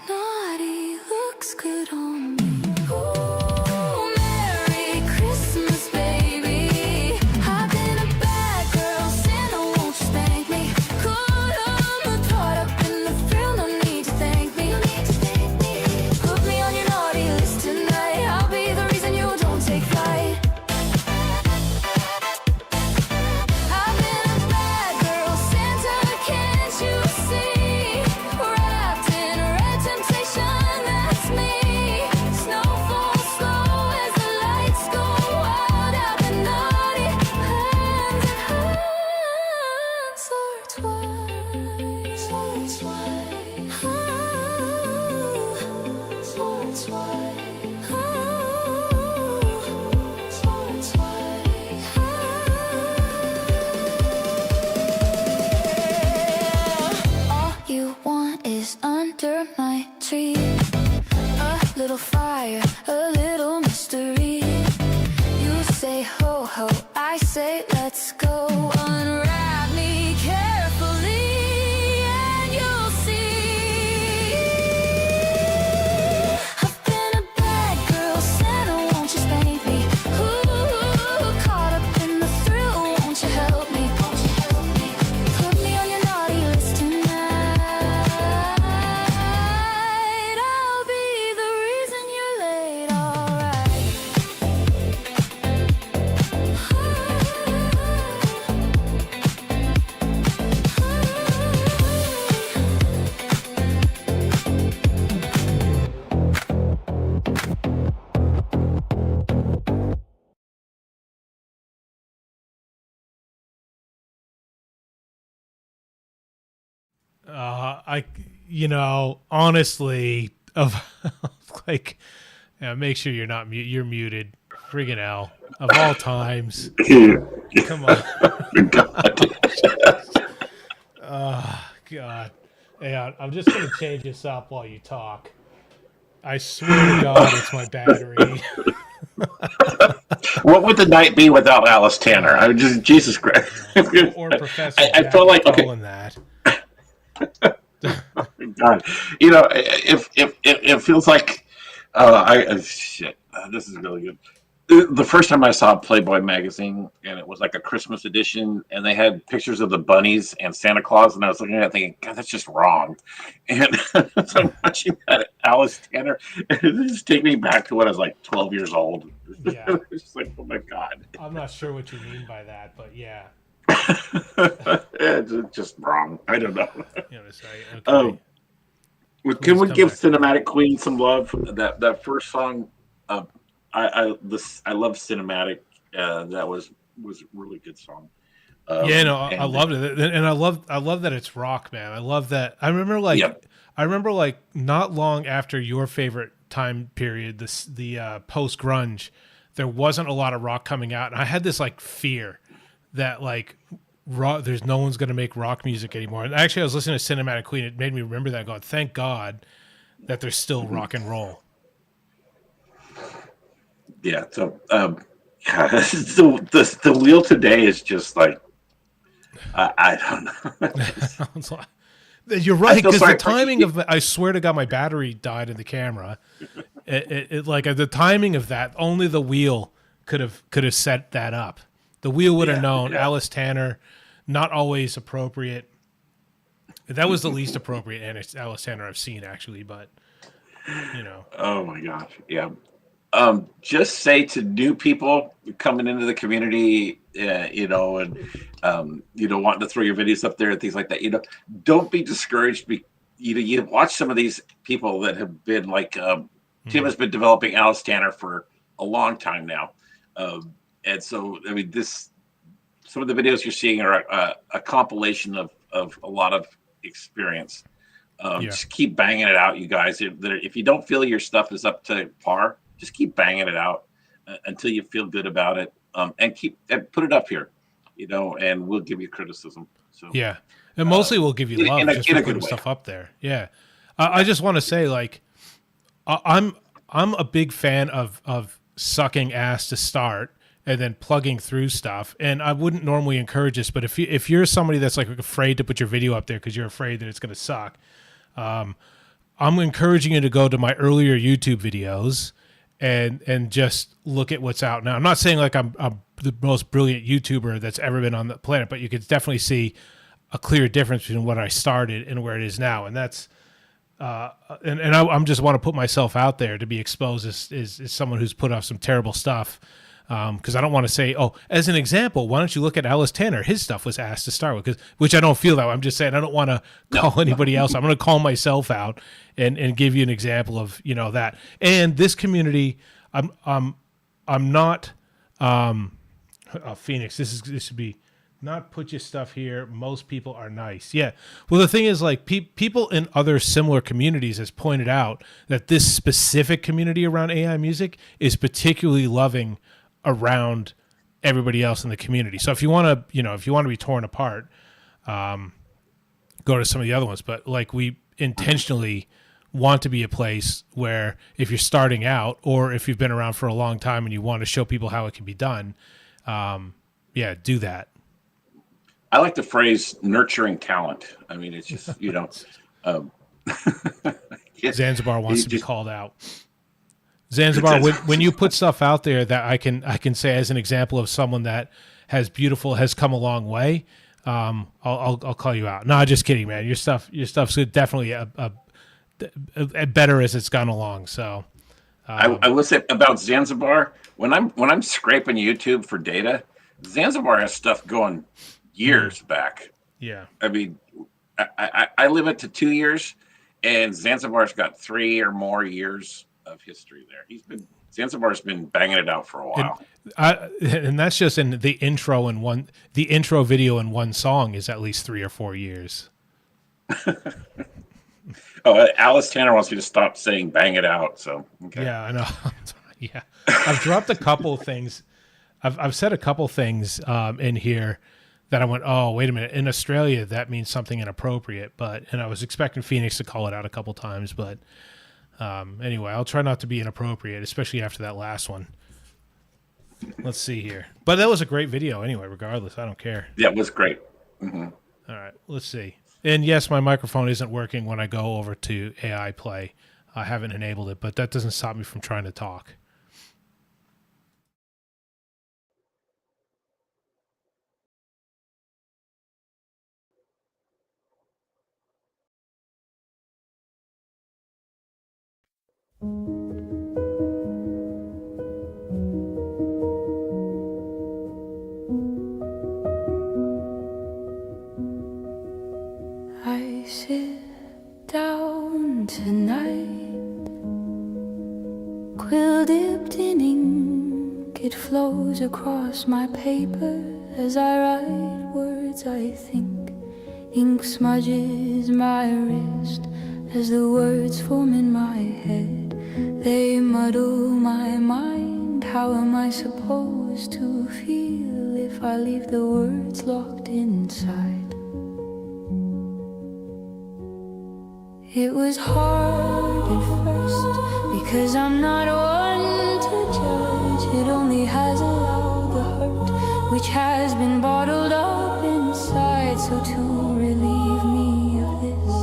Naughty looks good on me. Ooh, Merry Christmas, baby. I've been a bad girl, Santa, won't you spank me? Caught up in the thrill, no need to thank me. Put me on your naughty list tonight. I'll be the reason you don't take flight. I've been a bad girl, Santa, can't you see? Wrapped in red temptation, that's me. Snow falls slow as the lights go wild. I've been naughty, hands and hands or twice. All you want is under my tree. A little fire, a little mystery. You say ho ho, I say let's go. Unwrap me carefully and you'll see. I've been a bad girl, Santa, won't you spank me? Ooh, caught up in the thrill, won't you help me? Put me on your naughty list tonight. I'll be the reason you're late, alright.
Honestly, of like, yeah, make sure you're not mute. You're muted. Friggin' hell. Of all times. Come on. Oh, God. Yeah, I'm just going to change this up while you talk. I swear to God, it's my battery.
What would the night be without Alice Tanner? I would just, Jesus Christ.
Or Professor
I feel like, okay.
calling that.
God, it feels like, shit. This is really good. The first time I saw Playboy magazine, and it was like a Christmas edition, and they had pictures of the bunnies and Santa Claus, and I was looking at it thinking, God, that's just wrong. And so I'm watching that Alice Tanner, and it just take me back to when I was like 12 years old.
Yeah.
It's just like, oh my God.
I'm not sure what you mean by that, but yeah.
It's just wrong. I don't know.
Okay.
Can we give
back.
Cinematic Queen some love? That first song, I love Cinematic. That was a really good song.
I loved it, and I love that it's rock, man. I love that. I remember not long after your favorite time period, the post grunge, there wasn't a lot of rock coming out, and I had this like fear that like rock, there's no one's gonna make rock music anymore. And actually, I was listening to Cinematic Queen. It made me remember that. God, thank God that there's still rock and roll.
Yeah. So, yeah, the wheel today is just like, I don't know.
You're right,
feel
because
sorry
the
for
timing
you.
of I swear to God, my battery died in the camera. Like the timing of that, only the wheel could have set that up. The wheel would have
Yeah,
known.
yeah.
Alice Tanner, not always appropriate. That was the least appropriate Alice Tanner I've seen, actually. But you know,
Oh my gosh. Yeah. Just say to new people coming into the community, and wanting to throw your videos up there and things like that. Don't be discouraged. You watch some of these people that have been like Tim has been developing Alice Tanner for a long time now, and so I mean some of the videos you're seeing are a compilation of a lot of experience. Just keep banging it out, you guys. If you don't feel your stuff is up to par, just keep banging it out until you feel good about it, and put it up here, and we'll give you criticism. So
yeah, and mostly we'll give you love
in a
just for
good
putting
way.
stuff up there. Yeah, I just want to say, like, I'm a big fan of sucking ass to start and then plugging through stuff. And I wouldn't normally encourage this, but if you're somebody that's like afraid to put your video up there because you're afraid that it's going to suck, I'm encouraging you to go to my earlier YouTube videos and just look at what's out now. I'm not saying like I'm the most brilliant YouTuber that's ever been on the planet, but you could definitely see a clear difference between what I started and where it is now. And that's I'm just want to put myself out there to be exposed as someone who's put off some terrible stuff. Because I don't want to say, oh, as an example, why don't you look at Alice Tanner? His stuff was asked to start with, which I don't feel that way. I'm just saying I don't want to call anybody else. I'm going to call myself out and give you an example of that. And this community, I'm not Phoenix. This should be not put your stuff here. Most people are nice. Yeah. Well, the thing is, like, people in other similar communities has pointed out that this specific community around AI music is particularly loving around everybody else in the community. So if you want to be torn apart, go to some of the other ones. But like, we intentionally want to be a place where if you're starting out or if you've been around for a long time and you want to show people how it can be done, do that.
I like the phrase nurturing talent. I mean, it's just,
Zanzibar wants to be called out. Zanzibar, when you put stuff out there that I can say as an example of someone that has come a long way, I'll call you out. No, just kidding, man. Your stuff's definitely a better as it's gone along. So
I will say about Zanzibar, when I'm scraping YouTube for data, Zanzibar has stuff going years back.
Yeah.
I mean, I live it to 2 years, and Zanzibar's got 3 or more years of history there. Zanzibar's been banging it out for a while.
And that's just in the intro video in one song is at least 3 or 4 years.
Oh, Alice Tanner wants you to stop saying "bang it out." So okay.
Yeah, I know. Yeah, I've dropped a couple things. I've said a couple things in here that I went, oh, wait a minute. In Australia, that means something inappropriate. And I was expecting Phoenix to call it out a couple times, but anyway, I'll try not to be inappropriate, especially after that last one. Let's see here. But that was a great video anyway, regardless. I don't care.
Yeah, it was great. Mm-hmm.
All right, let's see. And yes, my microphone isn't working when I go over to AI Play. I haven't enabled it, but that doesn't stop me from trying to talk.
I sit down tonight, quill dipped in ink, it flows across my paper as I write words I think. Ink smudges my wrist as the words form in my head. They muddle my mind. How am I supposed to feel if I leave the words locked inside? It was hard at first because I'm not one to judge which has been bottled up inside. So to relieve me of this,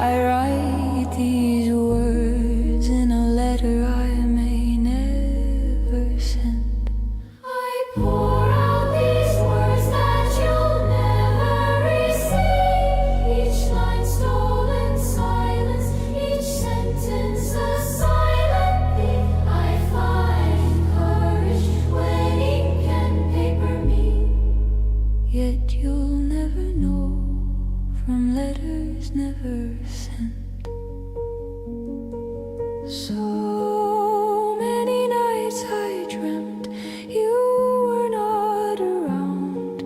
I write these words in a letter I may never send. I pour out these words that you'll never receive. Each line stolen silence, each sentence a silent thief. I find courage when ink and paper meet. Yet you'll never know from letters never sent. So many nights I dreamt you were not around.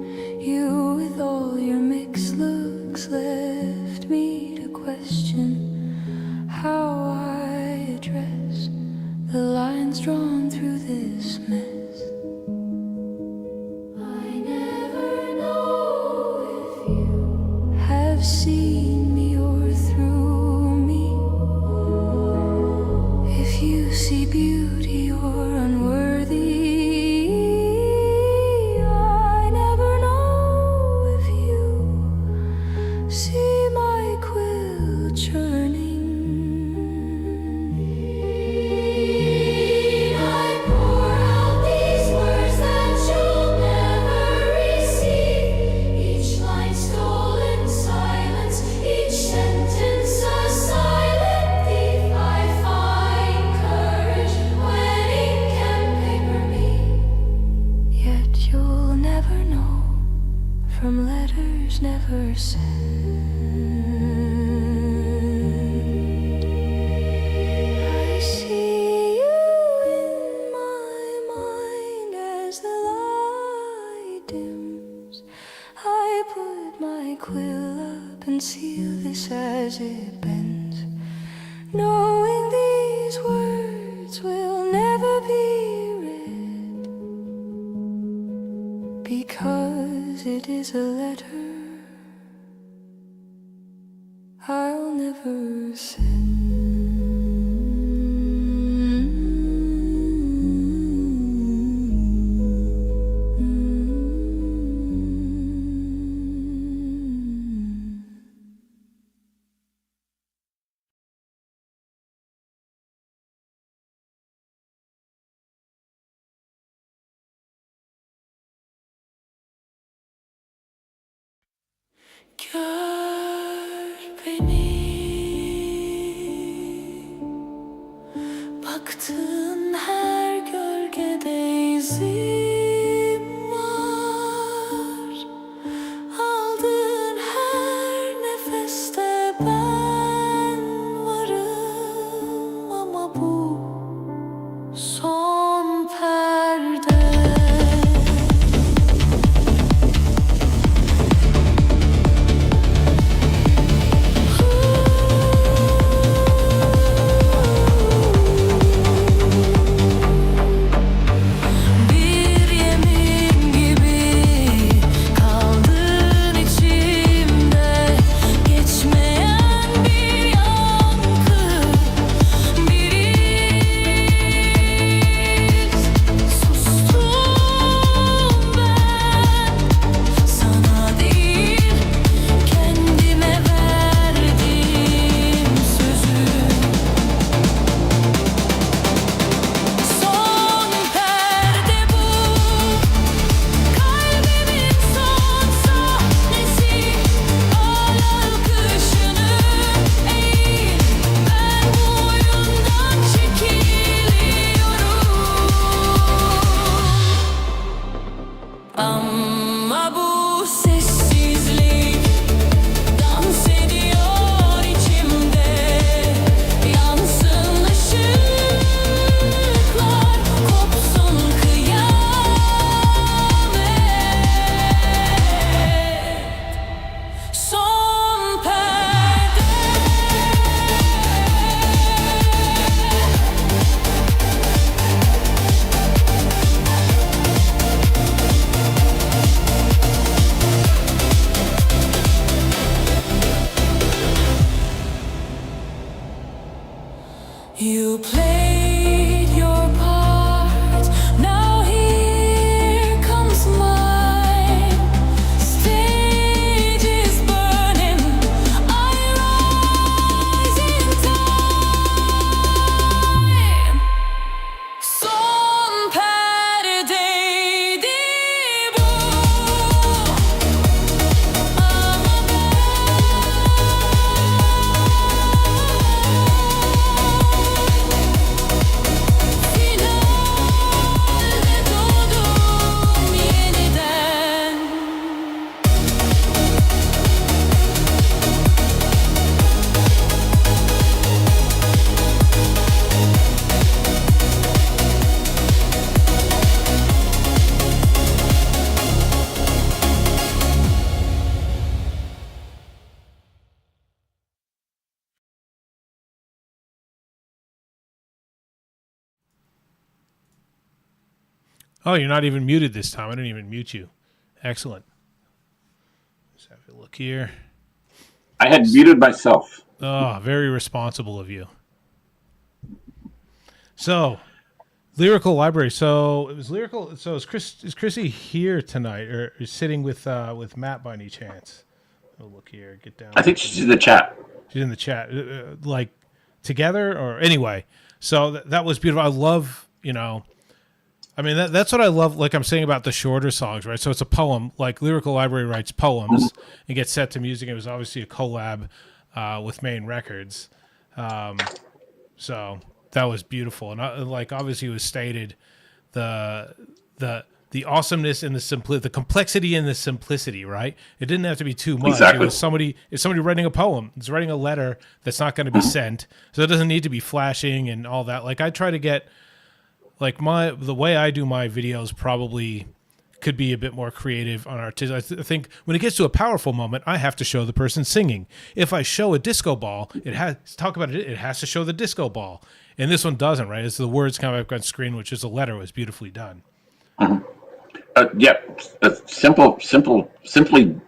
You with all your mixed looks left me to question how I address the lines drawn through this mess. I never know if you have seen me or through me. If you see beauty or unworthy, I never know if you see my quill churning. I pour out these words that you'll never receive. Each line stolen silence, each sentence a silent thief. I find courage when ink and paper meet. Yet you'll never know from letters never sent. I see you in my mind as the light dims. I put my quill up and seal this as it bends, knowing these words will never be read, because it is a letter I'll never send. Gör beni, baktığın her gölgede izim var. Aldığın her nefeste ben varım, ama bu son perde.
Oh, you're not even muted this time. I didn't even mute you. Excellent. Let's have a look here.
I had muted myself.
Oh, very responsible of you. So, Lyrical Library. So it was Lyrical. So is Chrissy here tonight, or is sitting with Matt by any chance? Oh, look here. Get down.
I think she's in the chat.
She's in the chat, like together or anyway. So that was beautiful. I love, I mean, that's what I love. Like I'm saying about the shorter songs, right? So it's a poem. Like Lyrical Library writes poems and gets set to music. It was obviously a collab with Main Records. So that was beautiful. And like obviously it was stated the awesomeness and the complexity and the simplicity, right? It didn't have to be too much.
Exactly.
It's somebody writing a poem. It's writing a letter that's not going to be sent. So it doesn't need to be flashing and all that. Like I try to get like the way I do my videos probably could be a bit more creative on artistic. I think when it gets to a powerful moment, I have to show the person singing. If I show a disco ball, it has to show the disco ball. And this one doesn't, right? It's the words kind of up on screen, which is a letter, was beautifully done.
Yeah, simply.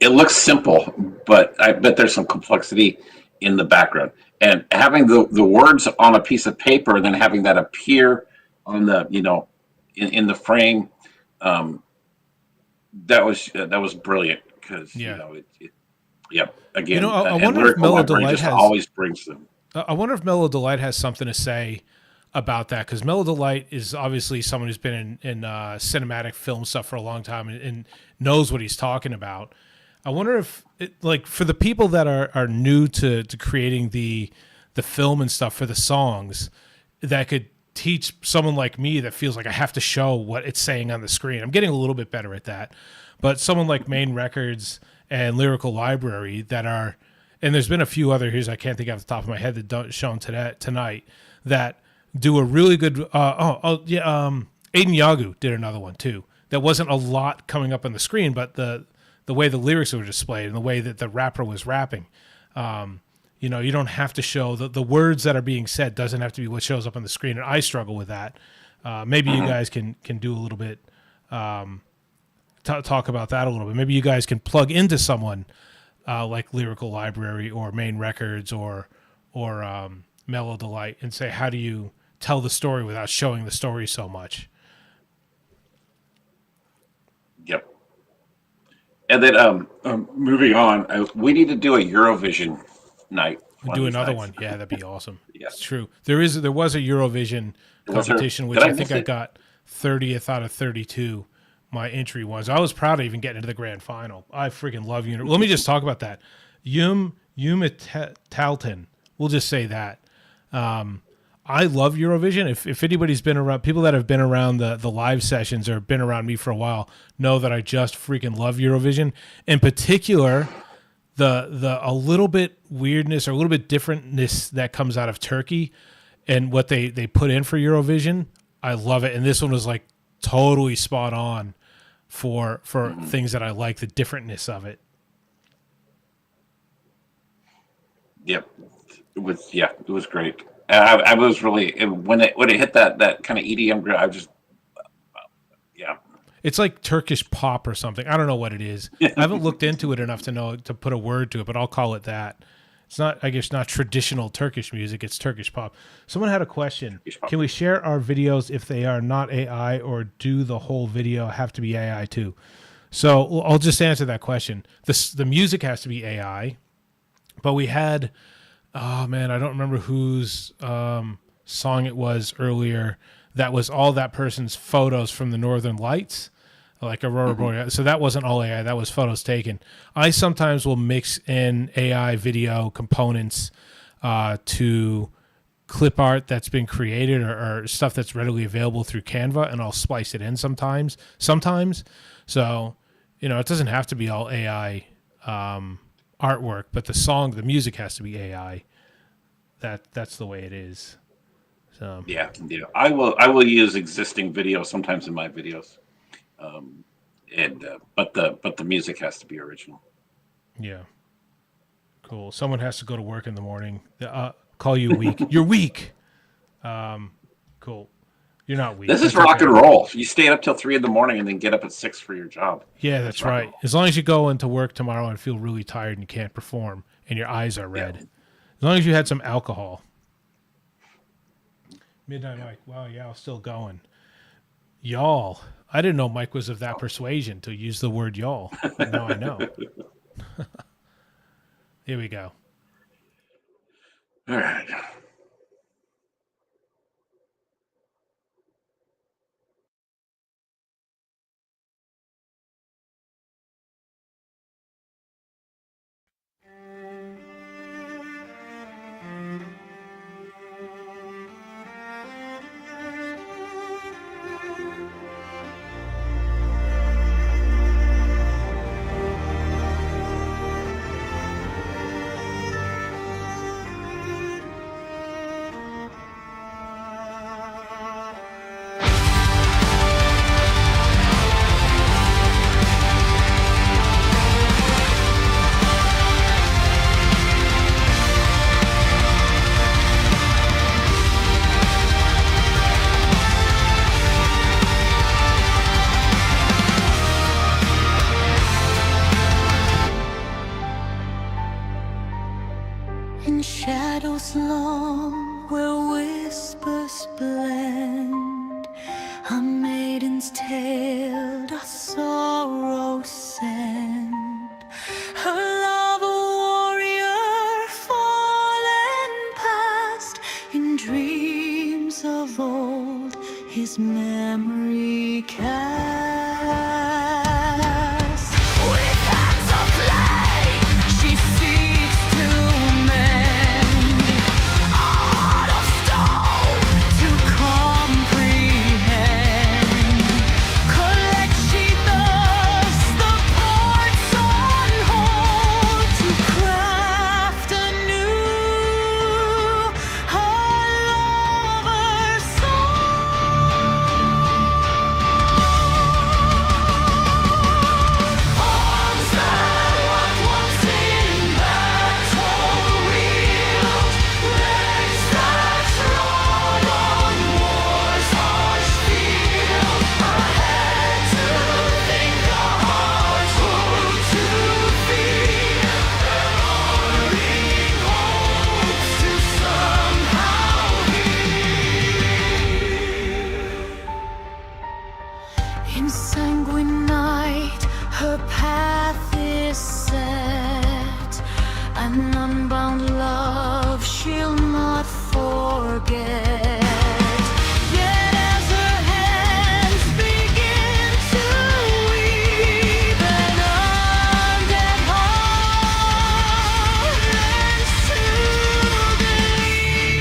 It looks simple, but I bet there's some complexity in the background. And having the words on a piece of paper and then having that appear on the in the frame, that was brilliant because again,
I wonder if
Lyrical
Mellow
Library
Delight
just
has
always brings them.
I wonder if Mellow Delight has something to say about that, because Mellow Delight is obviously someone who's been in cinematic film stuff for a long time and knows what he's talking about. I wonder if, like, for the people that are new to creating the film and stuff for the songs, that could teach someone like me that feels like I have to show what it's saying on the screen. I'm getting a little bit better at that. But someone like Main Records and Lyrical Library that are, and there's been a few other here I can't think off the top of my head that don't shown tonight that do a really good Aiden Yagu did another one too. There wasn't a lot coming up on the screen, but the way the lyrics were displayed and the way that the rapper was rapping, you don't have to show the words that are being said doesn't have to be what shows up on the screen. And I struggle with that. Maybe you guys can do a little bit, talk about that a little bit. Maybe you guys can plug into someone like Lyrical Library or Main Records or Mellow Delight and say, how do you tell the story without showing the story so much?
Yep. And then moving on, we need to do a Eurovision night.
Do another one. Yeah, that'd be awesome.
Yeah.
It's true. There was a Eurovision competition, which I think I got 30th out of 32. My entry was. I was proud of even getting into the grand final. I freaking love Eurovision. Let me just talk about that. Yuma Talton. We'll just say that. I love Eurovision. If anybody's been around, people that have been around the live sessions or been around me for a while know that I just freaking love Eurovision. In particular, the a little bit weirdness or a little bit differentness that comes out of Turkey and what they put in for Eurovision. I love it. And this one was like totally spot on for things that I like, the differentness of it.
Yep. It was great. I was really, when it hit that kind of EDM group, I just,
It's like Turkish pop or something. I don't know what it is. I haven't looked into it enough to know to put a word to it, but I'll call it that. It's not, I guess, not traditional Turkish music. It's Turkish pop. Someone had a question. Can we share our videos if they are not AI, or do the whole video have to be AI too? So I'll just answer that question. The music has to be AI, but we had, oh man, I don't remember whose song it was earlier. That was all that person's photos from the Northern Lights, like Aurora Borealis. So that wasn't all AI. That was photos taken. I sometimes will mix in AI video components to clip art that's been created or stuff that's readily available through Canva, and I'll splice it in sometimes. So, it doesn't have to be all AI artwork, but the music has to be AI. That's the way it is. So
yeah. I will use existing video sometimes in my videos, but the music has to be original.
Yeah, cool. Someone has to go to work in the morning. Call you weak. You're weak. Cool. You're not weak.
This is
That's
rock
okay.
and roll. You stay up till 3 in the morning and then get up at 6 for your job.
Yeah, that's right. As long as you go into work tomorrow and feel really tired and you can't perform and your eyes are red.
Yeah.
As long as you had some alcohol. Midnight Mike. Wow, yeah, I was still going. Y'all. I didn't know Mike was of that persuasion to use the word y'all. But now I know. Here we go.
All right.
In shadows long where whispers blend, a maiden's tale doth sorrow send. Her love a warrior fallen past, in dreams of old his memory cast. With hands of clay she seeks to mend, a heart of stone to comprehend. Collect she thus the parts on hold, to craft anew her lover's arms that what once in battle wield, legs that trod on war's harsh field, a head to think, a heart to feel, and only hopes to somehow heal. In sanguine night her path is set, an unbound love she'll not forget. Yet as her hands begin to weave, an undead heart learns to believe.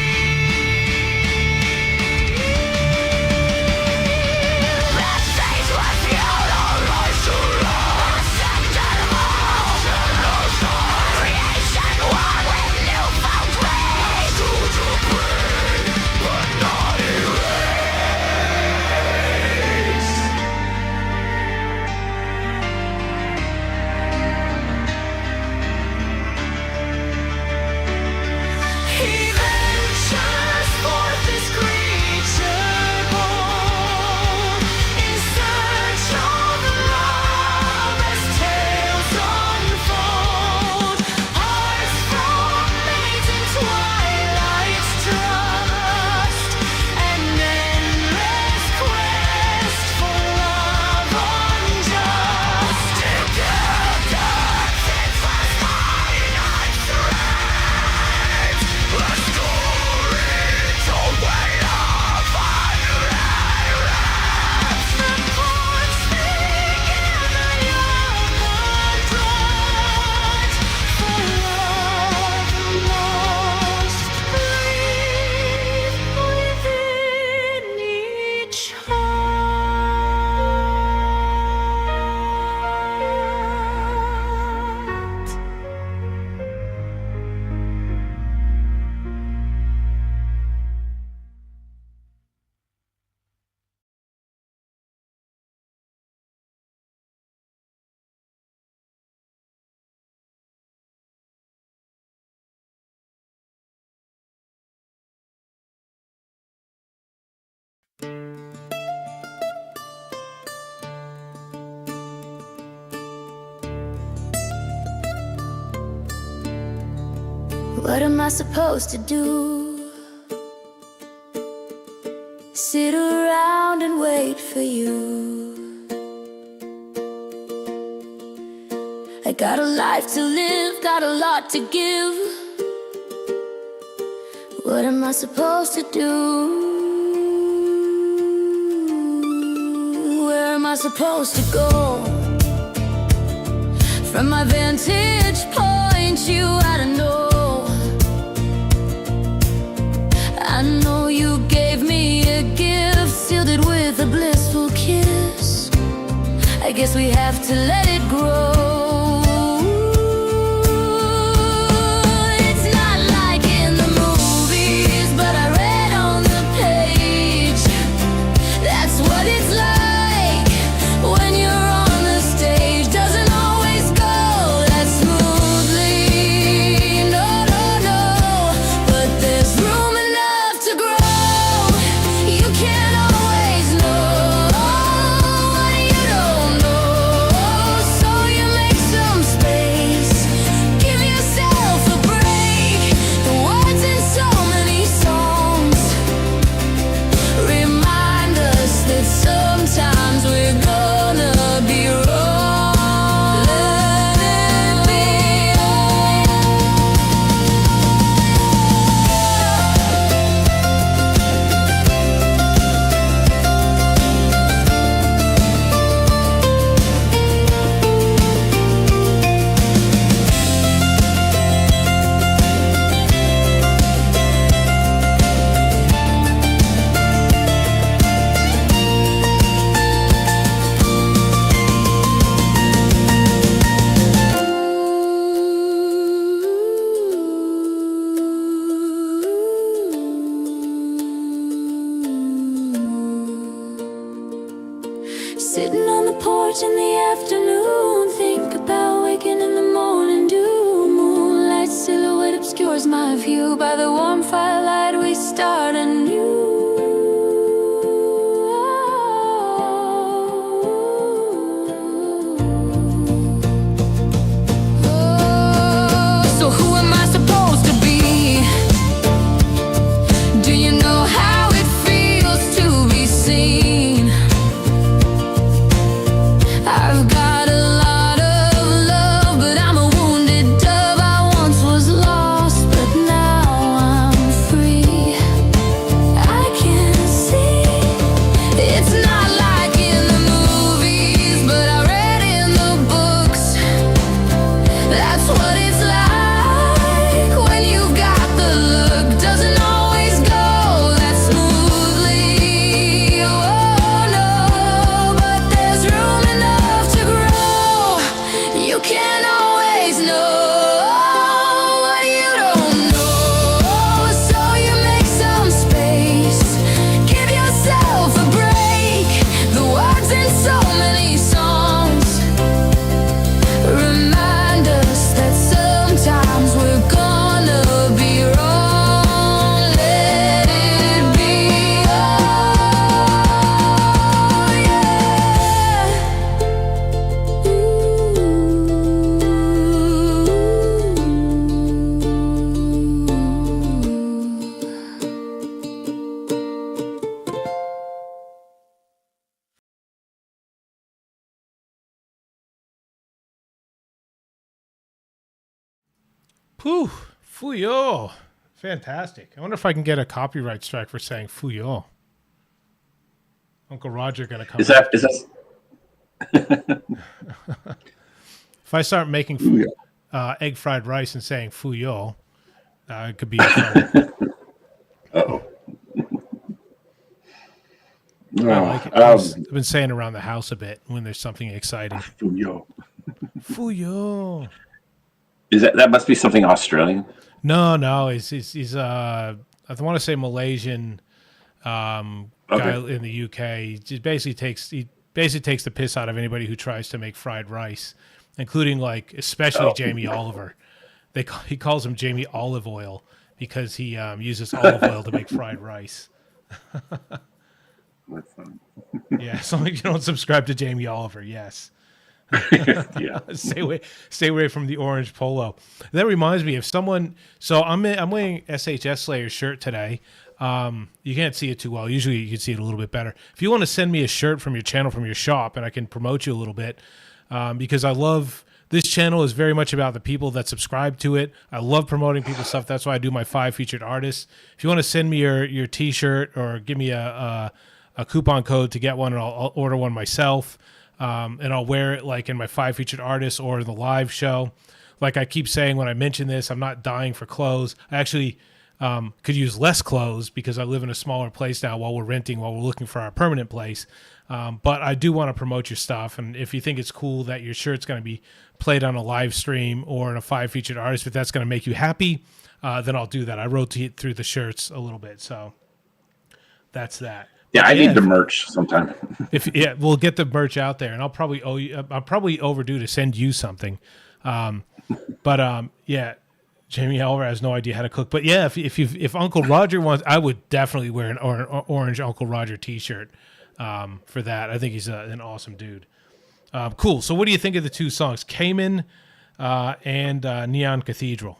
That face was funeral, rise to love, accepted all. Creation one with newfound grace, What am I supposed to do? Sit around and wait for you. I got a life to live, got a lot to give. What am I supposed to do? Where am I supposed to go? From my vantage point, you ought to know. I know you gave me a gift, sealed it with a blissful kiss. I guess we have to let it grow. It's not like in the movies, but I read on the page. That's what it's like when you're on the stage. Doesn't always go that smoothly, no, no, no. But there's room enough to grow. You can't always know what you don't know. So you make some space, give yourself a break. The words in so many songs remind us that sometimes we're gonna be wrong. Let it be. Sitting on the porch in the afternoon, think about waking in the morning dew. Moonlight silhouette obscures my view. By the warm firelight we start anew. So who am I supposed to be? Do you know how it feels to be seen? I've got a lot of love, but I'm a wounded dove. I once was lost, but now I'm free. I can see it's not like in the movies, but I read in the books. That's what it's like when you've got the look. Doesn't always go that smoothly. Oh no, but there's room enough to grow. You can't always know what you don't know. So you make some space, give yourself a break. The words in so many songs remind us that sometimes we're gonna be wrong. Let it be. Oh yeah.
Pooh, Fuyo. Fantastic. I wonder if I can get a copyright strike for saying Fuyo. Uncle Roger gonna come.
Is that
If I start making egg fried rice and saying Fuyo, it could be in trouble.
oh
I like it. I've been saying around the house a bit when there's something exciting.
Fuyo.
Fuyo.
Is that must be something Australian?
No, he's I want to say Malaysian guy in the UK. He just basically takes the piss out of anybody who tries to make fried rice, including especially Jamie Oliver. He calls him Jamie Olive Oil because he uses olive oil to make fried rice.
That's fun.
Yeah, so you don't subscribe to Jamie Oliver, yes.
Yeah.
Stay away from the orange polo. That reminds me of someone. So I'm wearing SHS Slayer's shirt today. You can't see it too well. Usually you can see it a little bit better. If you want to send me a shirt from your channel, from your shop, and I can promote you a little bit, because I love this channel is very much about the people that subscribe to it. I love promoting people's stuff. That's why I do my 5 featured artists. If you want to send me your T-shirt or give me a coupon code to get one, and I'll order one myself, and I'll wear it like in my 5 featured artists or the live show. Like I keep saying when I mention this, I'm not dying for clothes. I actually could use less clothes because I live in a smaller place now while we're looking for our permanent place. But I do want to promote your stuff. And if you think it's cool that your shirt's going to be played on a live stream or in a 5 featured artist, if that's going to make you happy, then I'll do that. I rotate through the shirts a little bit. So that's that.
Yeah, I need the merch sometime.
We'll get the merch out there, and I'll probably owe you. I'm probably overdue to send you something. Yeah, Jamie Oliver has no idea how to cook. But yeah, if Uncle Roger wants, I would definitely wear an orange Uncle Roger T-shirt for that. I think he's an awesome dude. Cool. So what do you think of the 2 songs, Cayman and Neon Cathedral?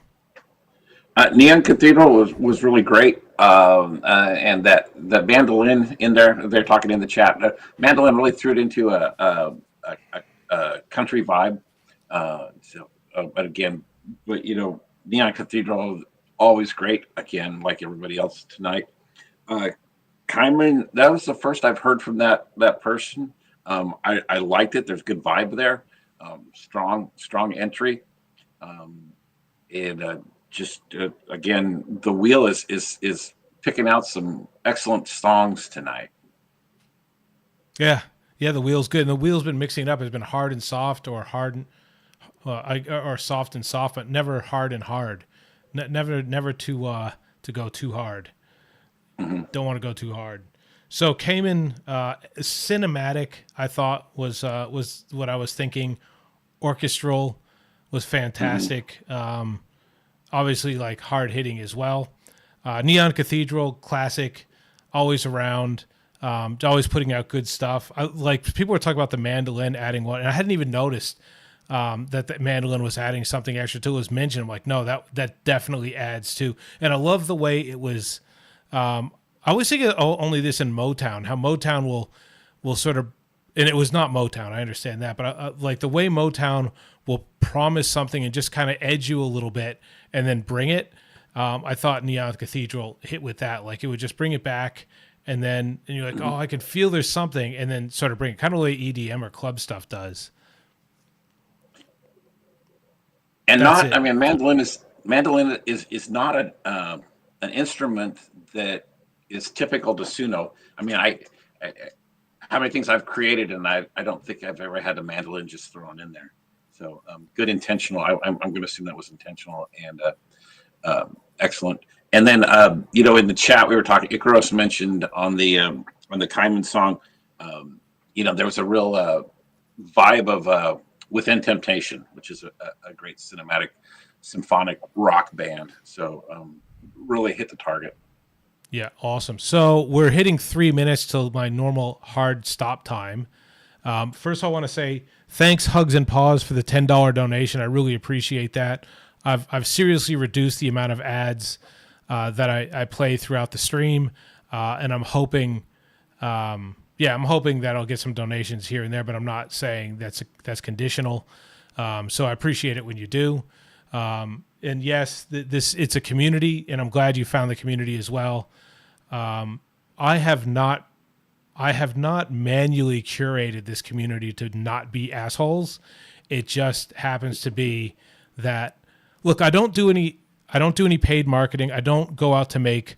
Neon Cathedral was really great, and that the mandolin in there, they're talking in the chat. Mandolin really threw it into a country vibe. But again, Neon Cathedral always great. Again, like everybody else tonight. Cayman, that was the first I've heard from that person. I liked it. There's good vibe there. Strong entry, and just again, the wheel is picking out some excellent songs tonight.
Yeah, the wheel's good, and the wheel's been mixing it up. It's been hard and soft, or or soft and soft, but never hard and hard. Never to go too hard. Mm-hmm. Don't want to go too hard. So Cayman, cinematic, I thought was what I was thinking. Orchestral was fantastic. Mm-hmm. Obviously, like hard hitting as well. Neon Cathedral, classic, always around, always putting out good stuff. Like people were talking about the mandolin adding one, and I hadn't even noticed that the mandolin was adding something extra to it. Was mentioned. I'm like, no, that definitely adds to. And I love the way it was. I always think of only this in Motown. How Motown will sort of, and it was not Motown. I understand that, but like the way Motown will promise something and just kind of edge you a little bit and then bring it. I thought Neon Cathedral hit with that. Like it would just bring it back, and you're like, oh, I can feel there's something, and then sort of bring it, kind of like EDM or club stuff does.
And mandolin is not an instrument that is typical to Suno. I mean, I how many things I've created, and I don't think I've ever had a mandolin just thrown in there. So good intentional. I'm going to assume that was intentional and excellent. And then in the chat we were talking. Icaros mentioned on the Cayman song, there was a real vibe of Within Temptation, which is a great cinematic symphonic rock band. So really hit the target.
Yeah, awesome. So we're hitting 3 minutes till my normal hard stop time. First, I want to say thanks, Hugs and Paws, for the $10 donation. I really appreciate that. I've seriously reduced the amount of ads that I play throughout the stream, and I'm hoping, I'm hoping that I'll get some donations here and there. But I'm not saying that's conditional. So I appreciate it when you do. And yes, it's a community, and I'm glad you found the community as well. I have not manually curated this community to not be assholes. It just happens to be that, look, I don't do any paid marketing. I don't go out to make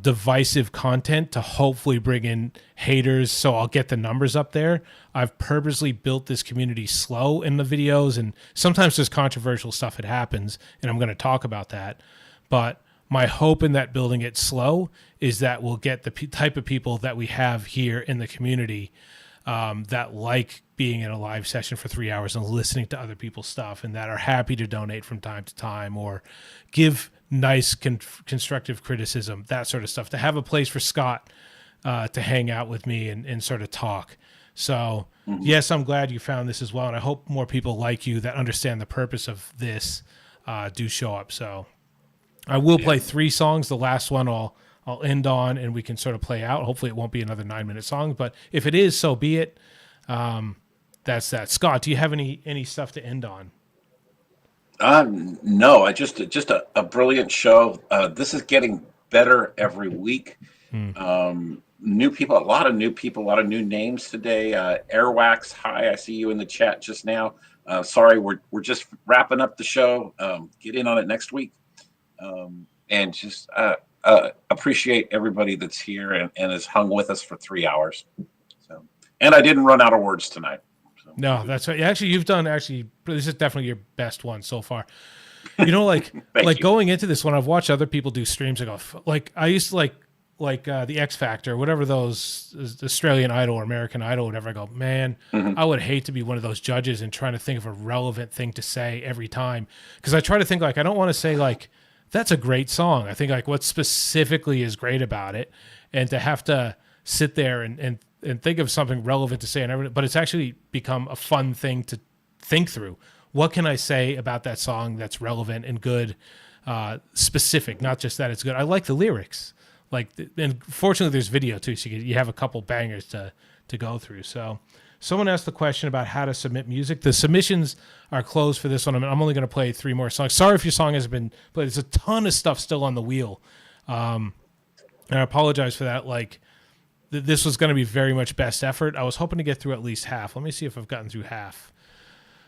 divisive content to hopefully bring in haters so I'll get the numbers up there. I've purposely built this community slow in the videos, and sometimes there's controversial stuff that happens, and I'm going to talk about that. But my hope in that building it slow is that we'll get the type of people that we have here in the community that like being in a live session for 3 hours and listening to other people's stuff, and that are happy to donate from time to time or give nice constructive criticism, that sort of stuff, to have a place for Scott to hang out with me and sort of talk. So yes, I'm glad you found this as well, and I hope more people like you that understand the purpose of this do show up. So I will play 3 songs. The last one I'll end on, and we can sort of play out. Hopefully it won't be another 9-minute song, but if it is, so be it. That's that. Scott, do you have any stuff to end on?
No, I just a brilliant show. This is getting better every week. New people, a lot of new people, a lot of new names today. Airwax, hi, I see you in the chat just now. Sorry, we're just wrapping up the show. Get in on it next week. And just appreciate everybody that's here and has hung with us for 3 hours. So, and I didn't run out of words tonight. So.
No, that's right. Actually, you've done this is definitely your best one so far. You know, like going into this one, I've watched other people do streams. I go, like I used to like the X Factor, whatever those Australian Idol or American Idol, whatever. I go, man, I would hate to be one of those judges and trying to think of a relevant thing to say every time. Because I try to think like, I don't want to say like, that's a great song. I think like what specifically is great about it, and to have to sit there and think of something relevant to say, and everything, but it's actually become a fun thing to think through. What can I say about that song that's relevant and good, specific, not just that it's good. I like the lyrics. Like, and fortunately there's video too, so you have a couple bangers to go through. So someone asked the question about how to submit music. The submissions are closed for this one. I'm only going to play 3 more songs. Sorry if your song hasn't been played. There's a ton of stuff still on the wheel. And I apologize for that. Like, this was going to be very much best effort. I was hoping to get through at least half. Let me see if I've gotten through half.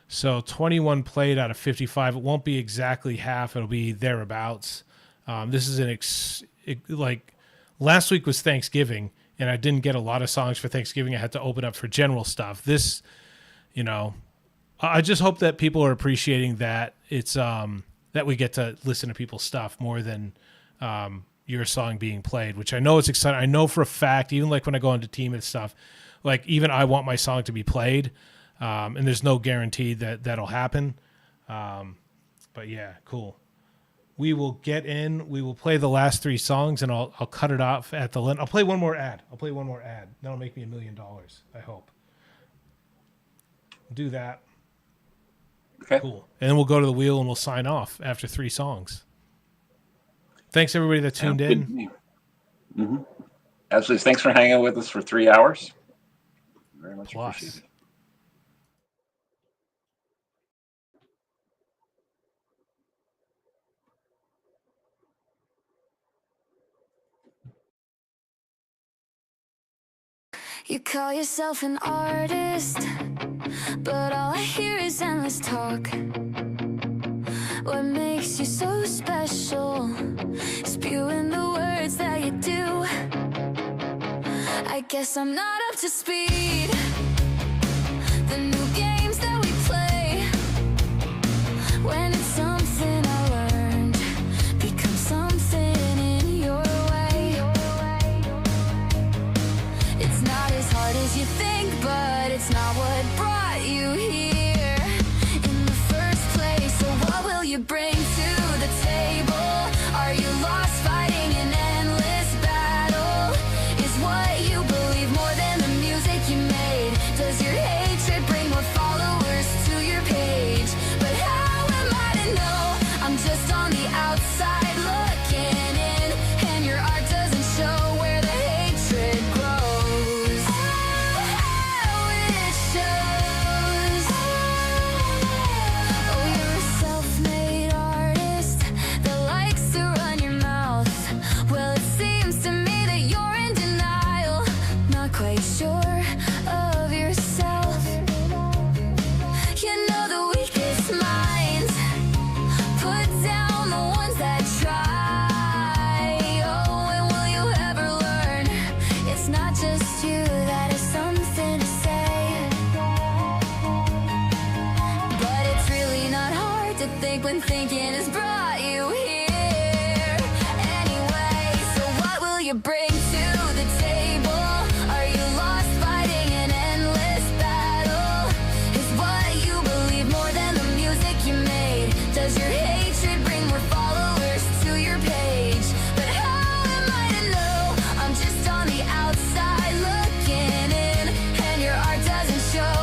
So 21 played out of 55. It won't be exactly half. It'll be thereabouts. This is like last week was Thanksgiving, and I didn't get a lot of songs for Thanksgiving. I had to open up for general stuff. This, you know, I just hope that people are appreciating that it's that we get to listen to people's stuff more than your song being played, which I know it's exciting. I know for a fact, even like when I go into team and stuff, like even I want my song to be played, and there's no guarantee that that'll happen. But yeah, cool. We will get in. We will play the last 3 songs, and I'll cut it off at the end. I'll play one more ad. That'll make me $1 million, I hope. Do that.
Okay.
Cool. And then we'll go to the wheel and we'll sign off after 3 songs. Thanks, everybody that tuned in.
Mm-hmm. Absolutely. Thanks for hanging with us for 3 hours. Very much appreciated.
You call yourself an artist, but all I hear is endless talk. What makes you so special? Spewing the words that you do. I guess I'm not up to speed. The new games that we play, when it's something I learned, becomes something in your way. It's not as hard as you think, but it's not what brought you here in the first place. So what will you bring to the table? Are you lost fighting an endless battle? Is what you believe more than the music you made? Does your hatred bring more followers to your page? But how am I to know? I'm just on the outside looking in, and your art doesn't show where the hatred grows. Oh, it shows. Oh, you're a self-made artist that likes to run your mouth. Well, it seems to me that you're in denial, not quite sure of yourself. You know the weakest minds put down the ones that try. Oh, and will you ever learn? It's not just you that has something to say. But it's really not hard to think when thinking has brought you here. Anyway, so what will you bring to the table? Are you lost fighting an endless battle? Is what you believe more than the music you made? Does your hatred bring more followers to your page? But how am I to know? I'm just on the outside looking in, and your art doesn't show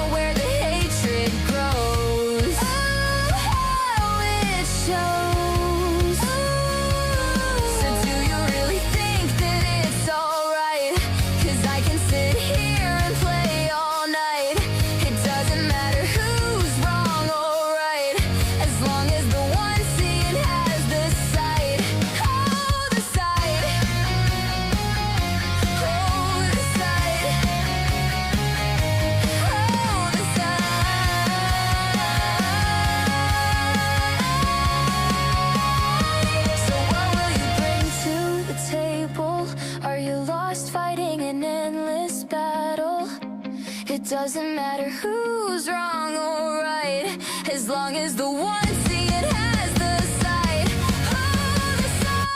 doesn't matter who's wrong or right, as long as the one see it has the sight. Oh, the sight.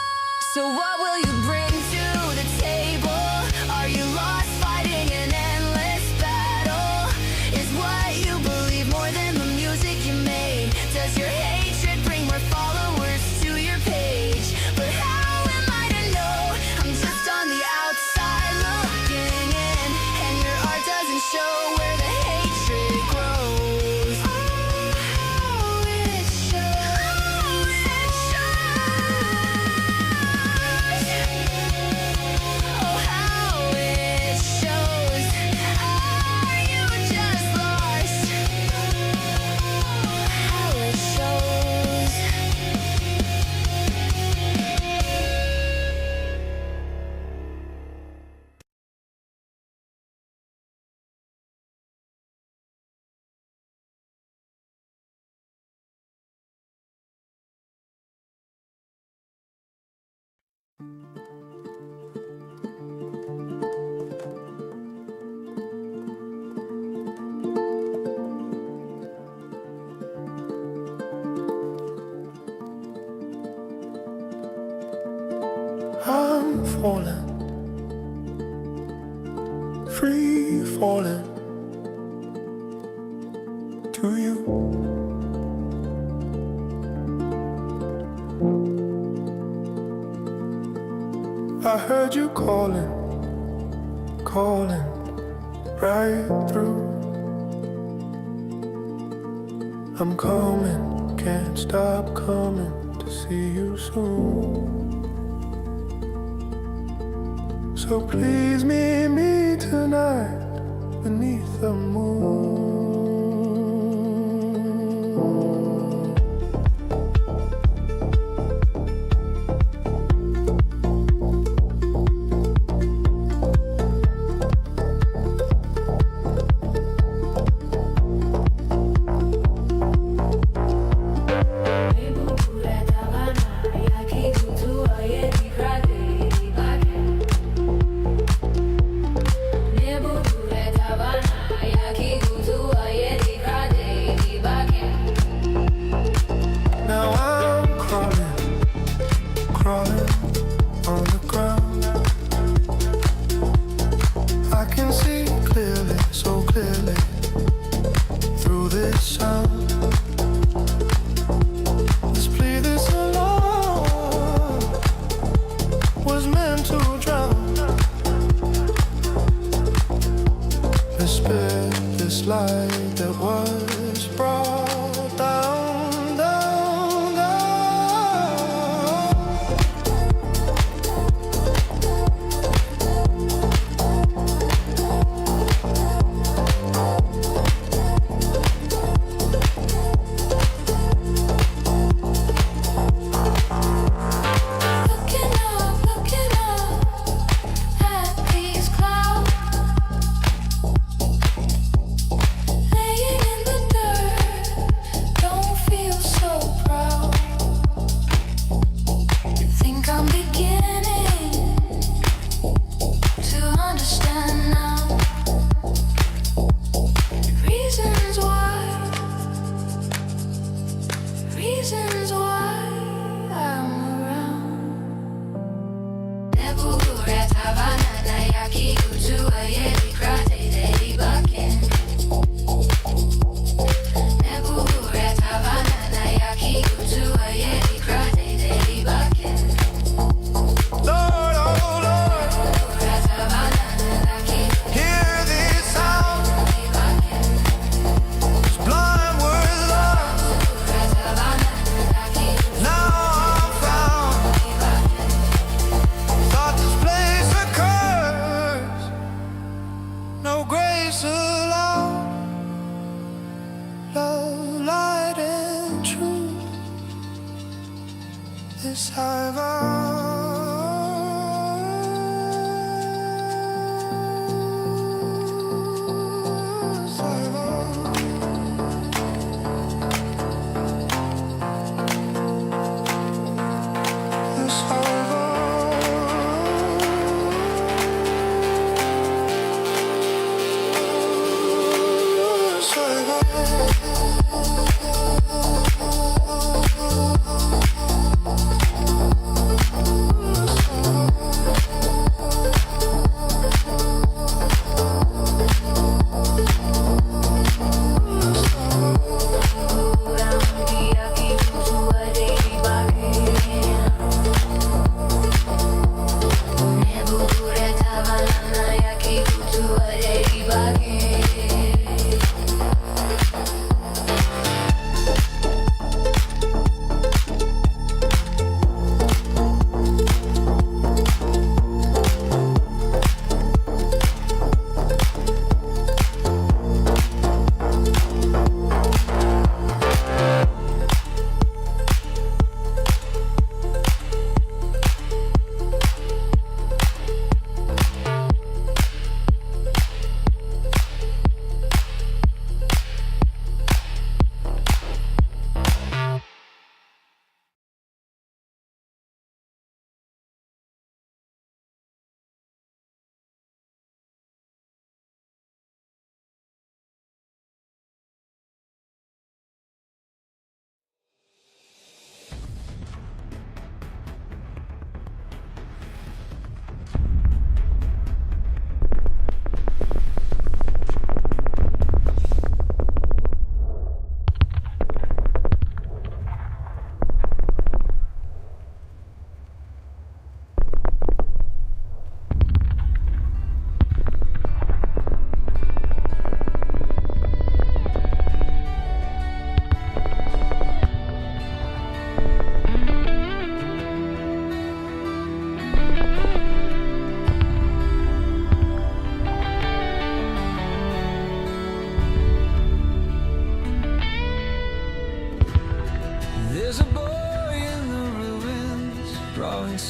So what will you bring to the table? Are you lost fighting an endless battle? Is what you believe more than the music you made? Does your hatred bring more followers to your page? But how am I to know? I'm just on the outside looking in, and your art doesn't show where the hatred grows. Oh, how it shows. Oh, how it shows. Are you just lost? How it shows.
I'm falling, free falling to you. I heard you calling, calling right through. I'm coming, can't stop coming to see you soon. So please meet me tonight beneath the moon. Now I'm crawling, crawling on the ground. I can see clearly, so clearly, through this sound. This plea, this alone was meant to drown. This bed, this light that was brought down, down, down.
Looking up at these clouds, laying in the dirt. Don't feel so proud. Think I'm beginning to understand now. Reasons why I'm around. Nebulure tavana na yaki utua yedi krate dedi baken. Nebulure tavana na yaki utua yedi krate dedi baken.
Lord, oh Lord,
Nebulure tavana na yaki
hear these sounds.
dedi baken.
Blind were lost,
Nebulure tavana na yaki
now I'm found.
dedi baken.
Thought this place a curse, no grace allowed. Love, light, and truth. This I vow. This I vow. This I vow.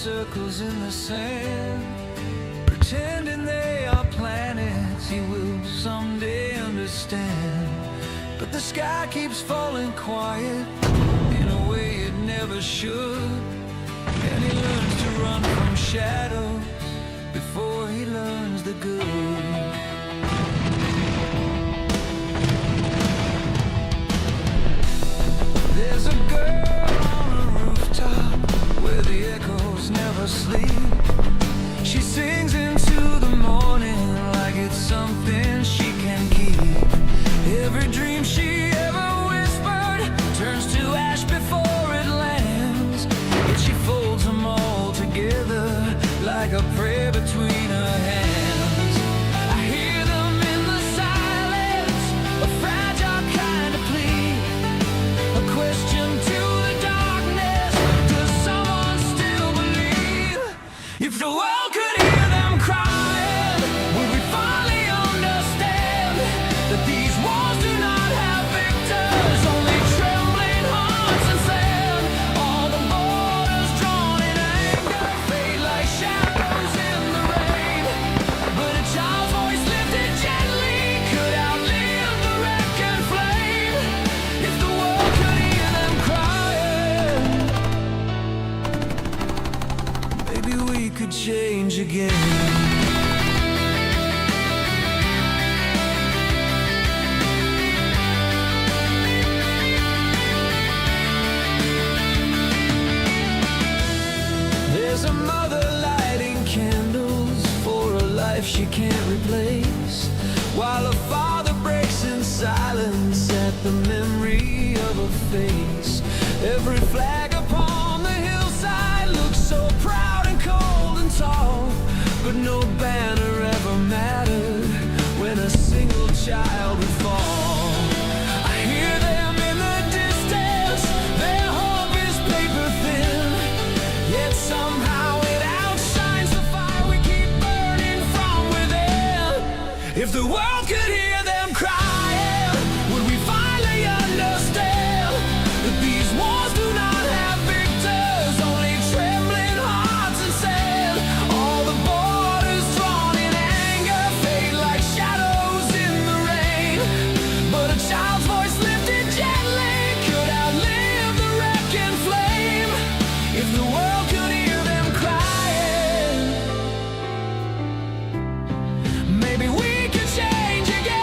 circles in the sand, pretending they are planets he will someday understand. But the sky keeps falling quiet in a way it never should, and he learns to run from shadows before he learns the good. There's a girl on a rooftop where the echoes never sleep. She sings into the morning like it's something she can keep. Every dream she ever whispered turns to ash before it lands, yet she folds them all together like a prayer between her hands. I hear them in the silence, a fragile kind of plea, a question to the darkness: does someone still believe? If the world could hear them crying, would we finally understand that these wars do not have victors, only trembling hearts and sand? All the borders drawn in anger fade like shadows in the rain, but a child's voice lifted gently could outlive the wreck and flame. If the world could hear them crying, maybe we could change again. There's a mother lighting candles for a life she can't replace, while a father breaks in silence at the memory of a face. Every flag upon the hillside looks so proud and cold and tall, but no banner ever mattered when a single child would fall. I hear them in the distance, their hope is paper thin, yet somehow it outshines the fire we keep burning from within. If the world could hear them crying, would we finally understand that these wars do not have victors, only trembling hearts and sand? All the borders drawn in anger fade like shadows in the rain, but a child's voice lifted gently could outlive the wreck and flame. If the world could hear them crying, maybe we could change again.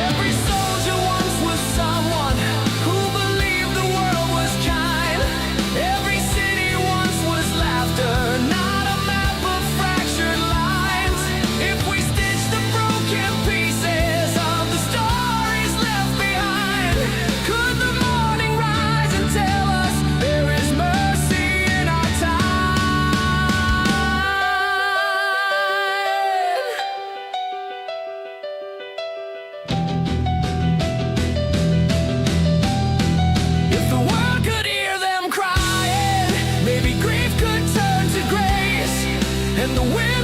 Every soldier once was someone who believed the world was kind. Every city once was laughter, not a map of fractured lines. If we stitch the broken pieces of the stories left behind, could the morning rise and tell us there is mercy in our time? If the world could hear them crying, maybe grief could turn to grace, and the wind